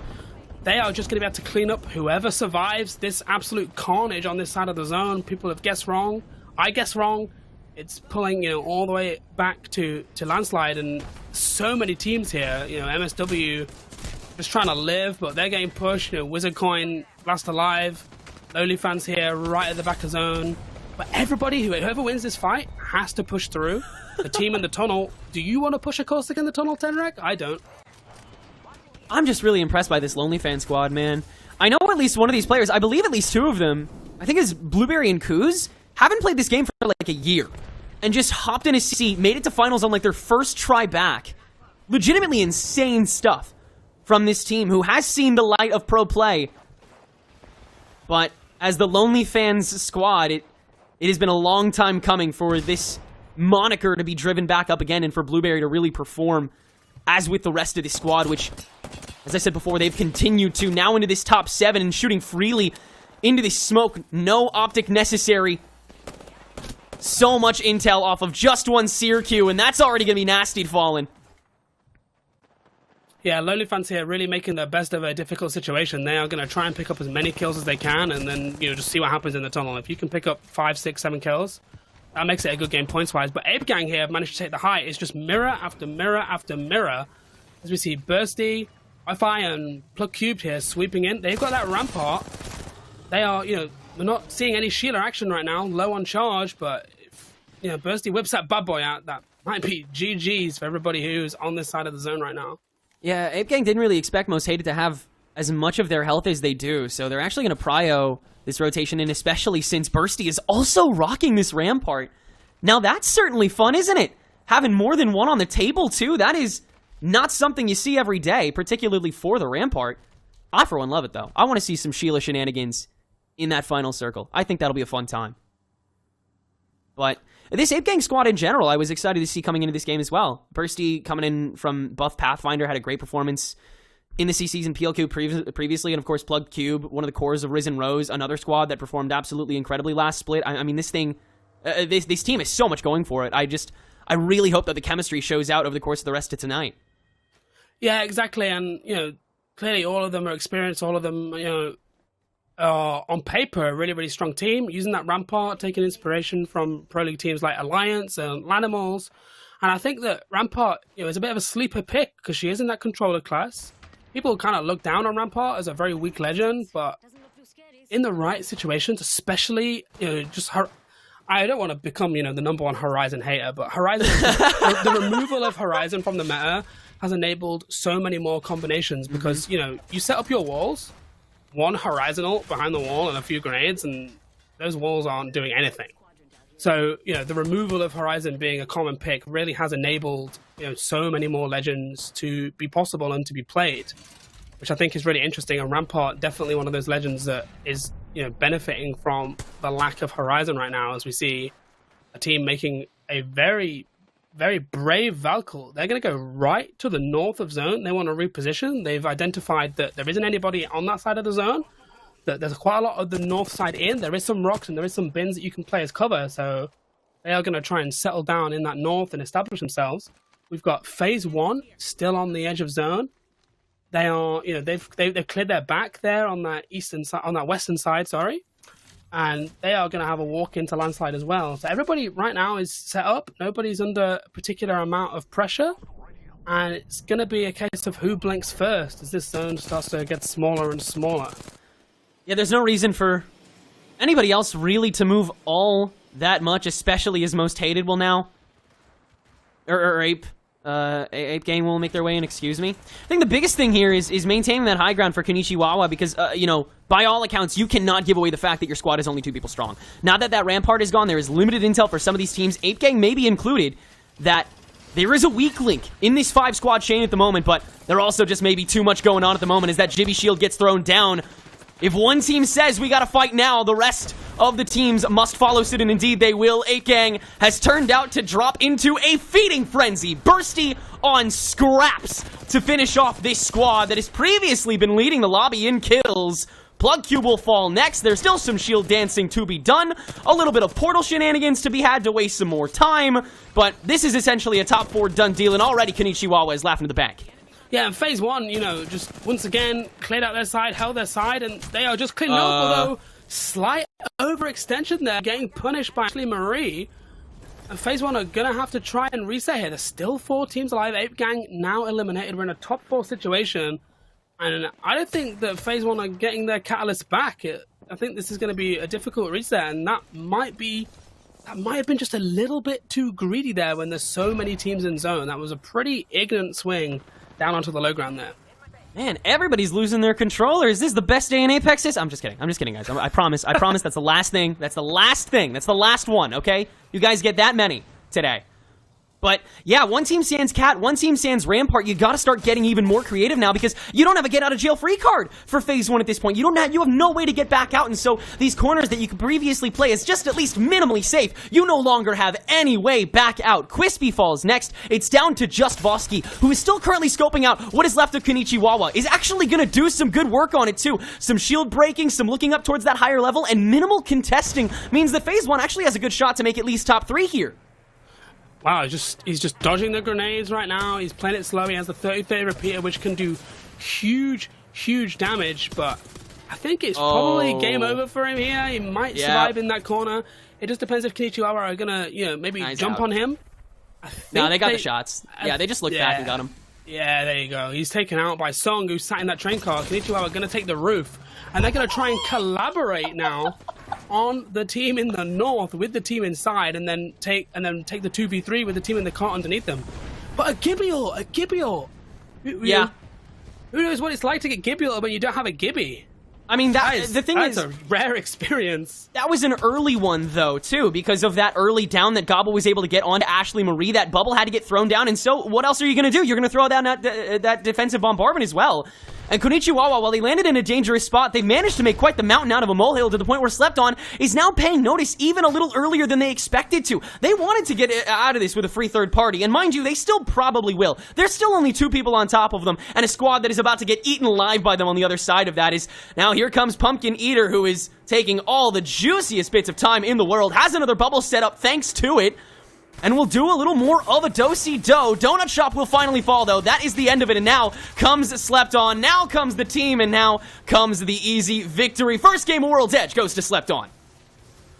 they are just going to be able to clean up whoever survives this absolute carnage on this side of the zone. People have guessed wrong. I guess wrong. It's pulling, all the way back to Landslide, and so many teams here. MSW just trying to live, but they're getting pushed. Wizard Coin, Last Alive, Lowly Fans here, right at the back of zone. But everybody, whoever wins this fight, has to push through. The team in the tunnel. Do you want to push a Caustic in the tunnel, Tenrek? I don't. I'm just really impressed by this Lonely Fan squad, man. I know at least one of these players, I believe at least 2 of them, I think it's Blueberry and Kuz, haven't played this game for like a year. And just hopped in a seat, made it to finals on like their first try back. Legitimately insane stuff from this team, who has seen the light of pro play. But as the Lonely Fans squad, it has been a long time coming for this moniker to be driven back up again, and for Blueberry to really perform as with the rest of the squad, which, as I said before, they've continued to now into this top 7 and shooting freely into the smoke. No optic necessary. So much intel off of just one Seer Q, and that's already going to be nasty to Fallen. Yeah, Lonely Fans here really making the best of a difficult situation. They are going to try and pick up as many kills as they can, and then just see what happens in the tunnel. If you can pick up 5, 6, 7 kills, that makes it a good game points-wise. But Ape Gang here have managed to take the high. It's just mirror after mirror after mirror. As we see Bursty, Wi-Fi, and Plug Cubed here sweeping in. They've got that rampart. They are, we're not seeing any Sheila action right now. Low on charge, but if, Bursty whips that bad boy out, that might be GG's for everybody who's on this side of the zone right now. Yeah, Ape Gang didn't really expect Most Hated to have as much of their health as they do, so they're actually going to prio this rotation, and especially since Bursty is also rocking this rampart. Now that's certainly fun, isn't it? Having more than one on the table, too. That is not something you see every day, particularly for the rampart. I, for one, love it, though. I want to see some Sheila shenanigans in that final circle. I think that'll be a fun time. But this Ape Gang squad in general, I was excited to see coming into this game as well. Bursty coming in from Buff Pathfinder had a great performance in the CCs and PLQ previously, and of course Plug Cube, one of the cores of Risen Rose, another squad that performed absolutely incredibly last split. I mean, this thing, this team has so much going for it. I really hope that the chemistry shows out over the course of the rest of tonight. Yeah, exactly, and clearly all of them are experienced. All of them, are on paper a really, really strong team. Using that rampart, taking inspiration from pro league teams like Alliance and Lanimals, and I think that Rampart, is a bit of a sleeper pick because she is in that controller class. People kind of look down on Rampart as a very weak legend, but in the right situations, especially, just her. I don't want to become, the number 1 Horizon hater, but Horizon, the removal of Horizon from the meta has enabled so many more combinations because, you set up your walls, one Horizon ult behind the wall and a few grenades, and those walls aren't doing anything. So, the removal of Horizon being a common pick really has enabled, so many more legends to be possible and to be played, which I think is really interesting. And Rampart, definitely one of those legends that is, benefiting from the lack of Horizon right now, as we see a team making a very, very brave Valkyr. They're going to go right to the north of zone. They want to reposition. They've identified that there isn't anybody on that side of the zone. That there's quite a lot of the north side in. There is some rocks and there is some bins that you can play as cover. So they are going to try and settle down in that north and establish themselves. We've got phase 1 still on the edge of zone. They are, they've cleared their back there on that western side, sorry. And they are going to have a walk into Landslide as well. So everybody right now is set up. Nobody's under a particular amount of pressure. And it's going to be a case of who blinks first as this zone starts to get smaller and smaller. Yeah, there's no reason for Anybody else really to move all that much, especially as most hated will now? Or Ape Gang will make their way in, excuse me. I think the biggest thing here is maintaining that high ground for Konichiwa because, you know, by all accounts, you cannot give away the fact that your squad is only 2 people strong. Now that that Rampart is gone, there is limited intel for some of these teams, Ape Gang may be included, that there is a weak link in this 5-squad chain at the moment, but there also just may be too much going on at the moment as that Jibby Shield gets thrown down. If one team says we gotta fight now, the rest of the teams must follow suit, and indeed they will. Ape Gang has turned out to drop into a feeding frenzy. Bursty on scraps to finish off this squad that has previously been leading the lobby in kills. Plug Cube will fall next. There's still some shield dancing to be done. A little bit of portal shenanigans to be had to waste some more time. But this is essentially a top 4 done deal, and already Konichiwa is laughing to the bank. Yeah, and phase 1, you know, just once again cleared out their side, held their side, and they are just cleaning up, although slight overextension there, getting punished by Ashley Marie. And phase 1 are going to have to try and reset here. There's still 4 teams alive. Ape Gang now eliminated. We're in a top 4 situation. And I don't think that phase 1 are getting their catalyst back. I think this is going to be a difficult reset, and that might have been just a little bit too greedy there when there's so many teams in zone. That was a pretty ignorant swing down onto the low ground there. Man, everybody's losing their controller. Is this the best day in Apex? I'm just kidding. I'm just kidding, guys. I promise that's the last thing. That's the last thing. That's the last one, okay? You guys get that many today. But, yeah, one team sans Cat, one team sans Rampart. You gotta start getting even more creative now because you don't have a get-out-of-jail-free card for phase 1 at this point. You have no way to get back out, and so these corners that you could previously play as just at least minimally safe, you no longer have any way back out. Quispy falls next. It's down to just Vosky, who is still currently scoping out what is left of Konichiwa. Is actually gonna do some good work on it, too. Some shield breaking, some looking up towards that higher level, and minimal contesting means that phase 1 actually has a good shot to make at least top 3 here. Wow, he's just dodging the grenades right now. He's playing it slow. He has the 30-30 repeater, which can do huge damage, but I think it's probably game over for him here. He might survive in that corner. It just depends if Konichiwa are gonna, maybe jump on him. No, they got the shots. Yeah, they just looked back and got him. Yeah, there you go. He's taken out by Song, who sat in that train car. Konichiwa are gonna take the roof, and they're gonna try and collaborate now on the team in the north with the team inside, and then take the 2v3 with the team in the car underneath them. But a Gibbiel. Yeah. Who knows what it's like to get Gibbiel when you don't have a Gibby? I mean, the thing is, a rare experience. That was an early one, though, too, because of that early down that Gobble was able to get onto Ashley Marie. That bubble had to get thrown down, and so what else are you going to do? You're going to throw down that defensive bombardment as well. And Konichiwa, while he landed in a dangerous spot, they managed to make quite the mountain out of a molehill to the point where Slept On is now paying notice even a little earlier than they expected to. They wanted to get out of this with a free third party, and mind you, they still probably will. There's still only 2 people on top of them, and a squad that is about to get eaten alive by them on the other side of that is, now here comes Pumpkin Eater, who is taking all the juiciest bits of time in the world, has another bubble set up thanks to it, and we'll do a little more of a do-si-do. Donut Shop will finally fall, though. That is the end of it, and now comes Slept On, now comes the team, and now comes the easy victory. First game of World's Edge goes to Slept On.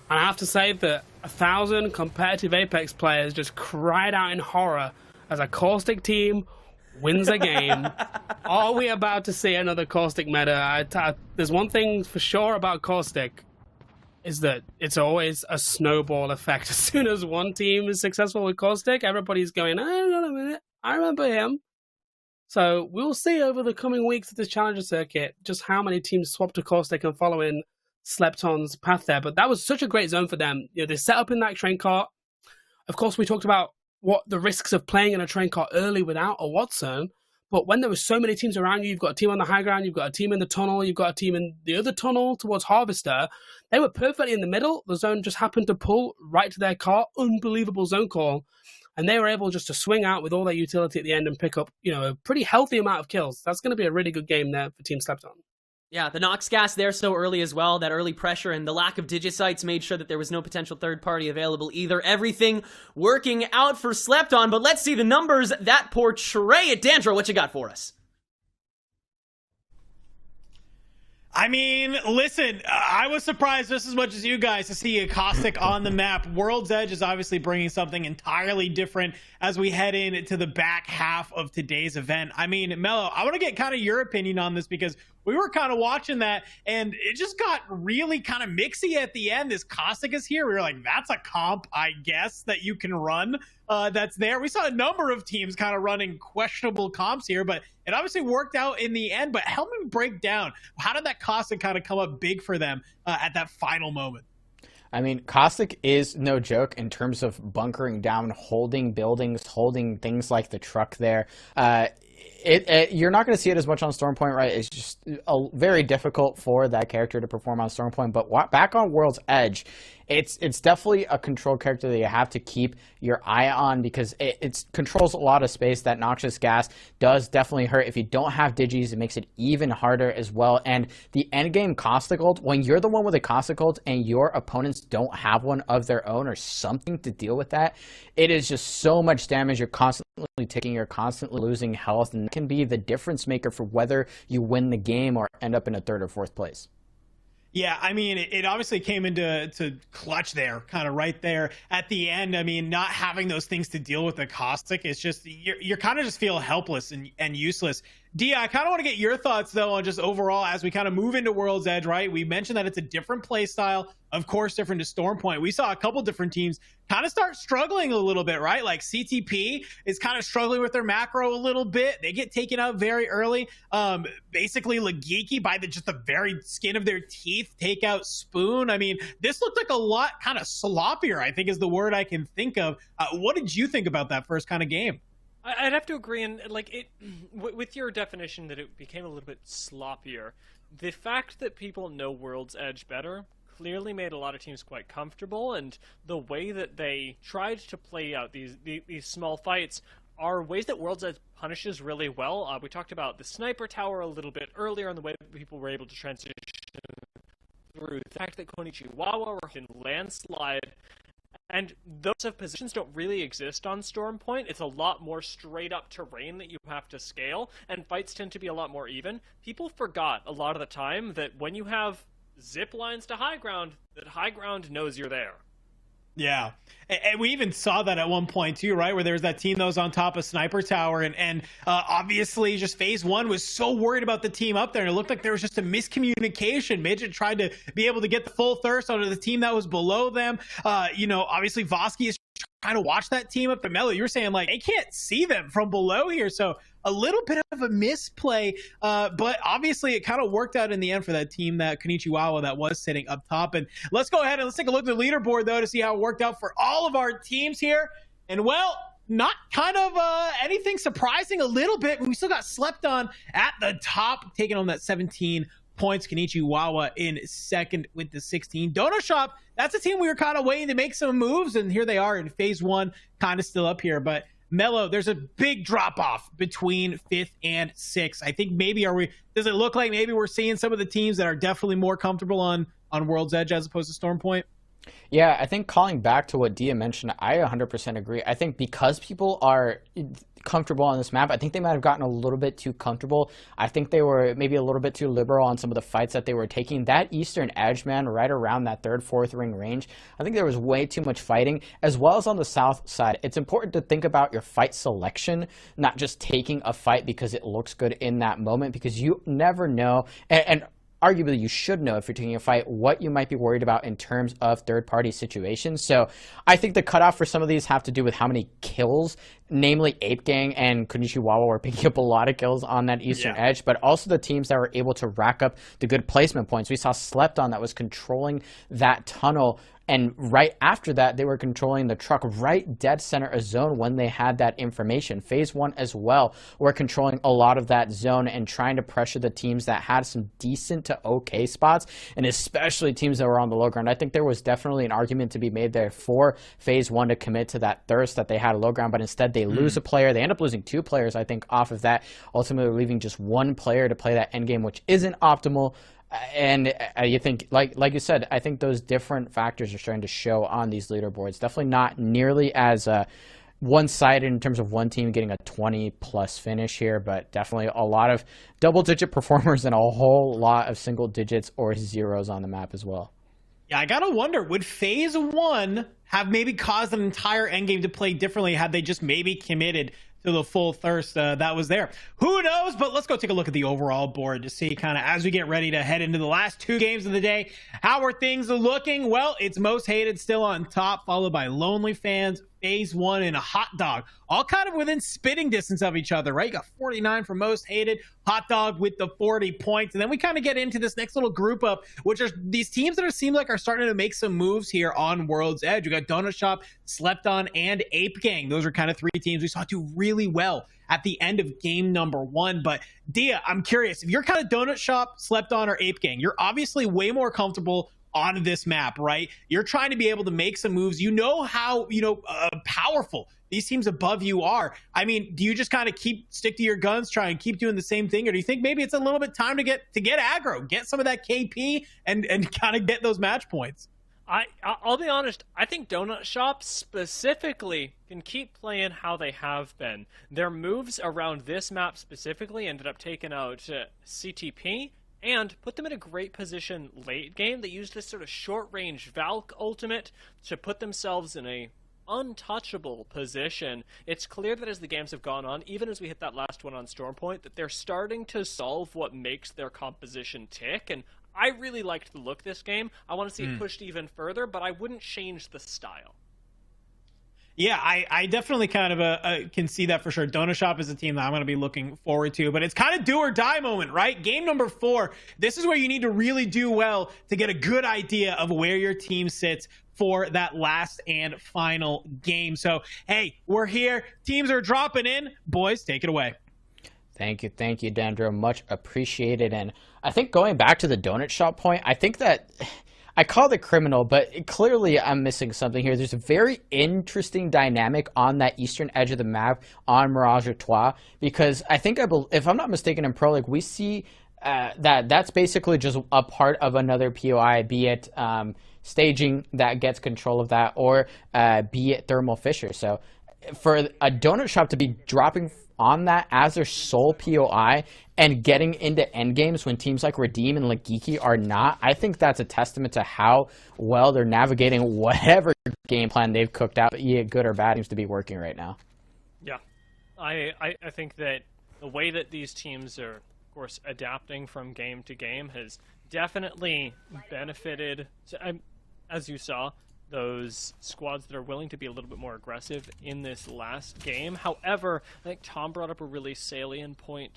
And I have to say that 1,000 competitive Apex players just cried out in horror as a Caustic team wins a game. Are we about to see another Caustic meta? There's one thing for sure about Caustic, is that it's always a snowball effect. As soon as one team is successful with Caustic, everybody's going, hang on a minute, I remember him. So we'll see over the coming weeks of this Challenger circuit just how many teams swap to Caustic and follow in Slept On's path there. But that was such a great zone for them. They set up in that train cart. Of course, we talked about what the risks of playing in a train cart early without a Watt-zone. But when there were so many teams around you, you've got a team on the high ground, you've got a team in the tunnel, you've got a team in the other tunnel towards Harvester. They were perfectly in the middle. The zone just happened to pull right to their car. Unbelievable zone call. And they were able just to swing out with all their utility at the end and pick up, a pretty healthy amount of kills. That's going to be a really good game there for Team Slept On. Yeah, the Nox gas there so early as well, that early pressure and the lack of Digisites made sure that there was no potential third party available either. Everything working out for Slept On, but let's see the numbers that portray it. Dandro, what you got for us? I mean, listen, I was surprised just as much as you guys to see a Caustic on the map. World's Edge is obviously bringing something entirely different as we head into the back half of today's event. I mean, Mello, I want to get kind of your opinion on this because we were kind of watching that, and it just got really kind of mixy at the end. This Caustic is here. We were like, that's a comp, I guess, that you can run that's there. We saw a number of teams kind of running questionable comps here, but it obviously worked out in the end. But help me break down, how did that Caustic kind of come up big for them at that final moment? I mean, Caustic is no joke in terms of bunkering down, holding buildings, holding things like the truck there. You're not going to see it as much on Stormpoint, right? It's just very difficult for that character to perform on Stormpoint. But back on World's Edge, it's definitely a control character that you have to keep your eye on because it controls a lot of space. That noxious gas does definitely hurt. If you don't have digis, it makes it even harder as well. And the endgame Caustic ult, when you're the one with a Caustic ult and your opponents don't have one of their own or something to deal with that, it is just so much damage. You're constantly taking, you're constantly losing health, and it can be the difference maker for whether you win the game or end up in a third or fourth place. Yeah, I mean, it obviously came into clutch there, kind of right there at the end. I mean, not having those things to deal with the Caustic, it's just, you're kind of just feel helpless and useless. Dia, I kind of want to get your thoughts, though, on just overall as we kind of move into World's Edge, right? We mentioned that it's a different play style, of course, different to Stormpoint. We saw a couple different teams kind of start struggling a little bit, right? Like CTP is kind of struggling with their macro a little bit. They get taken out very early. Basically, Legiki, by just the very skin of their teeth, take out Spoon. I mean, this looked like a lot kind of sloppier, I think is the word I can think of. What did you think about that first kind of game? I'd have to agree, and like it, with your definition that it became a little bit sloppier. The fact that people know World's Edge better clearly made a lot of teams quite comfortable, and the way that they tried to play out these small fights are ways that World's Edge punishes really well. We talked about the sniper tower a little bit earlier, and the way that people were able to transition through. The fact that Konichiwa can landslide. And those positions don't really exist on Stormpoint. It's a lot more straight-up terrain that you have to scale, and fights tend to be a lot more even. People forgot a lot of the time that when you have zip lines to high ground, that high ground knows you're there. Yeah, and we even saw that at one point too, right? Where there was that team that was on top of Sniper Tower, and obviously just Phase 1 was so worried about the team up there, and it looked like there was just a miscommunication. Midget tried to be able to get the full thirst onto the team that was below them. Obviously Vosky is trying to watch that team up. But Mello, you were saying like they can't see them from below here, so a little bit of a misplay, but obviously it kind of worked out in the end for that team, that Konichiwa that was sitting up top. And let's go ahead and let's take a look at the leaderboard, though, to see how it worked out for all of our teams here. And, well, not kind of anything surprising a little bit. We still got slept on at the top, taking on that 17 points. Konichiwa in second with the 16. Dono Shop, that's a team we were kind of waiting to make some moves, and here they are in Phase 1, kind of still up here. But Mello, there's a big drop-off between 5th and 6th. I think maybe does it look like maybe we're seeing some of the teams that are definitely more comfortable on World's Edge as opposed to Stormpoint? Yeah, I think calling back to what Dia mentioned, I 100% agree. I think because people are comfortable on this map, I think they might have gotten a little bit too comfortable. I think they were maybe a little bit too liberal on some of the fights that they were taking. That Eastern Edge, man, right around that 3rd, 4th ring range, I think there was way too much fighting, as well as on the south side. It's important to think about your fight selection, not just taking a fight because it looks good in that moment, because you never know, and arguably you should know if you're taking a fight what you might be worried about in terms of third-party situations. So I think the cutoff for some of these have to do with how many kills, namely Ape Gang and Konichiwa were picking up a lot of kills on that Eastern Edge, but also the teams that were able to rack up the good placement points. We saw Slept On that was controlling that tunnel, and right after that, they were controlling the truck right dead center of zone when they had that information. Phase 1 as well were controlling a lot of that zone and trying to pressure the teams that had some decent to okay spots, and especially teams that were on the low ground. I think there was definitely an argument to be made there for Phase 1 to commit to that thirst that they had low ground, but instead they lose a player. They end up losing 2 players, I think, off of that, ultimately leaving just 1 player to play that endgame, which isn't optimal. And you think, like you said, I think those different factors are starting to show on these leaderboards. Definitely not nearly as one-sided in terms of one team getting a 20-plus finish here, but definitely a lot of double-digit performers and a whole lot of single digits or zeros on the map as well. Yeah, I gotta wonder, would Phase 1 have maybe caused an entire endgame to play differently had they just maybe committed to the full thirst that was there. Who knows? But let's go take a look at the overall board to see kind of as we get ready to head into the last 2 games of the day, how are things looking? Well, it's Most Hated still on top, followed by Lonely Fans, Phase 1, and a Hot Dog, all kind of within spitting distance of each other, right? You got 49 for Most Hated, Hot Dog with the 40 points, and then we kind of get into this next little group up, which are these teams that seem like are starting to make some moves here on World's Edge. We got Donut Shop, Slept On, and Ape Gang. Those are kind of 3 teams we saw do really well at the end of game number 1. But Dia, I'm curious, if you're kind of Donut Shop, Slept On, or Ape Gang, you're obviously way more comfortable on this map, right? You're trying to be able to make some moves. You know how, powerful these teams above you are. I mean, do you just kind of stick to your guns, try and keep doing the same thing? Or do you think maybe it's a little bit time to get aggro, get some of that KP and kind of get those match points? I'll be honest, I think Donut Shop specifically can keep playing how they have been. Their moves around this map specifically ended up taking out CTP and put them in a great position late game. They used this sort of short-range Valk ultimate to put themselves in a untouchable position. It's clear that as the games have gone on, even as we hit that last one on Stormpoint, that they're starting to solve what makes their composition tick, and I really liked the look this game. I want to see it pushed even further, but I wouldn't change the style. Yeah, I definitely kind of can see that for sure. Donut Shop is a team that I'm going to be looking forward to, but it's kind of do or die moment, right? Game number 4, this is where you need to really do well to get a good idea of where your team sits for that last and final game. So, hey, we're here. Teams are dropping in. Boys, take it away. Thank you, Dandro. Much appreciated. And I think going back to the Donut Shop point, I think that I call it criminal, but clearly I'm missing something here. There's a very interesting dynamic on that eastern edge of the map on Mirage Trois, because I think, if I'm not mistaken, in Pro League, we see that's basically just a part of another POI, be it staging that gets control of that, or be it Thermal Fisher. So for a Donut Shop to be dropping on that as their sole POI and getting into endgames when teams like Redeem and Legiki are not, I think that's a testament to how well they're navigating whatever game plan they've cooked out, be it good or bad, seems to be working right now. Yeah, I think that the way that these teams are, of course, adapting from game to game has definitely benefited, as you saw, those squads that are willing to be a little bit more aggressive in this last game. However, I think Tom brought up a really salient point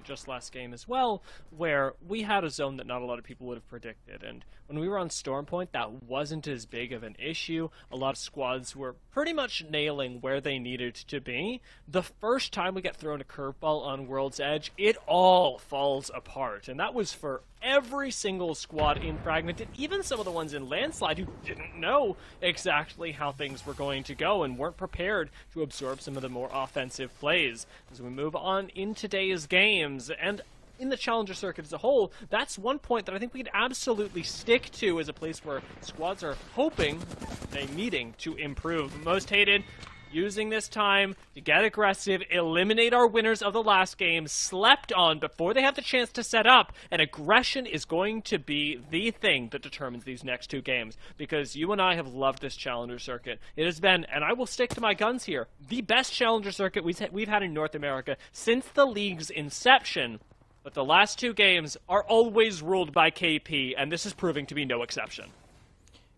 just last game as well, where we had a zone that not a lot of people would have predicted. And when we were on Stormpoint, that wasn't as big of an issue. A lot of squads were pretty much nailing where they needed to be. The first time we get thrown a curveball on World's Edge, it all falls apart. And that was for every single squad in Fragment, and even some of the ones in Landslide who didn't know exactly how things were going to go and weren't prepared to absorb some of the more offensive plays. As we move on in today's games, and in the Challenger circuit as a whole, that's one point that I think we could absolutely stick to as a place where squads are hoping and needing to improve. Most Hated using this time to get aggressive, eliminate our winners of the last game, Slept On before they have the chance to set up, and aggression is going to be the thing that determines these next 2 games, because you and I have loved this Challenger circuit. It has been, and I will stick to my guns here, the best Challenger circuit we've had in North America since the league's inception, but the last 2 games are always ruled by KP, and this is proving to be no exception.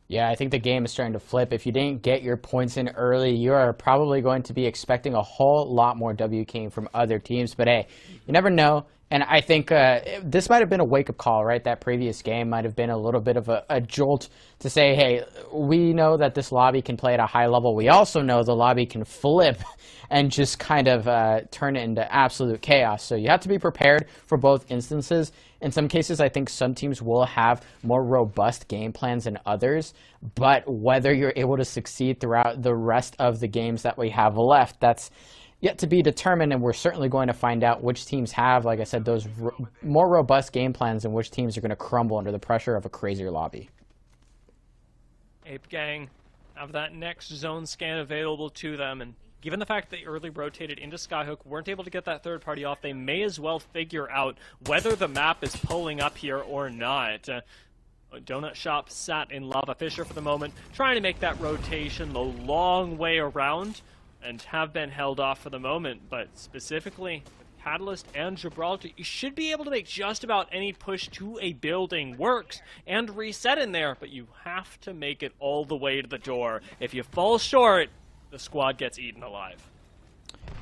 Yeah, I think the game is starting to flip. If you didn't get your points in early, you are probably going to be expecting a whole lot more WKing from other teams. But hey, you never know. And I think this might have been a wake-up call, right? That previous game might have been a little bit of a jolt to say, hey, we know that this lobby can play at a high level. We also know the lobby can flip and just kind of turn it into absolute chaos. So you have to be prepared for both instances. In some cases, I think some teams will have more robust game plans than others. But whether you're able to succeed throughout the rest of the games that we have left, that's yet to be determined, and we're certainly going to find out which teams have, like I said, those more robust game plans and which teams are going to crumble under the pressure of a crazier lobby. Ape Gang have that next zone scan available to them, and given the fact that they early rotated into Skyhook, weren't able to get that third party off, they may as well figure out whether the map is pulling up here or not. Donut Shop sat in Lava Fisher for the moment, trying to make that rotation the long way around. and have been held off for the moment, but specifically Catalyst and Gibraltar, you should be able to make just about any push to a building works and reset in there, but you have to make it all the way to the door. If you fall short, the squad gets eaten alive.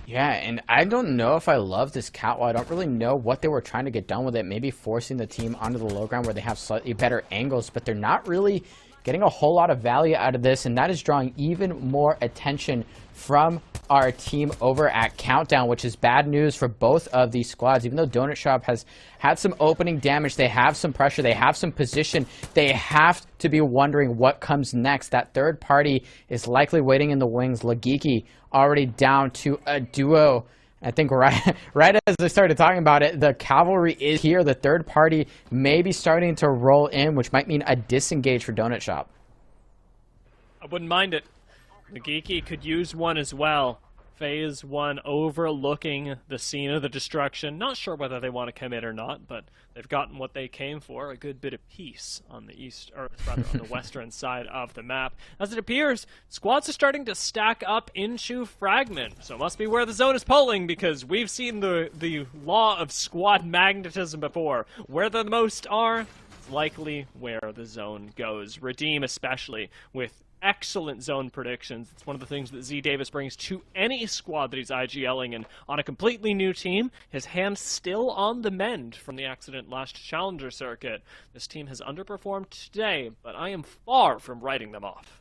Yeah, and I don't know if I love this catwalk. I don't really know what they were trying to get done with it. Maybe forcing the team onto the low ground where they have slightly better angles, but they're not really getting a whole lot of value out of this, and that is drawing even more attention from our team over at Countdown, which is bad news for both of these squads. Even though Donut Shop has had some opening damage, they have some pressure, they have some position, they have to be wondering what comes next. That third party is likely waiting in the wings. Lagiki already down to a duo. I think right as I started talking about it, the cavalry is here. The third party may be starting to roll in, which might mean a disengage for Donut Shop. I wouldn't mind it. Nagiki could use one as well. Phase 1 overlooking the scene of the destruction. Not sure whether they want to commit or not, but they've gotten what they came for, a good bit of peace on the east, or rather on the western side of the map. As it appears, squads are starting to stack up into Fragment, so it must be where the zone is pulling, because we've seen the law of squad magnetism before. Where the most are, it's likely where the zone goes. Redeem especially, with excellent zone predictions. It's one of the things that Z Davis brings to any squad that he's IGLing, and on a completely new team, his hand's still on the mend from the accident last Challenger circuit. This team has underperformed today, but I am far from writing them off.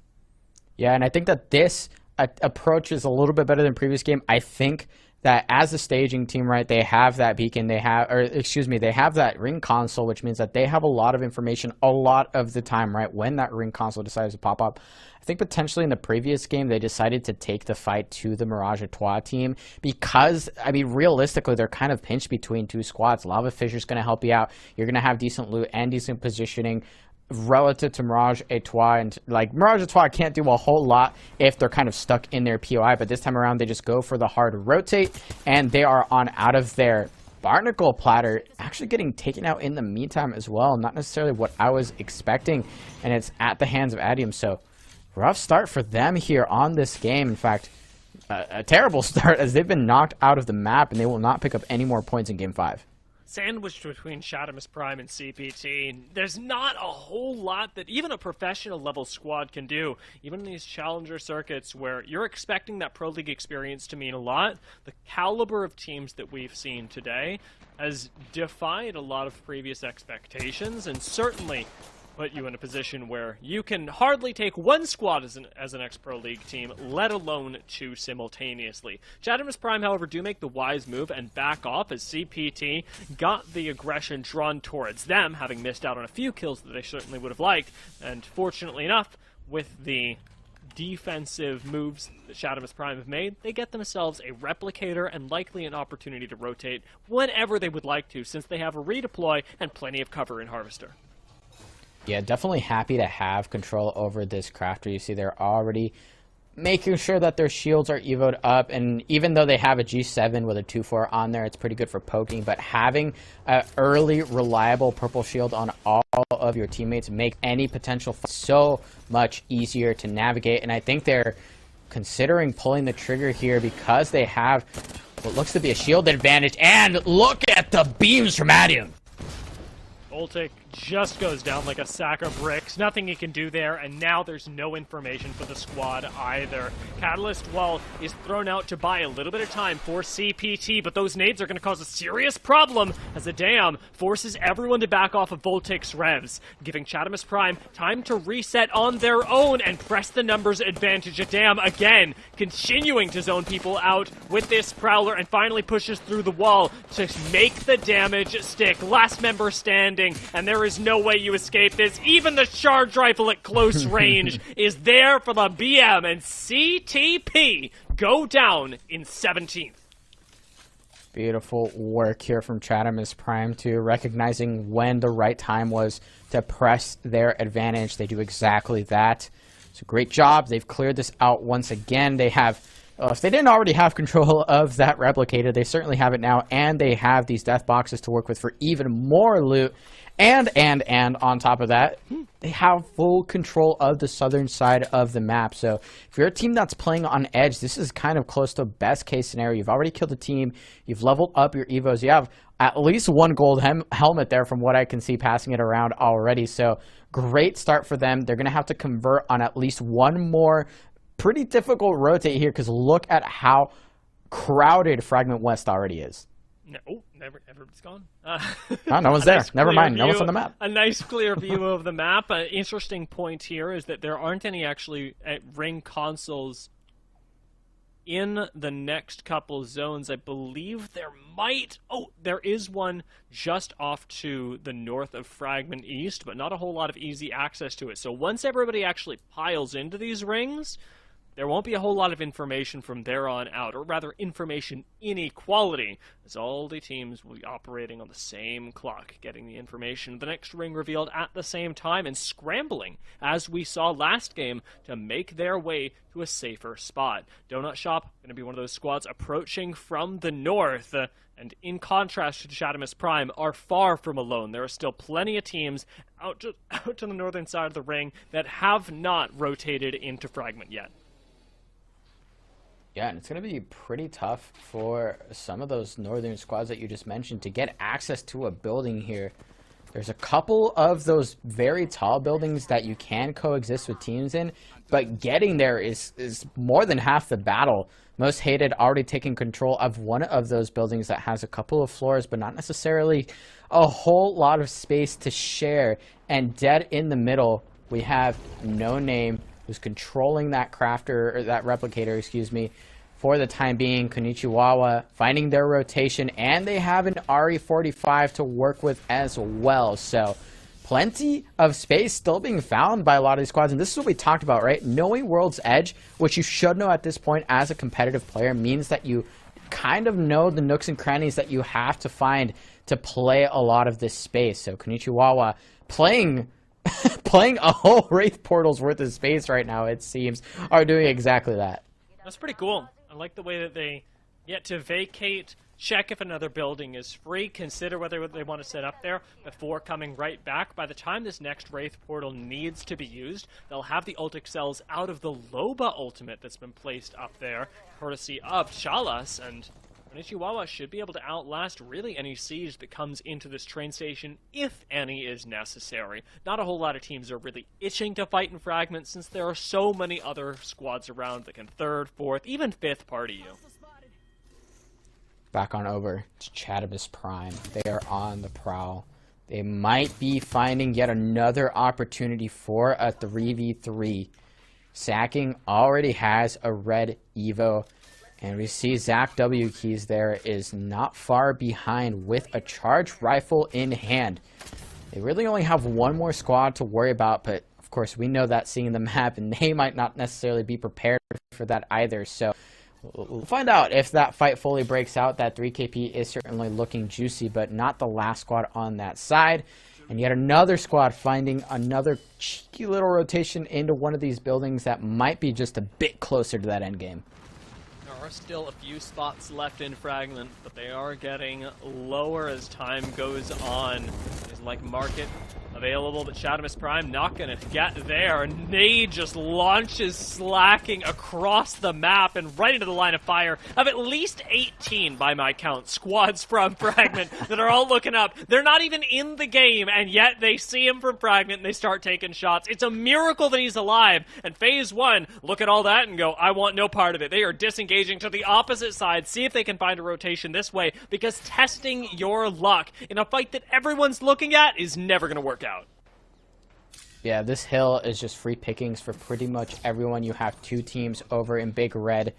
Yeah, and I think that this approach is a little bit better than previous game. I think that as a staging team, right, they have that beacon, they have that ring console, which means that they have a lot of information a lot of the time, right, when that ring console decides to pop up. I think potentially in the previous game, they decided to take the fight to the Mirage Etoile team because, I mean, realistically, they're kind of pinched between two squads. Lava Fissure's going to help you out. You're going to have decent loot and decent positioning relative to Mirage Etoile, and like Mirage Etoile can't do a whole lot if they're kind of stuck in their POI, but this time around they just go for the hard rotate and they are on out of there. Barnacle Platter actually getting taken out in the meantime as well, not necessarily what I was expecting, and it's at the hands of Adium. So rough start for them here on this game. In fact, a terrible start as they've been knocked out of the map and they will not pick up any more points in game 5. Sandwiched between Shadimus Prime and CPT, there's not a whole lot that even a professional level squad can do. Even in these challenger circuits where you're expecting that Pro League experience to mean a lot, the caliber of teams that we've seen today has defied a lot of previous expectations, and certainly put you in a position where you can hardly take one squad as an ex-Pro League team, let alone two simultaneously. Shadimus Prime, however, do make the wise move and back off as CPT got the aggression drawn towards them, having missed out on a few kills that they certainly would have liked, and fortunately enough, with the defensive moves that Shadimus Prime have made, they get themselves a replicator and likely an opportunity to rotate whenever they would like to, since they have a redeploy and plenty of cover in Harvester. Yeah, definitely happy to have control over this crafter. You see they're already making sure that their shields are evoed up, and even though they have a G7 with a 2-4 on there, it's pretty good for poking, but having an early, reliable purple shield on all of your teammates make any potential fight so much easier to navigate, and I think they're considering pulling the trigger here because they have what looks to be a shield advantage, and look at the beams from Adium. Voltic just goes down like a sack of bricks. Nothing he can do there, and now there's no information for the squad either. Catalyst, well, is thrown out to buy a little bit of time for CPT, but those nades are going to cause a serious problem as the dam forces everyone to back off of Voltic's revs, giving Shadimus Prime time to reset on their own and press the numbers advantage. A dam, again, continuing to zone people out with this Prowler and finally pushes through the wall to make the damage stick. Last member standing, and there is no way you escape this. Even the charge rifle at close range is there for the BM, and CTP go down in 17th. Beautiful work here from Shadimus Prime too, recognizing when the right time was to press their advantage. They do exactly that. It's a great job. They've cleared this out once again. They have If they didn't already have control of that replicator, they certainly have it now, and they have these death boxes to work with for even more loot. And on top of that, they have full control of the southern side of the map. So if you're a team that's playing on edge, this is kind of close to best case scenario. You've already killed a team. You've leveled up your evos. You have at least one gold helmet there from what I can see passing it around already. So great start for them. They're going to have to convert on at least one more pretty difficult rotate here, because look at how crowded Fragment West already is. No, it's gone. Oh, no one's there. Never mind. No one's on the map. A nice clear view of the map. An interesting point here is that there aren't any actually ring consoles in the next couple zones. I believe there might... Oh, there is one just off to the north of Fragment East, but not a whole lot of easy access to it. So once everybody actually piles into these rings, there won't be a whole lot of information from there on out, or rather information inequality, as all the teams will be operating on the same clock, getting the information, the next ring revealed at the same time, and scrambling, as we saw last game, to make their way to a safer spot. Donut Shop going to be one of those squads approaching from the north, and in contrast to Shadimus Prime, are far from alone. There are still plenty of teams out to the northern side of the ring that have not rotated into Fragment yet. Yeah, and it's going to be pretty tough for some of those northern squads that you just mentioned to get access to a building here. There's a couple of those very tall buildings that you can coexist with teams in, but getting there is more than half the battle. Most Hated already taking control of one of those buildings that has a couple of floors, but not necessarily a whole lot of space to share. And dead in the middle, we have No Name, who's controlling that crafter, or that replicator, excuse me, for the time being. Konnichiwa finding their rotation, and they have an RE45 to work with as well. So plenty of space still being found by a lot of these squads, and this is what we talked about, right? Knowing World's Edge, which you should know at this point as a competitive player, means that you kind of know the nooks and crannies that you have to find to play a lot of this space. So Konnichiwa playing a whole Wraith Portal's worth of space right now, it seems, are doing exactly that. That's pretty cool. I like the way that they get to vacate, check if another building is free, consider whether they want to set up there before coming right back. By the time this next Wraith Portal needs to be used, they'll have the ultic cells out of the Loba ultimate that's been placed up there, courtesy of Chalas, and Konnichiwa should be able to outlast really any siege that comes into this train station, if any is necessary. Not a whole lot of teams are really itching to fight in Fragment, since there are so many other squads around that can third, fourth, even fifth party you. Back on over to Shadimus Prime. They are on the prowl. They might be finding yet another opportunity for a 3v3. Sacking already has a red Evo, and we see Zach W. Keys there is not far behind with a charged rifle in hand. They really only have one more squad to worry about, but of course we know that seeing the map, and they might not necessarily be prepared for that either. So we'll find out if that fight fully breaks out. That 3KP is certainly looking juicy, but not the last squad on that side. And yet another squad finding another cheeky little rotation into one of these buildings that might be just a bit closer to that end game. There are still a few spots left in Fragment, but they are getting lower as time goes on. There's like market available, but Shadimus Prime not going to get there. And Nade just launches slacking across the map and right into the line of fire of at least 18, by my count, squads from Fragment that are all looking up. They're not even in the game, and yet they see him from Fragment and they start taking shots. It's a miracle that he's alive. And Phase 1, look at all that and go, I want no part of it. They are disengaging to the opposite side, see if they can find a rotation this way, because testing your luck in a fight that everyone's looking at is never going to work out. Yeah, this hill is just free pickings for pretty much everyone. You have two teams over in Big Red.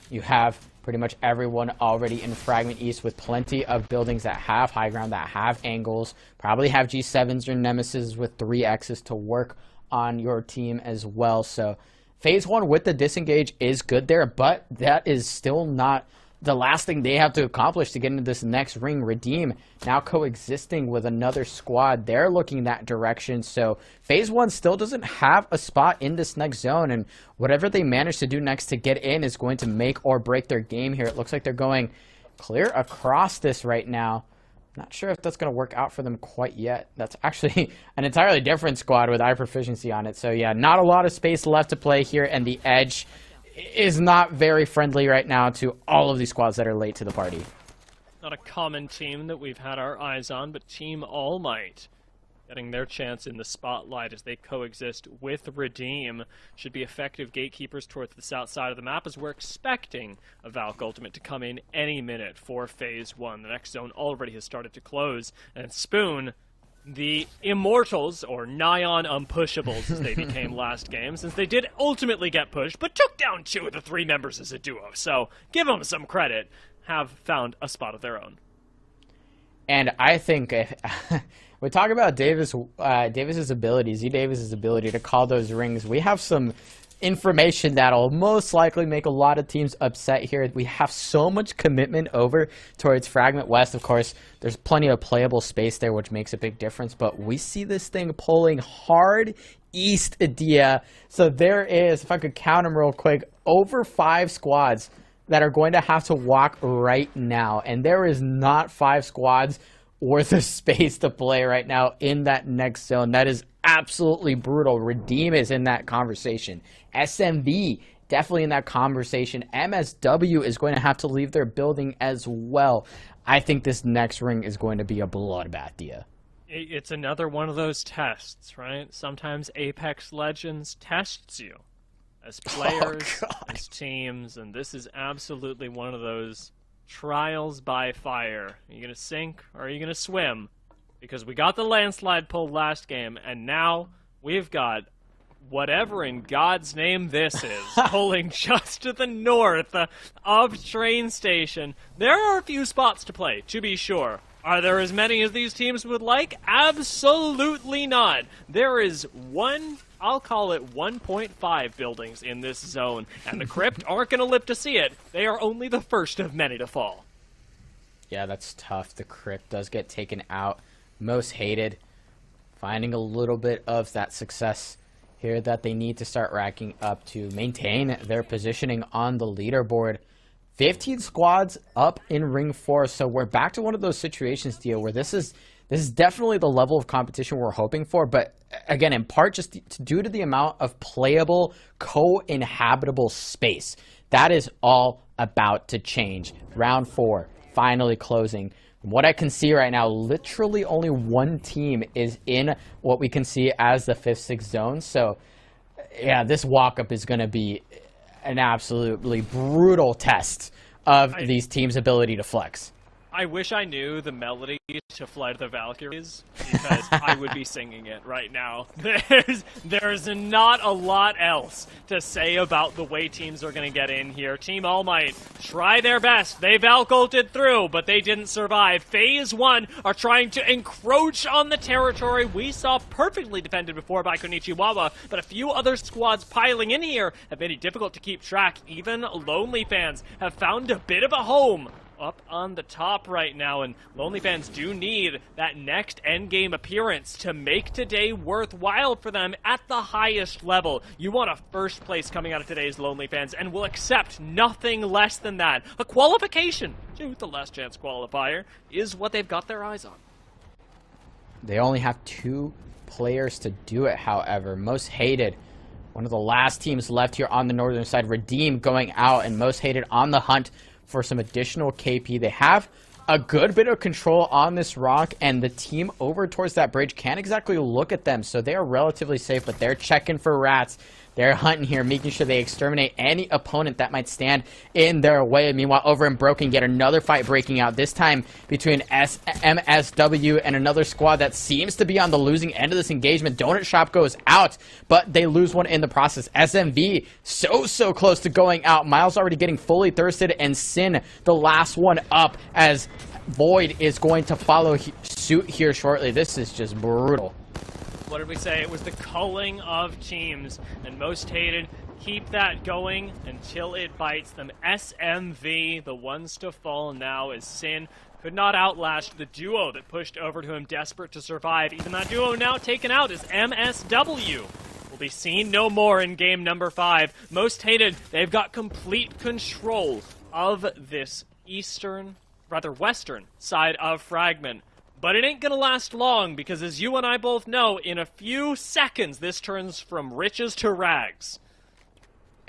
You have pretty much everyone already in Fragment East with plenty of buildings that have high ground, that have angles, probably have G7s or Nemesis with 3Xs to work on your team as well. So Phase 1 with the disengage is good there, but that is still not the last thing they have to accomplish to get into this next ring. Redeem now coexisting with another squad. They're looking that direction. So phase one still doesn't have a spot in this next zone, and whatever they manage to do next to get in is going to make or break their game here. It looks like they're going clear across this right now. Not sure if that's going to work out for them quite yet. That's actually an entirely different squad with high proficiency on it. So yeah, not a lot of space left to play here, and the edge is not very friendly right now to all of these squads that are late to the party. Not a common team that we've had our eyes on, but Team All Might getting their chance in the spotlight as they coexist with Redeem. Should be effective gatekeepers towards the south side of the map, as we're expecting a Valk Ultimate to come in any minute for Phase 1. The next zone already has started to close, and Spoon, the Immortals, or nigh on unpushables as they became last game, since they did ultimately get pushed, but took down 2 of the 3 members as a duo, so give them some credit, have found a spot of their own. And I think we talk about Davis's ability, Z Davis's ability to call those rings. We have some information that'll most likely make a lot of teams upset here. We have so much commitment over towards Fragment West. Of course, there's plenty of playable space there, which makes a big difference, but we see this thing pulling hard east, Adia. So there is, if I could count them real quick, over 5 squads that are going to have to walk right now, and there is not 5 squads worth of space to play right now in that next zone. That is absolutely brutal. Redeem is in that conversation. SMV definitely in that conversation. MSW is going to have to leave their building as well. I think this next ring is going to be a bloodbath, Dia. It's another one of those tests, right? Sometimes Apex Legends tests you as players, as teams, and this is absolutely one of those trials by fire. Are you going to sink or are you going to swim? Because we got the landslide pulled last game, and now we've got whatever in God's name this is pulling just to the north of train station. There are a few spots to play, to be sure. Are there as many as these teams would like? Absolutely not. There is I'll call it 1.5 buildings in this zone, and the Crypt aren't going to live to see it. They are only the first of many to fall. Yeah, that's tough. The Crypt does get taken out. Most hated, finding a little bit of that success here that they need to start racking up to maintain their positioning on the leaderboard. 15 squads up in Ring 4, so we're back to one of those situations, Dia, where this is definitely the level of competition we're hoping for, but again, in part just due to the amount of playable, co-inhabitable space. That is all about to change. Round 4, finally closing. From what I can see right now, literally only one team is in what we can see as the 5th, 6th zone. So, yeah, this walk-up is going to be an absolutely brutal test of these teams' ability to flex. I wish I knew the melody to Flight of the Valkyries, because I would be singing it right now. There's not a lot else to say about the way teams are going to get in here. Team All Might try their best. They Valk ulted through, but they didn't survive. Phase 1 are trying to encroach on the territory we saw perfectly defended before by Konichiwa, but a few other squads piling in here have made it difficult to keep track. Even Lonely Fans have found a bit of a home up on the top right now, and Lonely Fans do need that next endgame appearance to make today worthwhile for them at the highest level. You want a first place coming out of today's Lonely Fans, and will accept nothing less than that. A qualification to the Last Chance qualifier is what they've got their eyes on. They only have 2 players to do it, however. Most hated, one of the last teams left here on the northern side. Redeem going out, and Most hated on the hunt for some additional KP. They have a good bit of control on this rock, and the team over towards that bridge can't exactly look at them, so they are relatively safe, but they're checking for rats. They're hunting here, making sure they exterminate any opponent that might stand in their way. Meanwhile, over in Broken, yet another fight breaking out, this time between MSW and another squad that seems to be on the losing end of this engagement. Donut Shop goes out, but they lose one in the process. SMV so close to going out. Miles already getting fully thirsted, and Sin the last one up, as Void is going to follow suit here shortly. This is just brutal. What did we say? It was the culling of teams, and Most Hated keep that going until it bites them. SMV, the ones to fall now, is Sin. Could not outlast the duo that pushed over to him, desperate to survive. Even that duo now taken out is MSW. Will be seen no more in game number 5. Most Hated, they've got complete control of this western side of Fragment. But it ain't gonna last long, because as you and I both know, in a few seconds, this turns from riches to rags.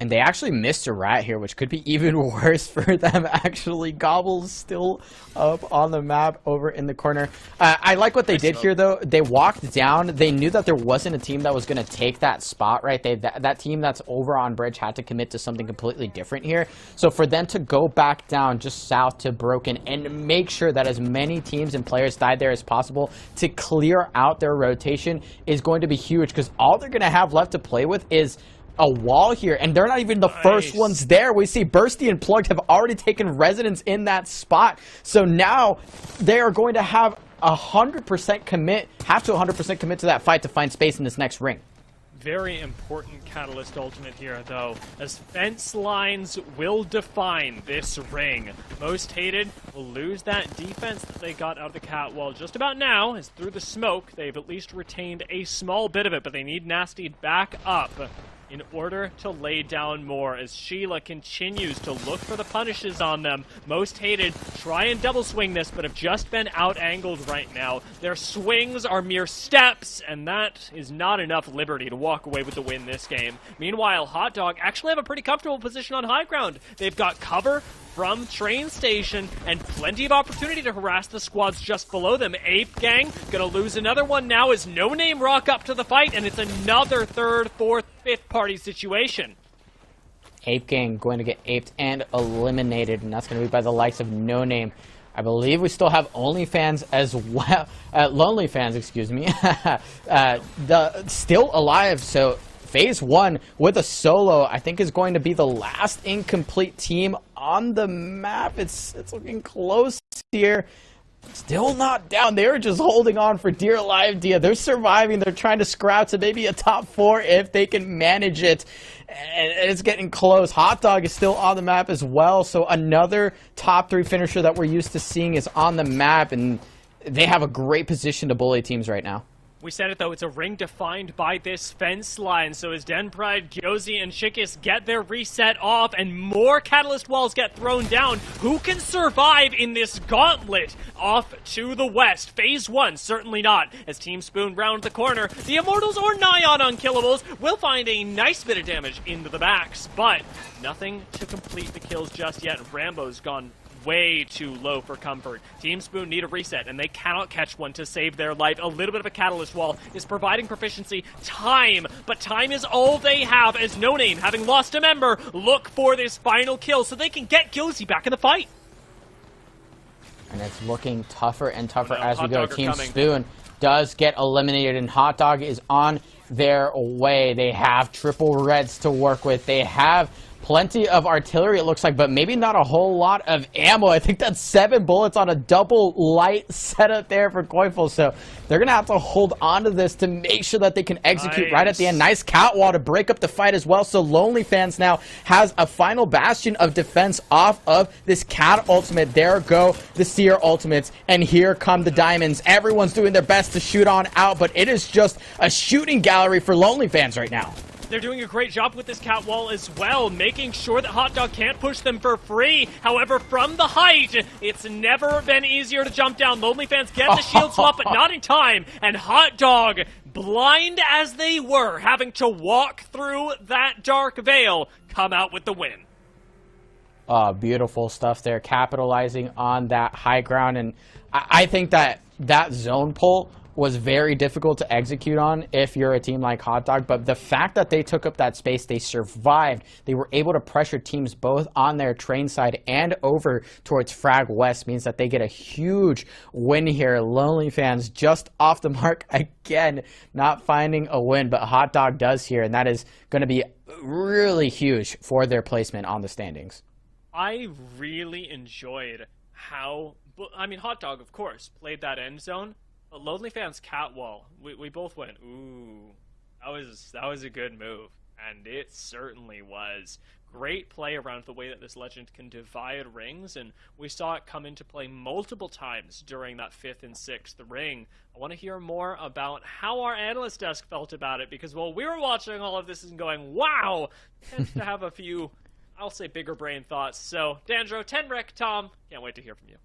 And they actually missed a rat here, which could be even worse for them, actually. Gobble's still up on the map over in the corner. I like what they did here, though. They walked down. They knew that there wasn't a team that was going to take that spot, right? That team that's over on Bridge had to commit to something completely different here. So for them to go back down just south to Broken and make sure that as many teams and players died there as possible to clear out their rotation is going to be huge, because all they're going to have left to play with is a wall here, and they're not even the first ones there. We see Bursty and Plugged have already taken residence in that spot, so now they are going to have 100% commit, have to 100% commit to that fight to find space in this next ring. Very important Catalyst ultimate here, though, as fence lines will define this ring. Most Hated will lose that defense that they got out of the catwall just about now, as through the smoke, they've at least retained a small bit of it, but they need Nasty back up in order to lay down more, as Sheila continues to look for the punishes on them. Most Hated try and double swing this, but have just been out-angled right now. Their swings are mere steps, and that is not enough liberty to walk away with the win this game. Meanwhile, Hot Dog actually have a pretty comfortable position on high ground. They've got cover from train station and plenty of opportunity to harass the squads just below them. Ape Gang gonna lose another one now as No Name rock up to the fight, and it's another third, fourth, fifth party situation. Ape Gang going to get aped and eliminated, and that's going to be by the likes of No Name. I believe we still have OnlyFans as well. Lonely Fans, excuse me. Still alive, so Phase 1 with a solo, I think, is going to be the last incomplete team on the map. It's looking close here. Still not down. They're just holding on for dear life, Dia. They're surviving. They're trying to scrap to maybe a top 4 if they can manage it. And it's getting close. Hot Dog is still on the map as well. So another top 3 finisher that we're used to seeing is on the map. And they have a great position to bully teams right now. We said it, though, it's a ring defined by this fence line, so as Den Pride, Gyozi, and Chikis get their reset off and more Catalyst walls get thrown down, who can survive in this gauntlet off to the west? Phase 1, certainly not. As Team Spoon round the corner, the Immortals or nigh on Unkillables will find a nice bit of damage into the backs, but nothing to complete the kills just yet. Rambo's gone way too low for comfort. Team Spoon need a reset, and they cannot catch one to save their life. A little bit of a Catalyst wall is providing proficiency. Time, but time is all they have, as No Name, having lost a member, look for this final kill so they can get Gyozi back in the fight. And it's looking tougher and tougher as we Hot go. Dog are Team coming. Spoon does get eliminated, and Hot Dog is on their way. They have triple reds to work with. They have plenty of artillery, it looks like, but maybe not a whole lot of ammo. I think that's 7 bullets on a double light setup there for Coifel, so they're going to have to hold on to this to make sure that they can execute right at the end. Nice catwall to break up the fight as well, so Lonely Fans now has a final bastion of defense off of this Cat ultimate. There go the Seer ultimates, and here come the Diamonds. Everyone's doing their best to shoot on out, but it is just a shooting gallery for Lonely Fans right now. They're doing a great job with this cat wall as well, making sure that Hot Dog can't push them for free. However, from the height, it's never been easier to jump down. Lonely Fans get the shield swap, but not in time. And Hot Dog, blind as they were, having to walk through that dark veil, come out with the win. Beautiful stuff there, capitalizing on that high ground. And I think that zone pull was very difficult to execute on if you're a team like Hot Dog, but the fact that they took up that space, they survived, they were able to pressure teams both on their train side and over towards Frag West means that they get a huge win here. Lonely Fans just off the mark again, not finding a win, but Hot Dog does here, and that is going to be really huge for their placement on the standings. I really enjoyed how, I mean, Hot Dog, of course, played that end zone. But Lonely Fans catwall, we both went, ooh, that was a good move. And it certainly was. Great play around the way that this legend can divide rings, and we saw it come into play multiple times during that 5th and 6th ring. I want to hear more about how our analyst desk felt about it, because while we were watching all of this and going, wow, tends to have a few, I'll say, bigger brain thoughts. So, Dandro, Tenrek, Tom, can't wait to hear from you.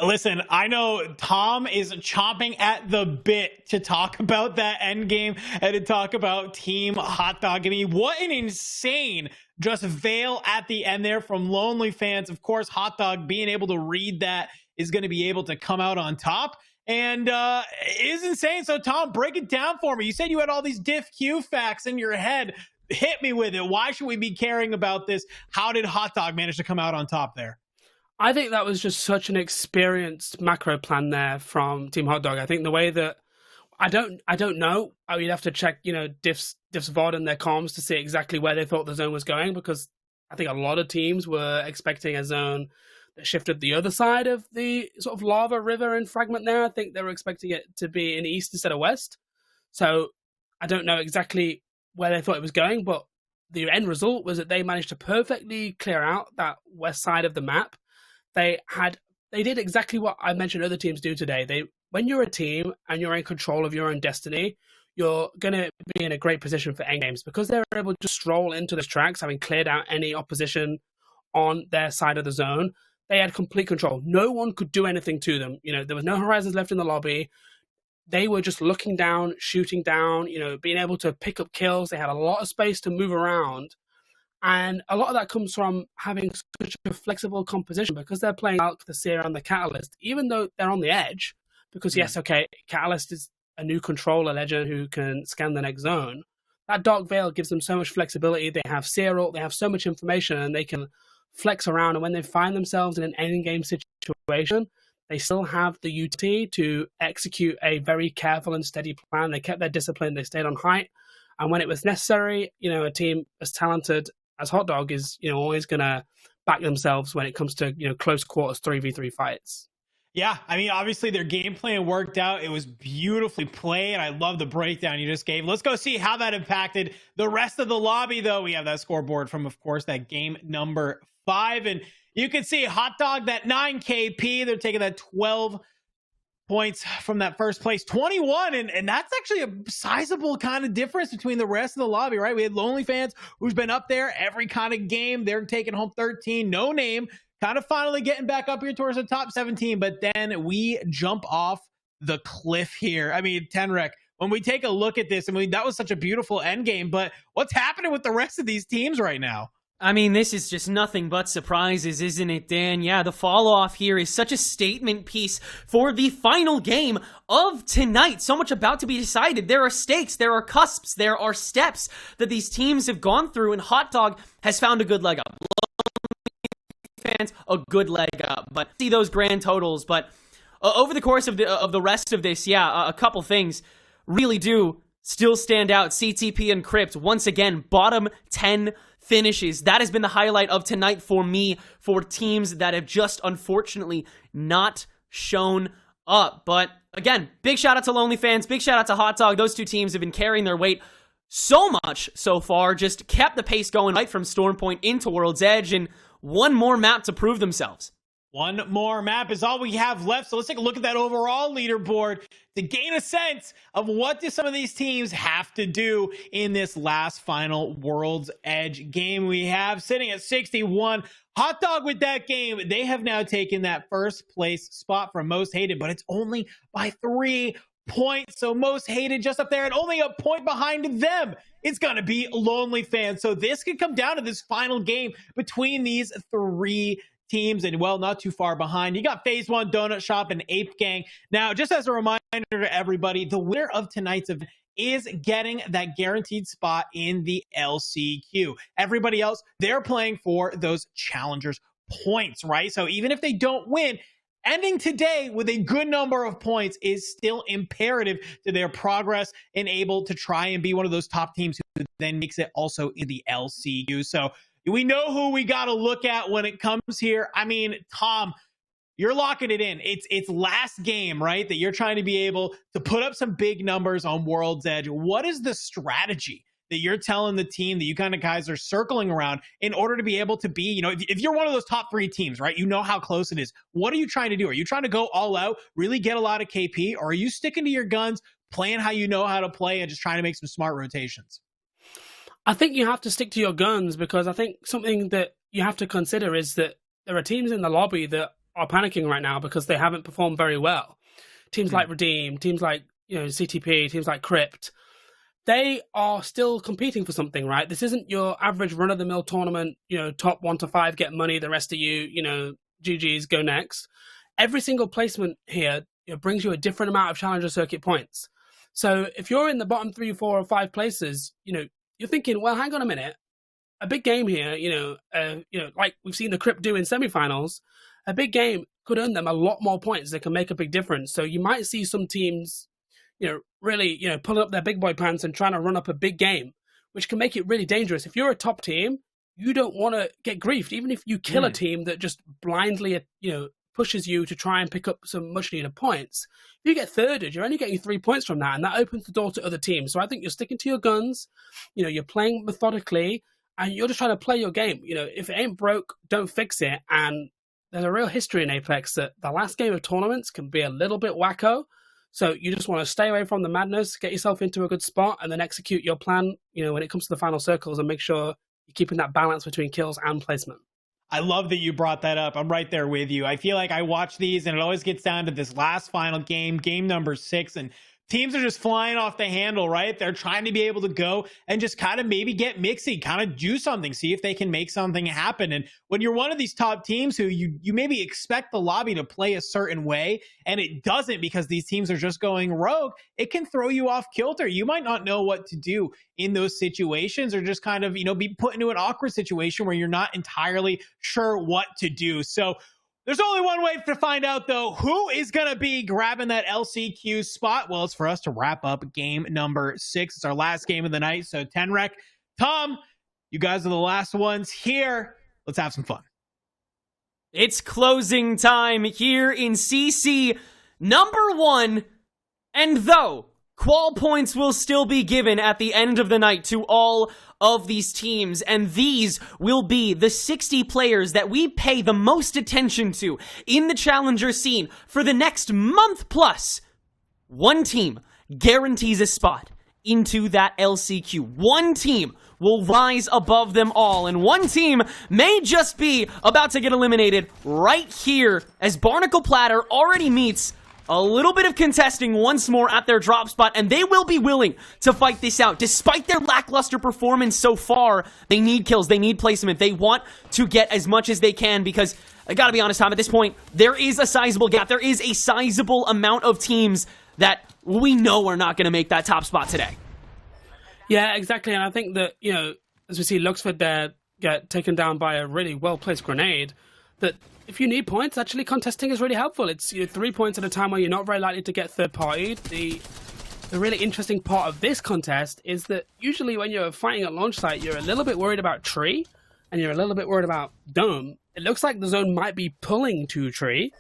Listen, I know Tom is chomping at the bit to talk about that end game and to talk about Team Hot Dog. I mean, what an insane just veil at the end there from Lonely Fans. Of course, Hot Dog being able to read that is going to be able to come out on top. And it is insane. So, Tom, break it down for me. You said you had all these diff Q facts in your head. Hit me with it. Why should we be caring about this? How did Hot Dog manage to come out on top there? I think that was just such an experienced macro plan there from Team Hot Dog. I think the way that I don't know. You'd have to check, Diff's VOD and their comms to see exactly where they thought the zone was going, because I think a lot of teams were expecting a zone that shifted the other side of the sort of lava river and fragment there. I think they were expecting it to be in east instead of west. So I don't know exactly where they thought it was going, but the end result was that they managed to perfectly clear out that west side of the map. They did exactly what I mentioned other teams do today. When you're a team and you're in control of your own destiny, you're going to be in a great position for endgames, because they were able to stroll into those tracks, having cleared out any opposition on their side of the zone. They had complete control. No one could do anything to them. There was no horizons left in the lobby. They were just looking down, shooting down, being able to pick up kills. They had a lot of space to move around. And a lot of that comes from having such a flexible composition, because they're playing Alk, the Seer, and the Catalyst, even though they're on the edge. Because, yes, okay, Catalyst is a new controller legend who can scan the next zone. That Dark Veil gives them so much flexibility. They have Seer ult, they have so much information, and they can flex around. And when they find themselves in an endgame situation, they still have the utility to execute a very careful and steady plan. They kept their discipline, they stayed on height. And when it was necessary, a team as talented as Hot Dog is, always going to back themselves when it comes to, close quarters 3v3 fights. Yeah, I mean, obviously their game plan worked out. It was beautifully played. I love the breakdown you just gave. Let's go see how that impacted the rest of the lobby, though. We have that scoreboard from, of course, that game number 5. And you can see Hot Dog, that 9 KP. They're taking that 12 points from that first place, 21, and that's actually a sizable kind of difference between the rest of the lobby, right? We had Lonely Fans, who's been up there every kind of game. They're taking home 13. No Name kind of finally getting back up here towards the top 17, but then we jump off the cliff here. I mean, Tenrek, when we take a look at this, I mean, that was such a beautiful end game, but what's happening with the rest of these teams right now? I mean, this is just nothing but surprises, isn't it, Dan? Yeah, the fall-off here is such a statement piece for the final game of tonight. So much about to be decided. There are stakes, there are cusps, there are steps that these teams have gone through, and Hot Dog has found a good leg up. Fans, a good leg up, but see those grand totals. But over the course of the rest of this, a couple things really do still stand out. CTP and Crypt, once again, bottom 10 finishes. That has been the highlight of tonight for me, for teams that have just unfortunately not shown up. But again, big shout out to Lonely Fans, big shout out to Hot Dog. Those two teams have been carrying their weight so much so far, just kept the pace going right from Storm Point into World's Edge, and one more map to prove themselves. One more map is all we have left. So let's take a look at that overall leaderboard to gain a sense of what do some of these teams have to do in this last final World's Edge game. We have sitting at 61. Hot Dog with that game. They have now taken that first place spot for most hated, but it's only by 3 points. So most hated just up there and only a point behind them. It's going to be Lonely Fans. So this could come down to this final game between these 3 teams, and well, not too far behind. You got Phase 1, Donut Shop, and Ape Gang. Now, just as a reminder to everybody, the winner of tonight's event is getting that guaranteed spot in the LCQ. Everybody else, they're playing for those challengers points, right? So even if they don't win, ending today with a good number of points is still imperative to their progress and able to try and be one of those top teams who then makes it also in the LCQ. So we know who we got to look at when it comes here. I mean, Tom, You're locking it in. It's last game, right? That you're trying to be able to put up some big numbers on World's Edge. What is the strategy that you're telling the team that you kind of guys are circling around in order to be able to be, if you're one of those top 3 teams, right? You know how close it is. What are you trying to do? Are you trying to go all out, really get a lot of KP, or are you sticking to your guns, playing how you know how to play, and just trying to make some smart rotations? I think you have to stick to your guns, because I think something that you have to consider is that there are teams in the lobby that are panicking right now because they haven't performed very well. Teams like Redeem, teams like CTP, teams like Crypt, they are still competing for something, right? This isn't your average run-of-the-mill tournament, top 1 to 5 get money, the rest of you, GG's, go next. Every single placement here brings you a different amount of Challenger Circuit points. So if you're in the bottom 3, 4, or 5 places, you're thinking, well, hang on a minute, a big game here, like we've seen the Crypt do in semifinals, a big game could earn them a lot more points that can make a big difference. So you might see some teams, really, pulling up their big boy pants and trying to run up a big game, which can make it really dangerous. If you're a top team, you don't want to get griefed, even if you kill a team that just blindly, pushes you to try and pick up some much needed points. If you get thirded, you're only getting 3 points from that, and that opens the door to other teams. So I think you're sticking to your guns, you're playing methodically, and you're just trying to play your game. If it ain't broke, don't fix it. And there's a real history in Apex that the last game of tournaments can be a little bit wacko. So you just want to stay away from the madness, get yourself into a good spot, and then execute your plan, when it comes to the final circles, and make sure you're keeping that balance between kills and placement. I love that you brought that up. I'm right there with you. I feel like I watch these and it always gets down to this last final game number 6, and teams are just flying off the handle, right? They're trying to be able to go and just kind of maybe get mixy, kind of do something, see if they can make something happen. And when you're one of these top teams who you maybe expect the lobby to play a certain way, and it doesn't because these teams are just going rogue, it can throw you off kilter. You might not know what to do in those situations, or just kind of, be put into an awkward situation where you're not entirely sure what to do. So there's only one way to find out, though, who is going to be grabbing that LCQ spot. Well, it's for us to wrap up game number 6. It's our last game of the night. So, Tenrec, Tom, you guys are the last ones here. Let's have some fun. It's closing time here in CC number 1. And though qual points will still be given at the end of the night to all of these teams, and these will be the 60 players that we pay the most attention to in the Challenger scene for the next month plus, one team guarantees a spot into that LCQ. One team will rise above them all, and one team may just be about to get eliminated right here as Barnacle Platter already meets a little bit of contesting once more at their drop spot, and they will be willing to fight this out. Despite their lackluster performance so far, they need kills, they need placement, they want to get as much as they can, because, I gotta be honest, Tom, at this point, there is a sizable gap. There is a sizable amount of teams that we know are not going to make that top spot today. Yeah, exactly, and I think that, as we see Luxford there get taken down by a really well-placed grenade, that if you need points, actually contesting is really helpful. It's 3 points at a time where you're not very likely to get third-partied. The really interesting part of this contest is that usually when you're fighting at launch site, you're a little bit worried about tree, and you're a little bit worried about dome. It looks like the zone might be pulling to tree,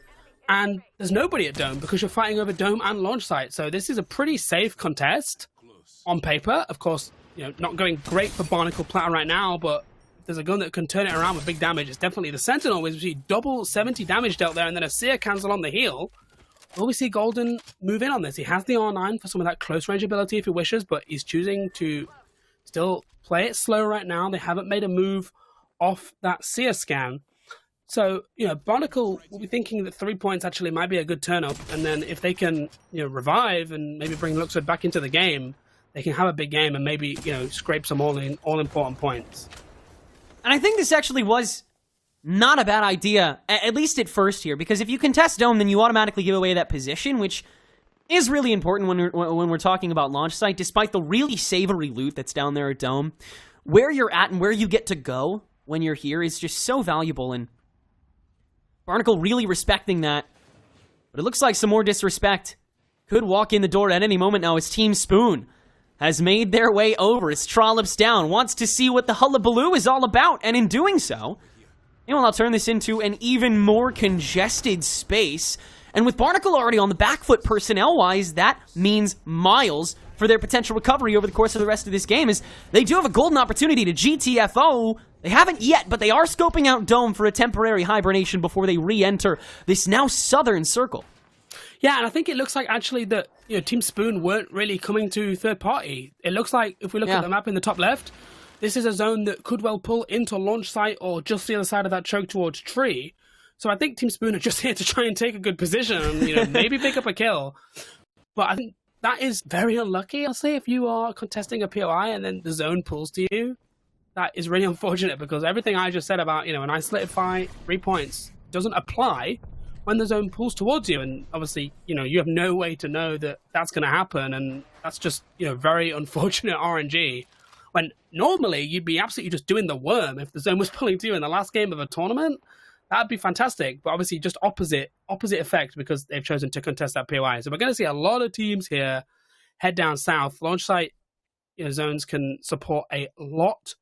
and there's nobody at dome because you're fighting over dome and launch site. So this is a pretty safe contest on paper. Of course, not going great for Barnacle Platter right now, but there's a gun that can turn it around with big damage. It's definitely the Sentinel, with double 70 damage dealt there, and then a Seer cancel on the heal. Will we see Golden move in on this? He has the R9 for some of that close range ability if he wishes, but he's choosing to still play it slow right now. They haven't made a move off that Seer scan. So, Barnacle will be thinking that 3 points actually might be a good turn-up, and then if they can, revive and maybe bring Luxford back into the game, they can have a big game and maybe, scrape some all-important points. And I think this actually was not a bad idea, at least at first here, because if you contest Dome, then you automatically give away that position, which is really important when we're talking about launch site, despite the really savory loot that's down there at Dome. Where you're at and where you get to go when you're here is just so valuable, and Barnacle really respecting that. But it looks like some more disrespect could walk in the door at any moment now as Team Spoon has made their way over as Trollops down, wants to see what the hullabaloo is all about, and in doing so, And will now turn this into an even more congested space. And with Barnacle already on the back foot personnel-wise, that means miles for their potential recovery over the course of the rest of this game, as they do have a golden opportunity to GTFO. They haven't yet, but they are scoping out Dome for a temporary hibernation before they re-enter this now southern circle. Yeah, and I think it looks like actually that Team Spoon weren't really coming to third party. It looks like if we look at the map in the top left, this is a zone that could well pull into launch site or just the other side of that choke towards tree. So I think Team Spoon are just here to try and take a good position and maybe pick up a kill. But I think that is very unlucky, I'll say, if you are contesting a POI and then the zone pulls to you. That is really unfortunate because everything I just said about an isolated fight, 3 points, doesn't apply when the zone pulls towards you. And obviously, you have no way to know that that's going to happen. And that's just, very unfortunate RNG. When normally you'd be absolutely just doing the worm if the zone was pulling to you in the last game of a tournament. That'd be fantastic. But obviously just opposite effect because they've chosen to contest that POI. So we're going to see a lot of teams here head down south. Launch site zones can support a lot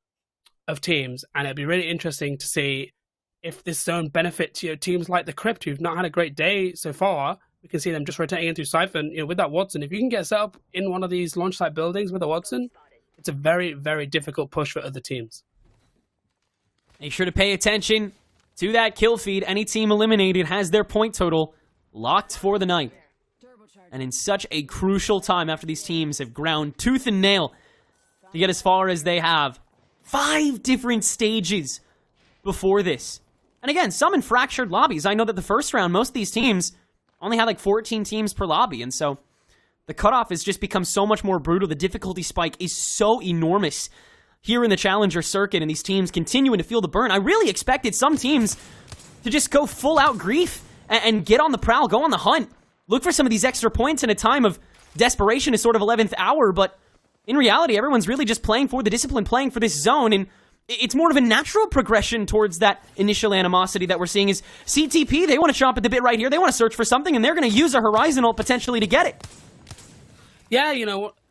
of teams, and it'd be really interesting to see if this zone benefits teams like the Crypt, who've not had a great day so far. We can see them just rotating in through Siphon. With that Watson, if you can get set up in one of these launch site buildings with a Watson, it's a very, very difficult push for other teams. Make sure to pay attention to that kill feed. Any team eliminated has their point total locked for the night. And in such a crucial time after these teams have ground tooth and nail to get as far as they have, 5 different stages before this. And again, some in fractured lobbies. I know that the first round, most of these teams only had like 14 teams per lobby. And so the cutoff has just become so much more brutal. The difficulty spike is so enormous here in the Challenger circuit, and these teams continuing to feel the burn. I really expected some teams to just go full out grief and get on the prowl, go on the hunt, look for some of these extra points in a time of desperation is sort of 11th hour, but in reality, everyone's really just playing for the discipline, playing for this zone, and it's more of a natural progression towards that initial animosity that we're seeing is CTP, they want to chomp at the bit right here, they want to search for something, and they're going to use a Horizon ult potentially to get it. Yeah,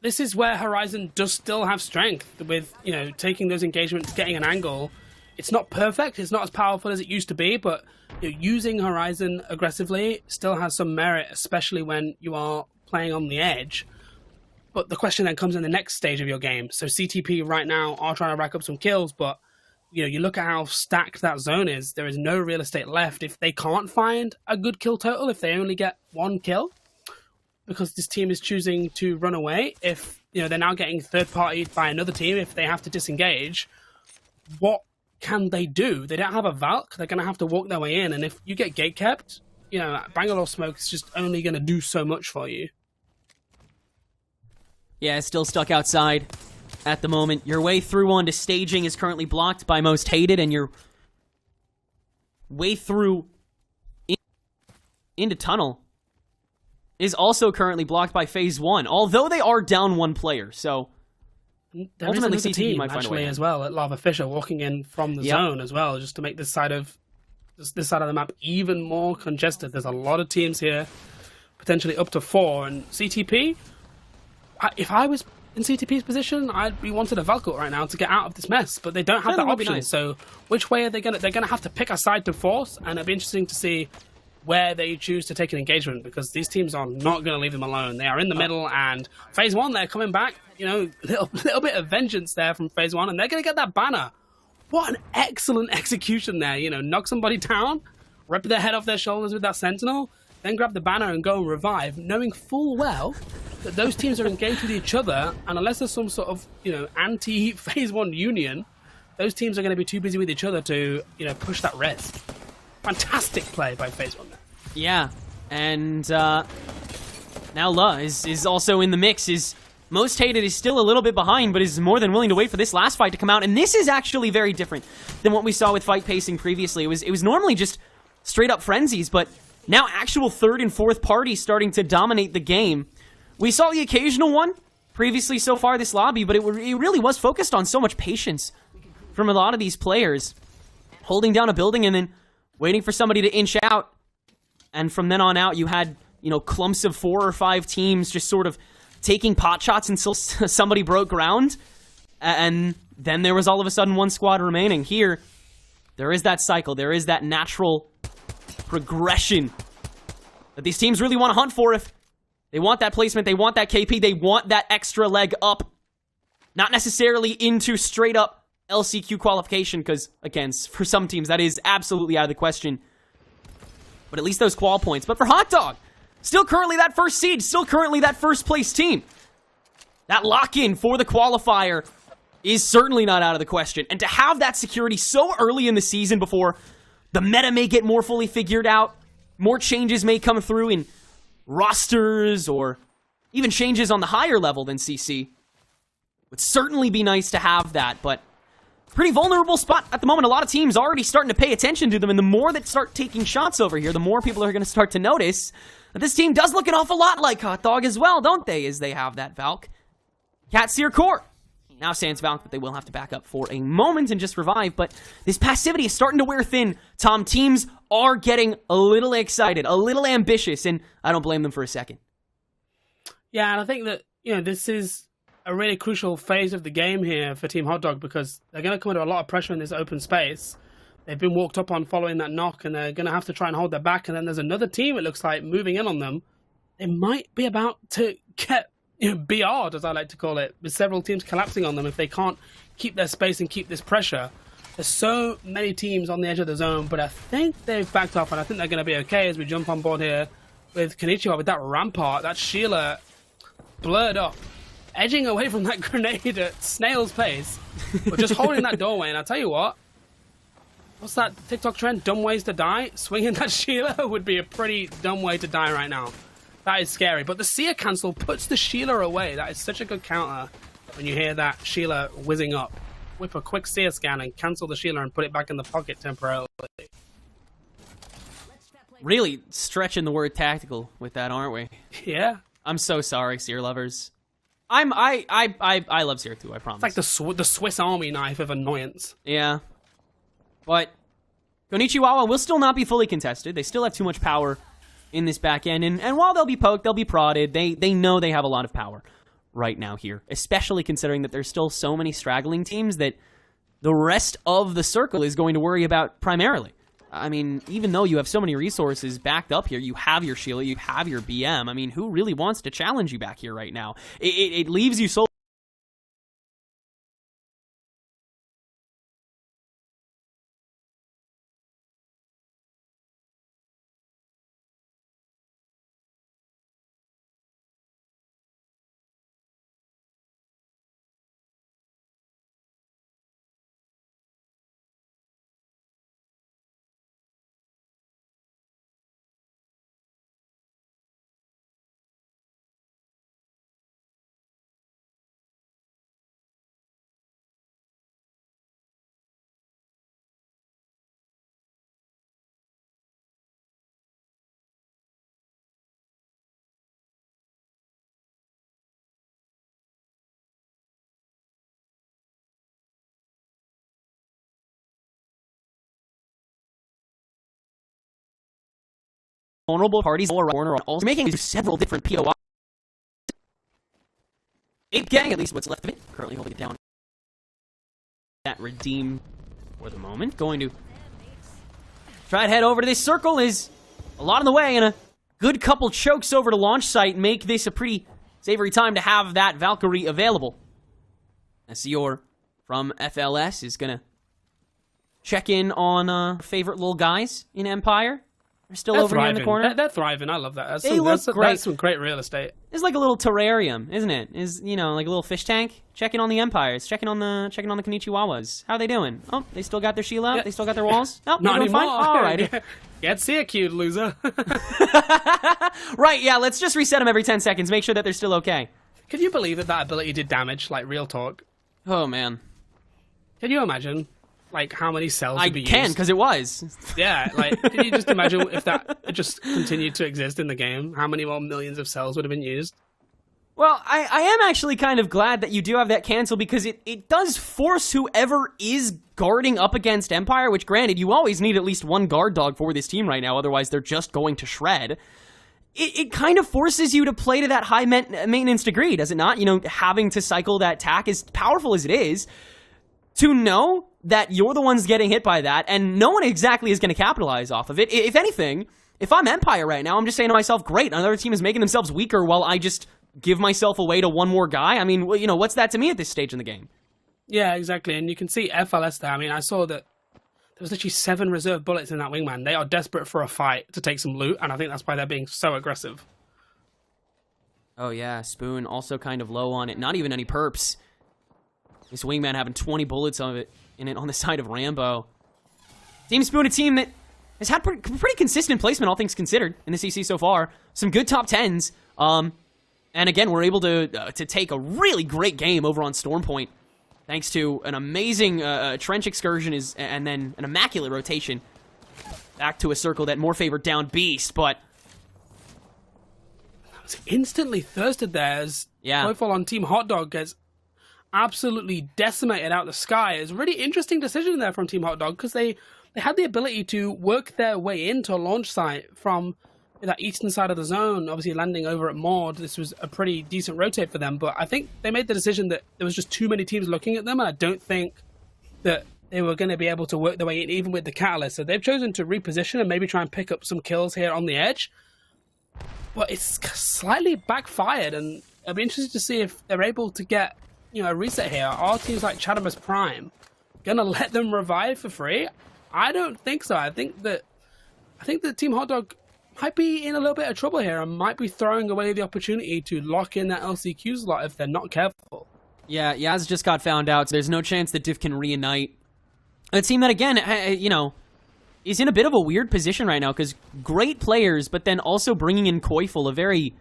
this is where Horizon does still have strength with, taking those engagements, getting an angle. It's not perfect, it's not as powerful as it used to be, but using Horizon aggressively still has some merit, especially when you are playing on the edge. But the question then comes in the next stage of your game. So CTP right now are trying to rack up some kills, but you look at how stacked that zone is. There is no real estate left. If they can't find a good kill total, if they only get 1 kill, because this team is choosing to run away, if they're now getting third-partied by another team, if they have to disengage, what can they do? They don't have a Valk. They're going to have to walk their way in, and if you get gate-kept, Bangalore smoke is just only going to do so much for you. Yeah, it's still stuck outside at the moment. Your way through onto staging is currently blocked by Most Hated, and your way through into tunnel is also currently blocked by Phase 1, although they are down 1 player, so ultimately CTP team, might find a way as well at Lava Fisher walking in from the zone as well, just to make this side of the map even more congested. There's a lot of teams here, potentially up to 4, and CTP, if I was in CTP's position, I'd be wanting a Valkyrie right now to get out of this mess, but they don't have that option. Nice. So which way are they going to... They're going to have to pick a side to force, and it'll be interesting to see where they choose to take an engagement, because these teams are not going to leave them alone. They are in the middle, and Phase 1, they're coming back. Little bit of vengeance there from Phase 1, and they're going to get that banner. What an excellent execution there. Knock somebody down, rip their head off their shoulders with that Sentinel, then grab the banner and go and revive, knowing full well that those teams are engaged with each other, and unless there's some sort of, anti-Phase 1 union, those teams are going to be too busy with each other to, push that res. Fantastic play by Phase 1 there. Yeah, and now La is also in the mix. Most Hated is still a little bit behind, but is more than willing to wait for this last fight to come out, and this is actually very different than what we saw with fight pacing previously. It was normally just straight up frenzies, but now actual third and fourth parties starting to dominate the game. We saw the occasional one previously so far this lobby, but it really was focused on so much patience from a lot of these players. Holding down a building and then waiting for somebody to inch out. And from then on out, you had, clumps of 4 or 5 teams just sort of taking pot shots until somebody broke ground. And then there was all of a sudden 1 squad remaining. Here, There is that cycle. There is that natural progression that these teams really want to hunt for. If they want that placement, they want that KP, they want that extra leg up. Not necessarily into straight up LCQ qualification, because, again, for some teams, that is absolutely out of the question. But at least those qual points. But for Hot Dog, still currently that first seed, still currently that first place team. That lock-in for the qualifier is certainly not out of the question. And to have that security so early in the season before the meta may get more fully figured out, more changes may come through in rosters or even changes on the higher level than CC, would certainly be nice to have that. But pretty vulnerable spot at the moment. A lot of teams already starting to pay attention to them, and the more that start taking shots over here, the more people are going to start to notice that this team does look an awful lot like Hot Dog as well, don't they? As they have that Valk. Cat Seer Core. Now Sans Valk, but they will have to back up for a moment and just revive. But this passivity is starting to wear thin. Tom, teams are getting a little excited, a little ambitious, and I don't blame them for a second. Yeah, and I think that, this is a really crucial phase of the game here for Team Hot Dog, because they're going to come under a lot of pressure in this open space. They've been walked up on following that knock, and they're going to have to try and hold their back. And then there's another team, it looks like, moving in on them. They might be about to get BR'd, as I like to call it, with several teams collapsing on them if they can't keep their space and keep this pressure. There's so many teams on the edge of the zone, but I think they've backed off, and I think they're going to be okay as we jump on board here with Konnichiwa, with that Rampart, that Sheila blurred up, edging away from that grenade at snail's pace, but just holding that doorway. And I tell you what, what's that TikTok trend? Dumb ways to die? Swinging that Sheila would be a pretty dumb way to die right now. That is scary. But the Seer cancel puts the Sheila away. That is such a good counter when you hear that Sheila whizzing up. Whip a quick Seer scan and cancel the Sheila and put it back in the pocket temporarily. Really stretching the word tactical with that, aren't we? Yeah. I'm so sorry, Seer lovers. I love Seer too, I promise. It's like the Swiss Army knife of annoyance. Yeah. But Konnichiwa will still not be fully contested. They still have too much power in this back end. And while they'll be poked, they'll be prodded, they know they have a lot of power right now here. Especially considering that there's still so many straggling teams that the rest of the circle is going to worry about primarily. I mean, even though you have so many resources backed up here, you have your Sheila, you have your BM. I mean, who really wants to challenge you back here right now? It leaves you so... vulnerable parties all around, also making several different POIs. Ape Gang, at least what's left of it, currently holding it down. That redeem for the moment. Going to try to head over to this circle, is a lot in the way, and a good couple chokes over to launch site make this a pretty savory time to have that Valkyrie available. Sior from FLS is gonna check in on favorite little guys in Empire. They're still over here in the corner. They're thriving. I love that. They look great. That's some great real estate. It's like a little terrarium, isn't it? Is like a little fish tank. Checking on the Empires. Checking on the Konnichiwawas. How are they doing? Oh, they still got their Sheila. Yeah. They still got their walls. Oh, not anymore. All right. Get Seer queued, loser. Right. Yeah. Let's just reset them every 10 seconds. Make sure that they're still okay. Can you believe that ability did damage? Like real talk. Oh man. Can you imagine? Like how many cells I would be can, used? because it was. Yeah, like, can you just imagine if that just continued to exist in the game? How many more millions of cells would have been used? Well, I am actually kind of glad that you do have that cancel, because it does force whoever is guarding up against Empire, which granted, you always need at least one guard dog for this team right now, otherwise they're just going to shred. It kind of forces you to play to that high maintenance degree, does it not? You know, having to cycle that tack, as powerful as it is, to know that you're the ones getting hit by that, and no one exactly is going to capitalize off of it. If anything, if I'm Empire right now, I'm just saying to myself, great, another team is making themselves weaker while I just give myself away to one more guy. I mean, you know, what's that to me at this stage in the game? Yeah, exactly. And you can see FLS there. I mean, I saw that there was literally 7 reserve bullets in that wingman. They are desperate for a fight to take some loot, and I think that's why they're being so aggressive. Oh yeah, Spoon also kind of low on it. Not even any perps. This wingman having 20 bullets of it in it on the side of Rambo. Team Spoon, a team that has had pretty consistent placement, all things considered, in the CC so far. Some good top 10s. And again, we're able to take a really great game over on Storm Point, thanks to an amazing trench excursion and then an immaculate rotation back to a circle that more favored down Beast, but instantly thirsted there as Toyfall on Team Hot Dog gets absolutely decimated out the sky. It's a really interesting decision there from Team Hot Dog because they had the ability to work their way into a launch site from that eastern side of the zone, obviously landing over at Maud. This was a pretty decent rotate for them, but I think they made the decision that there was just too many teams looking at them, and I don't think that they were going to be able to work their way in even with the Catalyst. So they've chosen to reposition and maybe try and pick up some kills here on the edge. But it's slightly backfired, and I'll be interested to see if they're able to get, you know, a reset here. Are teams like Chadamus Prime gonna let them revive for free? I don't think so. I think that Team Hot Dog might be in a little bit of trouble here and might be throwing away the opportunity to lock in that LCQ slot if they're not careful. yeah, Yaz just got found out, so there's no chance that Diff can reunite. A team that, again, you know, is in a bit of a weird position right now, because great players, but then also bringing in Koifel, a very,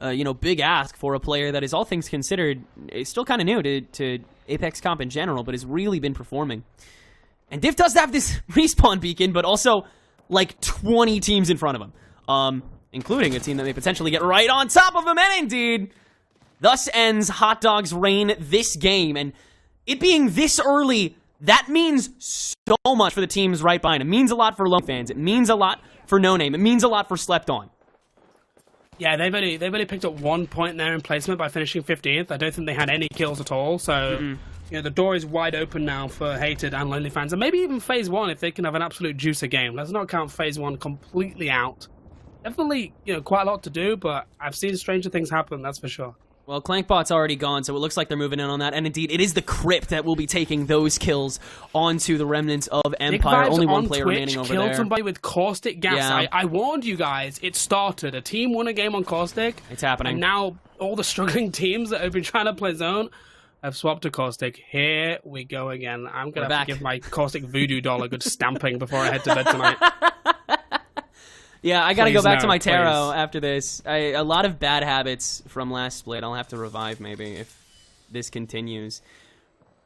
you know, big ask for a player that is, all things considered, is still kind of new to Apex Comp in general, but has really been performing. And Diff does have this respawn beacon, but also, like, 20 teams in front of him, including a team that may potentially get right on top of him, and indeed, thus ends Hot Dog's reign this game, and it being this early, that means so much for the teams right behind. It means a lot for Lone fans. It means a lot for No Name. It means a lot for Slept On. Yeah, they've only picked up 1 point there in placement by finishing 15th. I don't think they had any kills at all. So, you know, the door is wide open now for Hated and Lonely fans, and maybe even Phase 1 if they can have an absolute juicer game. Let's not count Phase 1 completely out. Definitely, you know, quite a lot to do, but I've seen stranger things happen, that's for sure. Well, Clankbot's already gone, so it looks like they're moving in on that. And indeed, it is the Crypt that will be taking those kills onto the remnants of Empire. Only one player remaining over there. Killed somebody with caustic gas. Yeah. I warned you guys. It started. A team won a game on caustic. It's happening. And now all the struggling teams that have been trying to play zone have swapped to caustic. Here we go again. I'm going to have to give my caustic voodoo doll a good stamping before I head to bed tonight. Yeah, I gotta go back to my tarot after this. A lot of bad habits from last split. I'll have to revive maybe if this continues.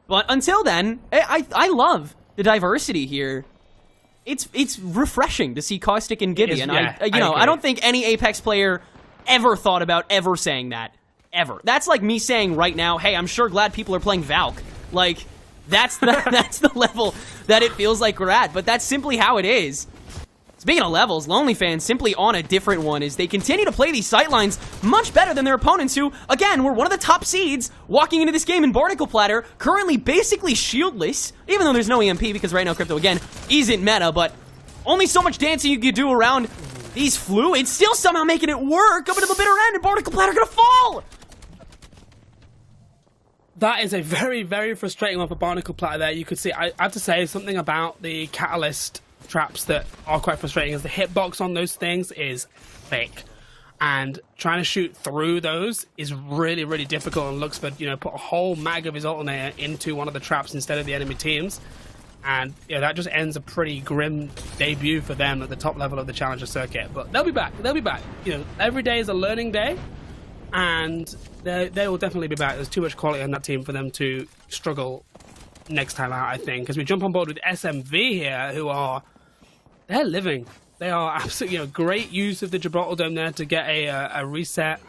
But until then, I love the diversity here. It's refreshing to see Caustic and Gibby, and I don't think any Apex player ever thought about ever saying that ever. That's like me saying right now, hey, I'm sure glad people are playing Valk. Like that's the level that it feels like we're at. But that's simply how it is. Speaking of levels, Lonely fans simply on a different one as they continue to play these sightlines much better than their opponents who, again, were one of the top seeds walking into this game in Barnacle Platter, currently basically shieldless, even though there's no EMP because right now Crypto, again, isn't meta, but only so much dancing you can do around these fluids, still somehow making it work up until the bitter end, and Barnacle Platter gonna fall! That is a very, very frustrating one for Barnacle Platter there. You could see, I have to say something about the Catalyst traps that are quite frustrating is the hitbox on those things is thick, and trying to shoot through those is really, really difficult, and looks for, you know, put a whole mag of his alternator into one of the traps instead of the enemy teams, and that just ends a pretty grim debut for them at the top level of the Challenger circuit. But they'll be back. Every day is a learning day, and they will definitely be back. There's too much quality on that team for them to struggle next time out, I think, as we jump on board with SMV here, who are they're living. They are absolutely, great use of the Gibraltar Dome there to get a reset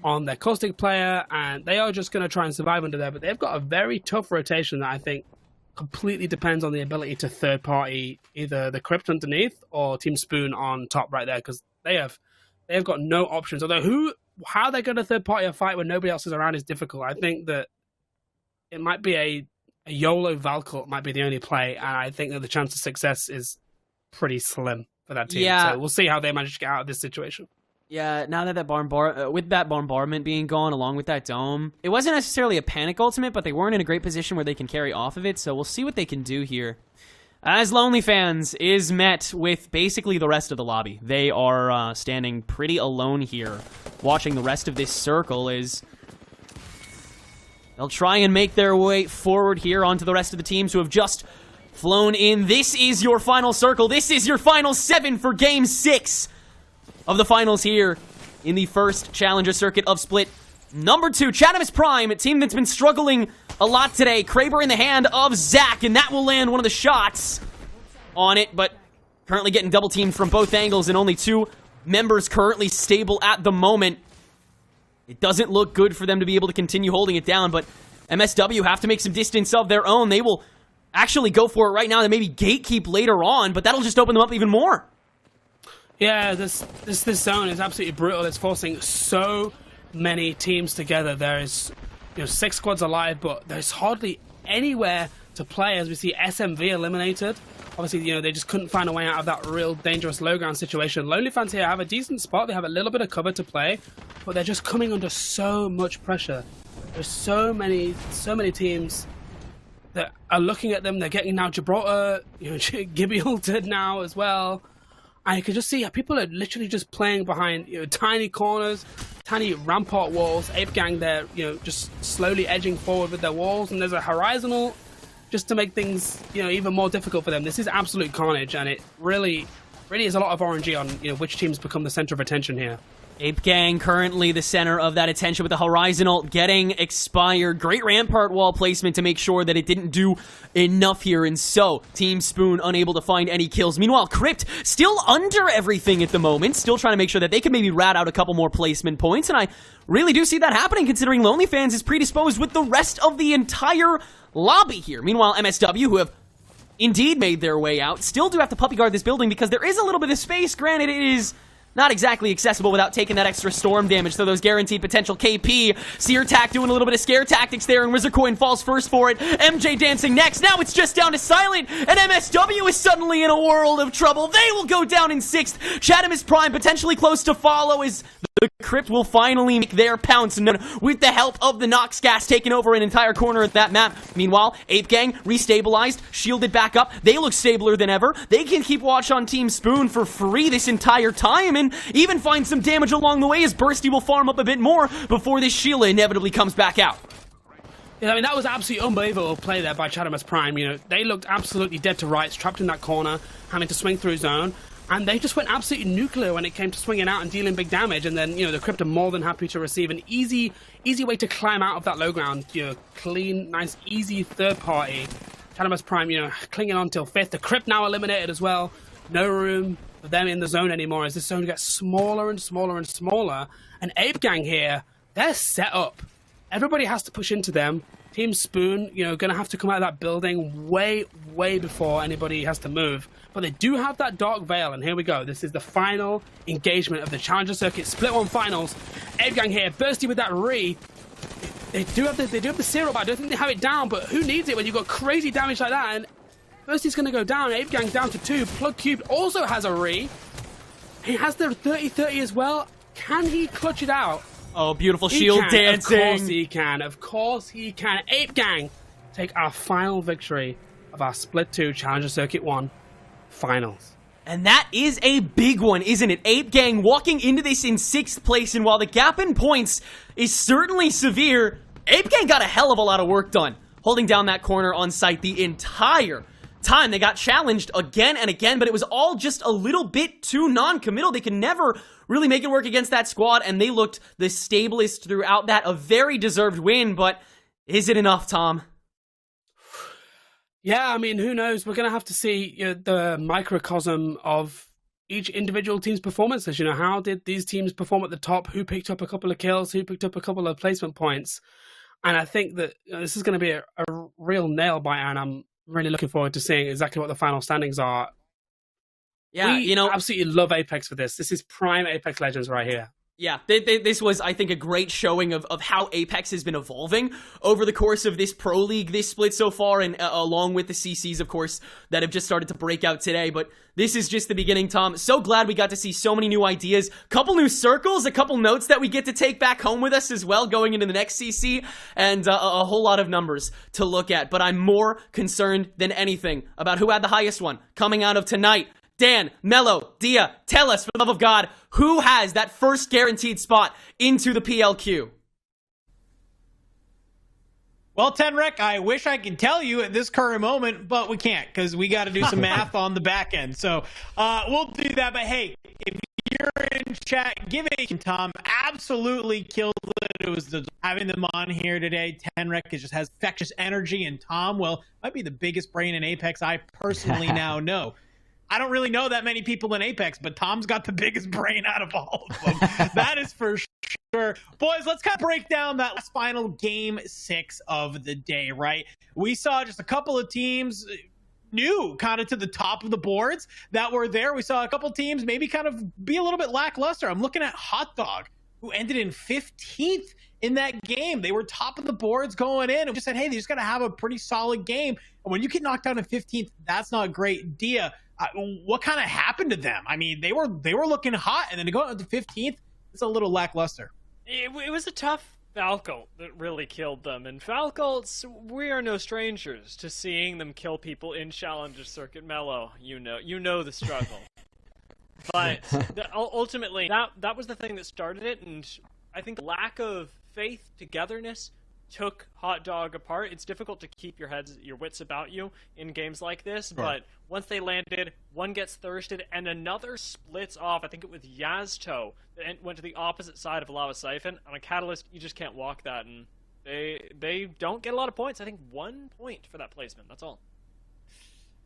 on their Caustic player, and they are just going to try and survive under there, but they've got a very tough rotation that I think completely depends on the ability to third party either the Crypt underneath or Team Spoon on top right there, because they have got no options. Although how they're going to third party a fight when nobody else is around is difficult. I think that it might be a a YOLO Valcourt might be the only play, and I think that the chance of success is pretty slim for that team. Yeah. So we'll see how they manage to get out of this situation. Yeah, now that with that bombardment being gone along with that dome, it wasn't necessarily a panic ultimate, but they weren't in a great position where they can carry off of it, so we'll see what they can do here. As Lonely Fans is met with basically the rest of the lobby. They are standing pretty alone here, watching the rest of this circle as they'll try and make their way forward here onto the rest of the teams who have just flown in. This is your final circle. This is your final 7 for Game 6 of the finals here in the first Challenger Circuit of Split number 2. Chatham is Prime, a team that's been struggling a lot today. Kraber in the hand of Zach, and that will land one of the shots on it, but currently getting double teamed from both angles and only 2 members currently stable at the moment. It doesn't look good for them to be able to continue holding it down, but MSW have to make some distance of their own. They will actually go for it right now and maybe gatekeep later on, but that'll just open them up even more. Yeah, this zone is absolutely brutal. It's forcing so many teams together. There is 6 squads alive, but there's hardly anywhere to play as we see SMV eliminated. Obviously, they just couldn't find a way out of that real dangerous low ground situation. Lonely Fans here have a decent spot. They have a little bit of cover to play, but they're just coming under so much pressure. There's so many teams that are looking at them. They're getting now Gibraltar, Gibby ulted now as well. And you can just see how people are literally just playing behind tiny corners, tiny rampart walls. Ape Gang there, just slowly edging forward with their walls, and there's a horizontal just to make things even more difficult for them. This is absolute carnage, and it really is a lot of RNG on which teams become the center of attention here. Ape Gang currently the center of that attention with the Horizontal getting expired. Great rampart wall placement to make sure that it didn't do enough here, and so Team Spoon unable to find any kills. Meanwhile, Crypt still under everything at the moment, still trying to make sure that they can maybe rat out a couple more placement points, and I really do see that happening considering Lonely Fans is predisposed with the rest of the entire lobby here. Meanwhile, MSW, who have indeed made their way out, still do have to puppy guard this building because there is a little bit of space. Granted, it is not exactly accessible without taking that extra storm damage, so those guaranteed potential KP. Seartac doing a little bit of scare tactics there, and Wizardcoin falls first for it. MJ dancing next. Now it's just down to Silent, and MSW is suddenly in a world of trouble. They will go down in 6th. Chatham is Prime, potentially close to follow as the Crypt will finally make their pounce, and with the help of the Nox Gas taking over an entire corner of that map. Meanwhile, Ape Gang restabilized, shielded back up. They look stabler than ever. They can keep watch on Team Spoon for free this entire time, and even find some damage along the way as Bursty will farm up a bit more before this Sheila inevitably comes back out. Yeah, I mean, that was absolutely unbelievable play there by Chatham as Prime. They looked absolutely dead to rights, trapped in that corner, having to swing through zone. And they just went absolutely nuclear when it came to swinging out and dealing big damage. And then, the Crypt are more than happy to receive an easy way to climb out of that low ground. Clean, nice, easy third party. Chatham as Prime, clinging on till 5th. The Crypt now eliminated as well. No room for them in the zone anymore as this zone gets smaller and smaller and smaller. And Ape Gang here, they're set up. Everybody has to push into them. Team Spoon, going to have to come out of that building way before anybody has to move. But they do have that Dark Veil, and here we go. This is the final engagement of the Challenger Circuit Split 1 Finals. Ape Gang here, Bursty with that re. They do have the Zero, but I don't think they have it down, but who needs it when you've got crazy damage like that? And Bursty's going to go down. Ape Gang down to 2. Plug Cubed also has a re. He has the 30-30 as well. Can he clutch it out? Oh, beautiful shield dancing. Of course he can. Of course he can. Ape Gang take our final victory of our Split 2 Challenger Circuit 1 Finals. And that is a big one, isn't it? Ape Gang walking into this in 6th place, and while the gap in points is certainly severe, Ape Gang got a hell of a lot of work done, holding down that corner on site the entire time. They got challenged again and again, but it was all just a little bit too non-committal. They could never really make it work against that squad, and they looked the stablest throughout that. A very deserved win, but is it enough, Tom? Yeah, I mean, who knows? We're going to have to see the microcosm of each individual team's performances. How did these teams perform at the top? Who picked up a couple of kills? Who picked up a couple of placement points? And I think that this is going to be a real nail biter, and I'm really looking forward to seeing exactly what the final standings are. Yeah, we absolutely love Apex for this. This is prime Apex Legends right here. Yeah, this was, I think, a great showing of how Apex has been evolving over the course of this Pro League, this split so far, and along with the CCs, of course, that have just started to break out today. But this is just the beginning, Tom. So glad we got to see so many new ideas, couple new circles, a couple notes that we get to take back home with us as well going into the next CC, and a whole lot of numbers to look at. But I'm more concerned than anything about who had the highest one coming out of tonight. Dan, Mello, Dia, tell us, for the love of God, who has that first guaranteed spot into the PLQ? Well, Tenrek, I wish I could tell you at this current moment, but we can't because we got to do some math on the back end. So we'll do that. But hey, if you're in chat, give it. Tom absolutely killed it. It was having them on here today. Tenrek just has infectious energy, and Tom, well, might be the biggest brain in Apex I personally now know. I don't really know that many people in Apex, but Tom's got the biggest brain out of all of them. That is for sure. Boys, let's kind of break down that last final game 6 of the day, right? We saw just a couple of teams new kind of to the top of the boards that were there. We saw a couple teams maybe kind of be a little bit lackluster. I'm looking at Hot Dog, who ended in 15th in that game. They were top of the boards going in and just said, hey, they just got to have a pretty solid game. And when you get knocked down in 15th, that's not great. Dia, what kind of happened to them? I mean, they were looking hot, and then to go out to 15th, it's a little lackluster. It was a tough Falco that really killed them, and Falcos, we are no strangers to seeing them kill people in Challenger Circuit. Mello, you know the struggle. But ultimately, that was the thing that started it, and I think lack of faith, togetherness, took Hot Dog apart. It's difficult to keep your wits about you in games like this, sure. But once they landed, one gets thirsted, and another splits off. I think it was Yazto that went to the opposite side of Lava Siphon. On a Catalyst, you just can't walk that, and they don't get a lot of points. I think 1 point for that placement. That's all.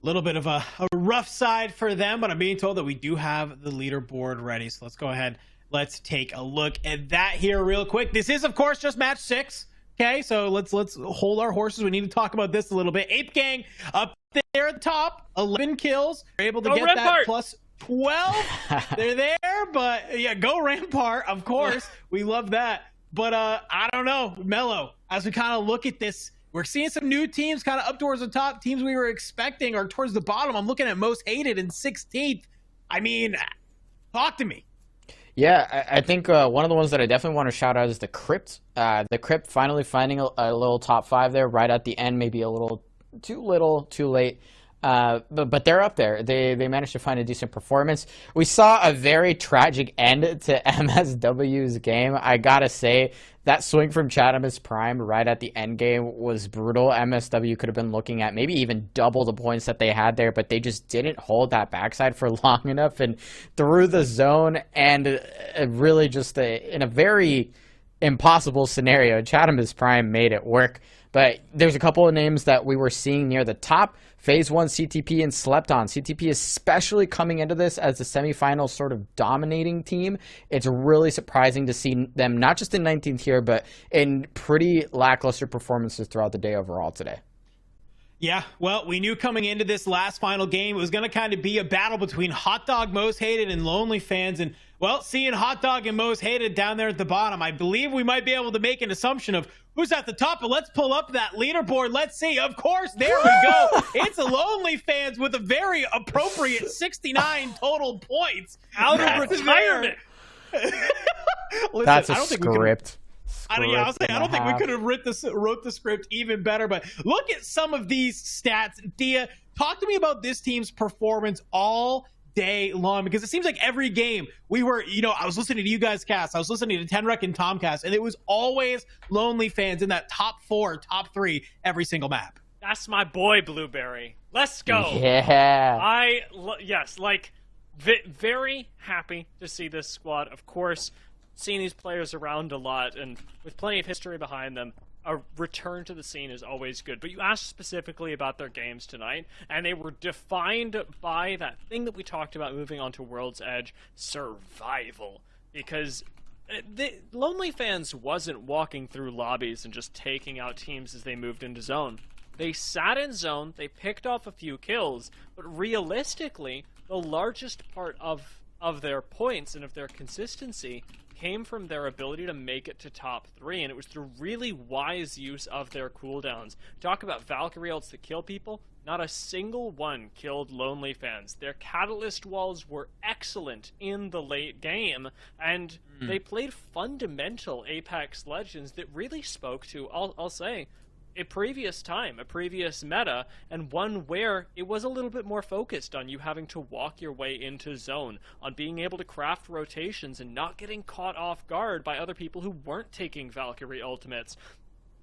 A little bit of a rough side for them, but I'm being told that we do have the leaderboard ready. So let's go ahead. Let's take a look at that here real quick. This is, of course, just match 6. Okay, so let's hold our horses. We need to talk about this a little bit. Ape Gang up there at the top, 11 kills. They're able to get Rampart. That plus 12. They're there, but yeah, go Rampart, of course. We love that. But I don't know, Mello, as we kind of look at this, we're seeing some new teams kind of up towards the top. Teams we were expecting are towards the bottom. I'm looking at most hated in 16th. I mean, talk to me. Yeah, I think one of the ones that I definitely want to shout out is the Crypt. The Crypt finally finding a little top 5 there right at the end, maybe a little, too late. But they're up there. They managed to find a decent performance. We saw a very tragic end to MSW's game. I gotta say, that swing from Chatham's Prime right at the end game was brutal. MSW could have been looking at maybe even double the points that they had there, but they just didn't hold that backside for long enough and through the zone, and really just in a very impossible scenario, Chatham's Prime made it work. But there's a couple of names that we were seeing near the top. Phase 1 CTP and slept on. CTP especially coming into this as the semifinal sort of dominating team. It's really surprising to see them not just in 19th here, but in pretty lackluster performances throughout the day overall today. Yeah, well, we knew coming into this last final game, it was going to kind of be a battle between Hot Dog Most Hated and Lonely Fans. And, well, seeing Hot Dog and Most Hated down there at the bottom, I believe we might be able to make an assumption of who's at the top. But let's pull up that leaderboard. Let's see. Of course, there we go. It's a Lonely Fans with a very appropriate 69 total points. Out of retirement. Listen, that's a script. I don't think we could have wrote the script even better, but look at some of these stats. Dia, talk to me about this team's performance all day long, because it seems like every game we were, I was listening to you guys cast, I was listening to Tenrek and Tomcast, and it was always Lonely Fans in that top 4, top 3 every single map. That's my boy, Blueberry. Let's go. Yeah. Yes, very happy to see this squad. Of course, seeing these players around a lot and with plenty of history behind them, a return to the scene is always good. But you asked specifically about their games tonight, and they were defined by that thing that we talked about moving on to World's Edge, survival. Because the Lonely Fans wasn't walking through lobbies and just taking out teams as they moved into zone. They sat in zone, they picked off a few kills, but realistically, the largest part of of their points and of their consistency came from their ability to make it to top 3, and it was through really wise use of their cooldowns. Talk about Valkyrie ults that kill people. Not a single one killed Lonely Fans. Their catalyst walls were excellent in the late game, and they played fundamental Apex Legends that really spoke to, I'll say, a previous time, a previous meta, and one where it was a little bit more focused on you having to walk your way into zone, on being able to craft rotations and not getting caught off guard by other people who weren't taking Valkyrie ultimates.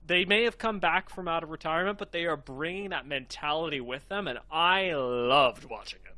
They may have come back from out of retirement, but they are bringing that mentality with them, and I loved watching it.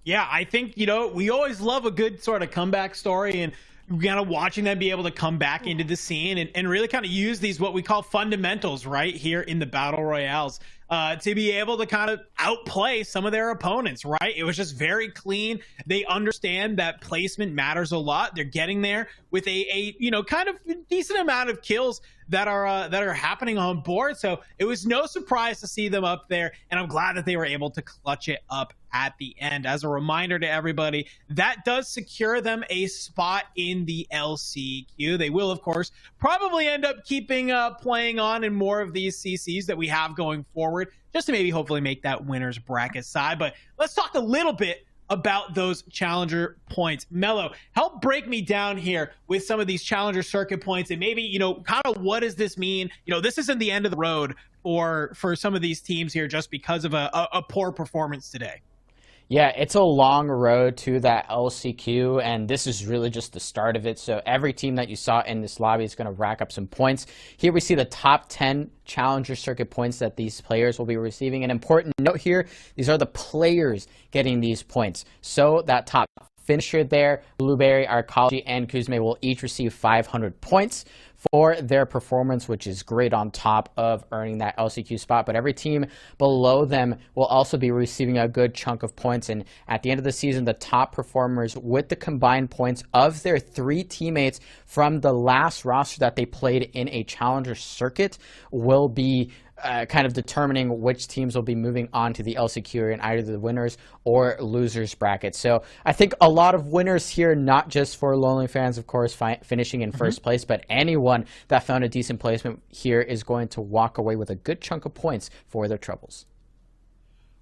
Yeah, I think, we always love a good sort of comeback story, and kind of watching them be able to come back into the scene and really kind of use these what we call fundamentals right here in the battle royales to be able to kind of outplay some of their opponents, right? It was just very clean. They understand that placement matters a lot. They're getting there with a kind of decent amount of kills that are happening on board. So it was no surprise to see them up there, and I'm glad that they were able to clutch it up at the end. As a reminder to everybody, that does secure them a spot in the LCQ. They will, of course, probably end up keeping playing on in more of these CCs that we have going forward, just to maybe hopefully make that winner's bracket side. But let's talk a little bit about those challenger points. Mello, help break me down here with some of these challenger circuit points, and maybe, kind of what does this mean? This isn't the end of the road for some of these teams here just because of a poor performance today. Yeah, it's a long road to that LCQ, and this is really just the start of it. So every team that you saw in this lobby is going to rack up some points. Here we see the top 10 Challenger Circuit points that these players will be receiving. An important note here, these are the players getting these points. So that top finisher there, Blueberry, Arcology, and Kuzme will each receive 500 points for their performance, which is great on top of earning that LCQ spot. But every team below them will also be receiving a good chunk of points. And at the end of the season, the top performers with the combined points of their 3 teammates from the last roster that they played in a Challenger Circuit will be kind of determining which teams will be moving on to the LCQ in either the winners or losers bracket. So I think a lot of winners here, not just for Lonely Fans, of course, finishing in first place, but anyone that found a decent placement here is going to walk away with a good chunk of points for their troubles.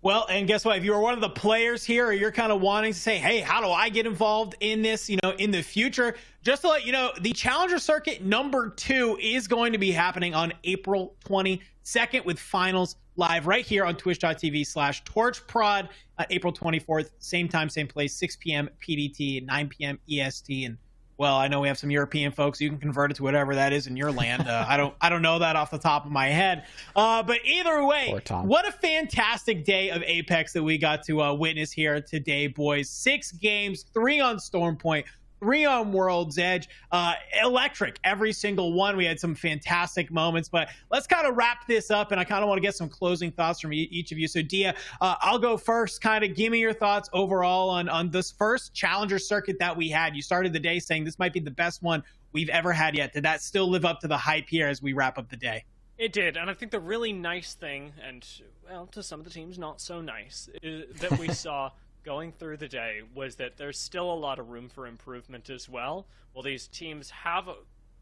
Well, and guess what? If you're one of the players here, or you're kind of wanting to say, hey, how do I get involved in this, in the future? Just to let you know, the Challenger Circuit number 2 is going to be happening on April 22nd with finals live right here on twitch.tv/torchprod, April 24th, same time, same place, 6 p.m. PDT, 9 p.m. EST. And well, I know we have some European folks. You can convert it to whatever that is in your land. I don't know that off the top of my head. But either way, what a fantastic day of Apex that we got to witness here today, boys. 6 games, 3 on Stormpoint, 3 on World's Edge. Electric, every single one. We had some fantastic moments, but let's kind of wrap this up, and I kind of want to get some closing thoughts from each of you. So Dia, I'll go first. Kind of give me your thoughts overall on this first Challenger Circuit that we had. You started the day saying this might be the best one we've ever had yet. Did that still live up to the hype here as we wrap up the day? It did, and I think the really nice thing, and well, to some of the teams not so nice, that we saw going through the day was that there's still a lot of room for improvement as well. Well, these teams have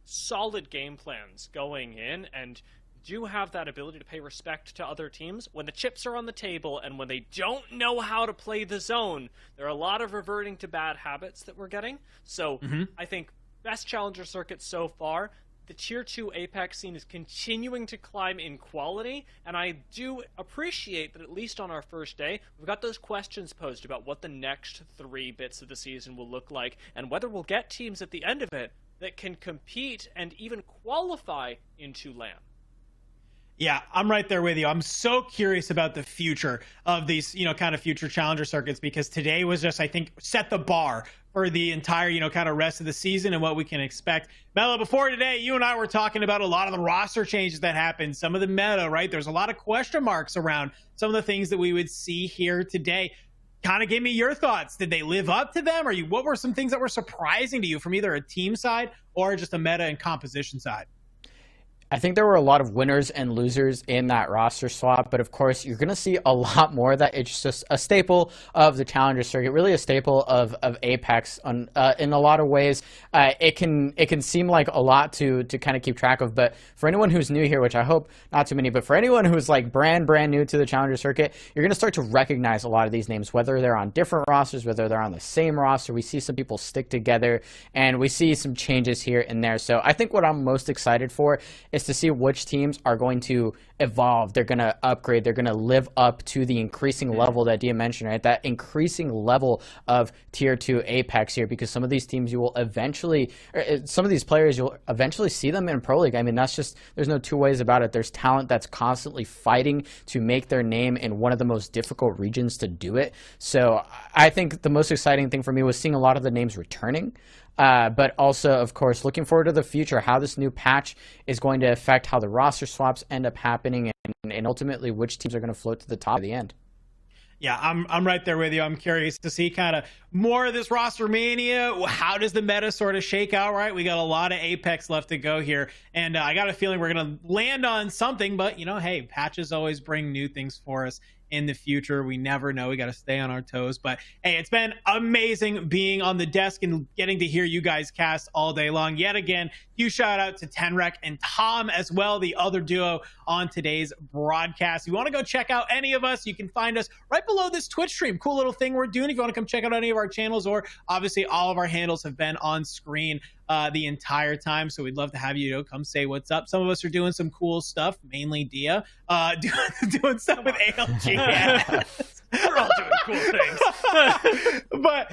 solid game plans going in and do have that ability to pay respect to other teams. When the chips are on the table and when they don't know how to play the zone, there are a lot of reverting to bad habits that we're getting. So I think best Challenger Circuit so far. The Tier 2 Apex scene is continuing to climb in quality, and I do appreciate that at least on our first day, we've got those questions posed about what the next 3 bits of the season will look like, and whether we'll get teams at the end of it that can compete and even qualify into LAN. Yeah, I'm right there with you. I'm so curious about the future of these, kind of future Challenger Circuits, because today was just, I think, set the bar for the entire, kind of rest of the season and what we can expect. Mello, before today, you and I were talking about a lot of the roster changes that happened, some of the meta, right? There's a lot of question marks around some of the things that we would see here today. Kind of give me your thoughts. Did they live up to them? What were some things that were surprising to you from either a team side or just a meta and composition side? I think there were a lot of winners and losers in that roster swap, but of course you're going to see a lot more that it's just a staple of the Challenger circuit, really a staple of Apex in a lot of ways. It can seem like a lot to kind of keep track of, but for anyone who's new here, which I hope not too many, but for anyone who's like brand new to the Challenger circuit, you're going to start to recognize a lot of these names, whether they're on different rosters, whether they're on the same roster. We see some people stick together, and we see some changes here and there. So I think what I'm most excited for is to see which teams are going to evolve. They're going to upgrade. They're going to live up to the increasing level that Dia mentioned, right? That increasing level of Tier 2 Apex here, because some of these teams you will eventually, some of these players, you'll eventually see them in Pro League. I mean, that's just, there's no two ways about it. There's talent that's constantly fighting to make their name in one of the most difficult regions to do it. So I think the most exciting thing for me was seeing a lot of the names returning. But also, of course, looking forward to the future, how this new patch is going to affect how the roster swaps end up happening, and ultimately which teams are going to float to the top at the end. Yeah, I'm right there with you. I'm curious to see kind of more of this roster mania. How does the meta sort of shake out, right? We got a lot of Apex left to go here, and I got a feeling we're going to land on something, but, you know, hey, patches always bring new things for us in the future. We never know. We got to stay on our toes. But hey, it's been amazing being on the desk and getting to hear you guys cast all day long. Yet again, huge shout out to Tenrec and Tom as well, the other duo on today's broadcast. If you want to go check out any of us, you can find us right below this Twitch stream. Cool little thing we're doing. If you want to come check out any of our channels, or obviously all of our handles have been on screen the entire time, so we'd love to have you, come say what's up. Some of us are doing some cool stuff, mainly Dia, doing stuff with ALGS. We're all doing cool things. But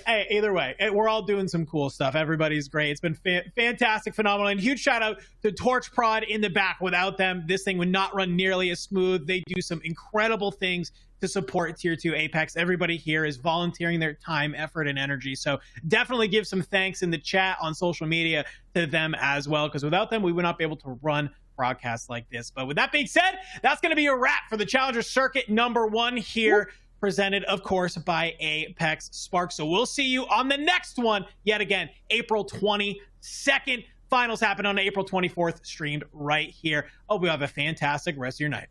hey, either way, we're all doing some cool stuff. Everybody's great. It's been fantastic, phenomenal, and huge shout out to Torch Prod in the back. Without them, this thing would not run nearly as smooth. They do some incredible things to support Tier 2 Apex. Everybody here is volunteering their time, effort, and energy. So definitely give some thanks in the chat on social media to them as well, because without them, we would not be able to run broadcasts like this. But with that being said, that's going to be a wrap for the Challenger Circuit #1 here, presented, of course, by Apex Spark. So we'll see you on the next one, yet again, April 22nd. Finals happen on April 24th, streamed right here. Hope you have a fantastic rest of your night.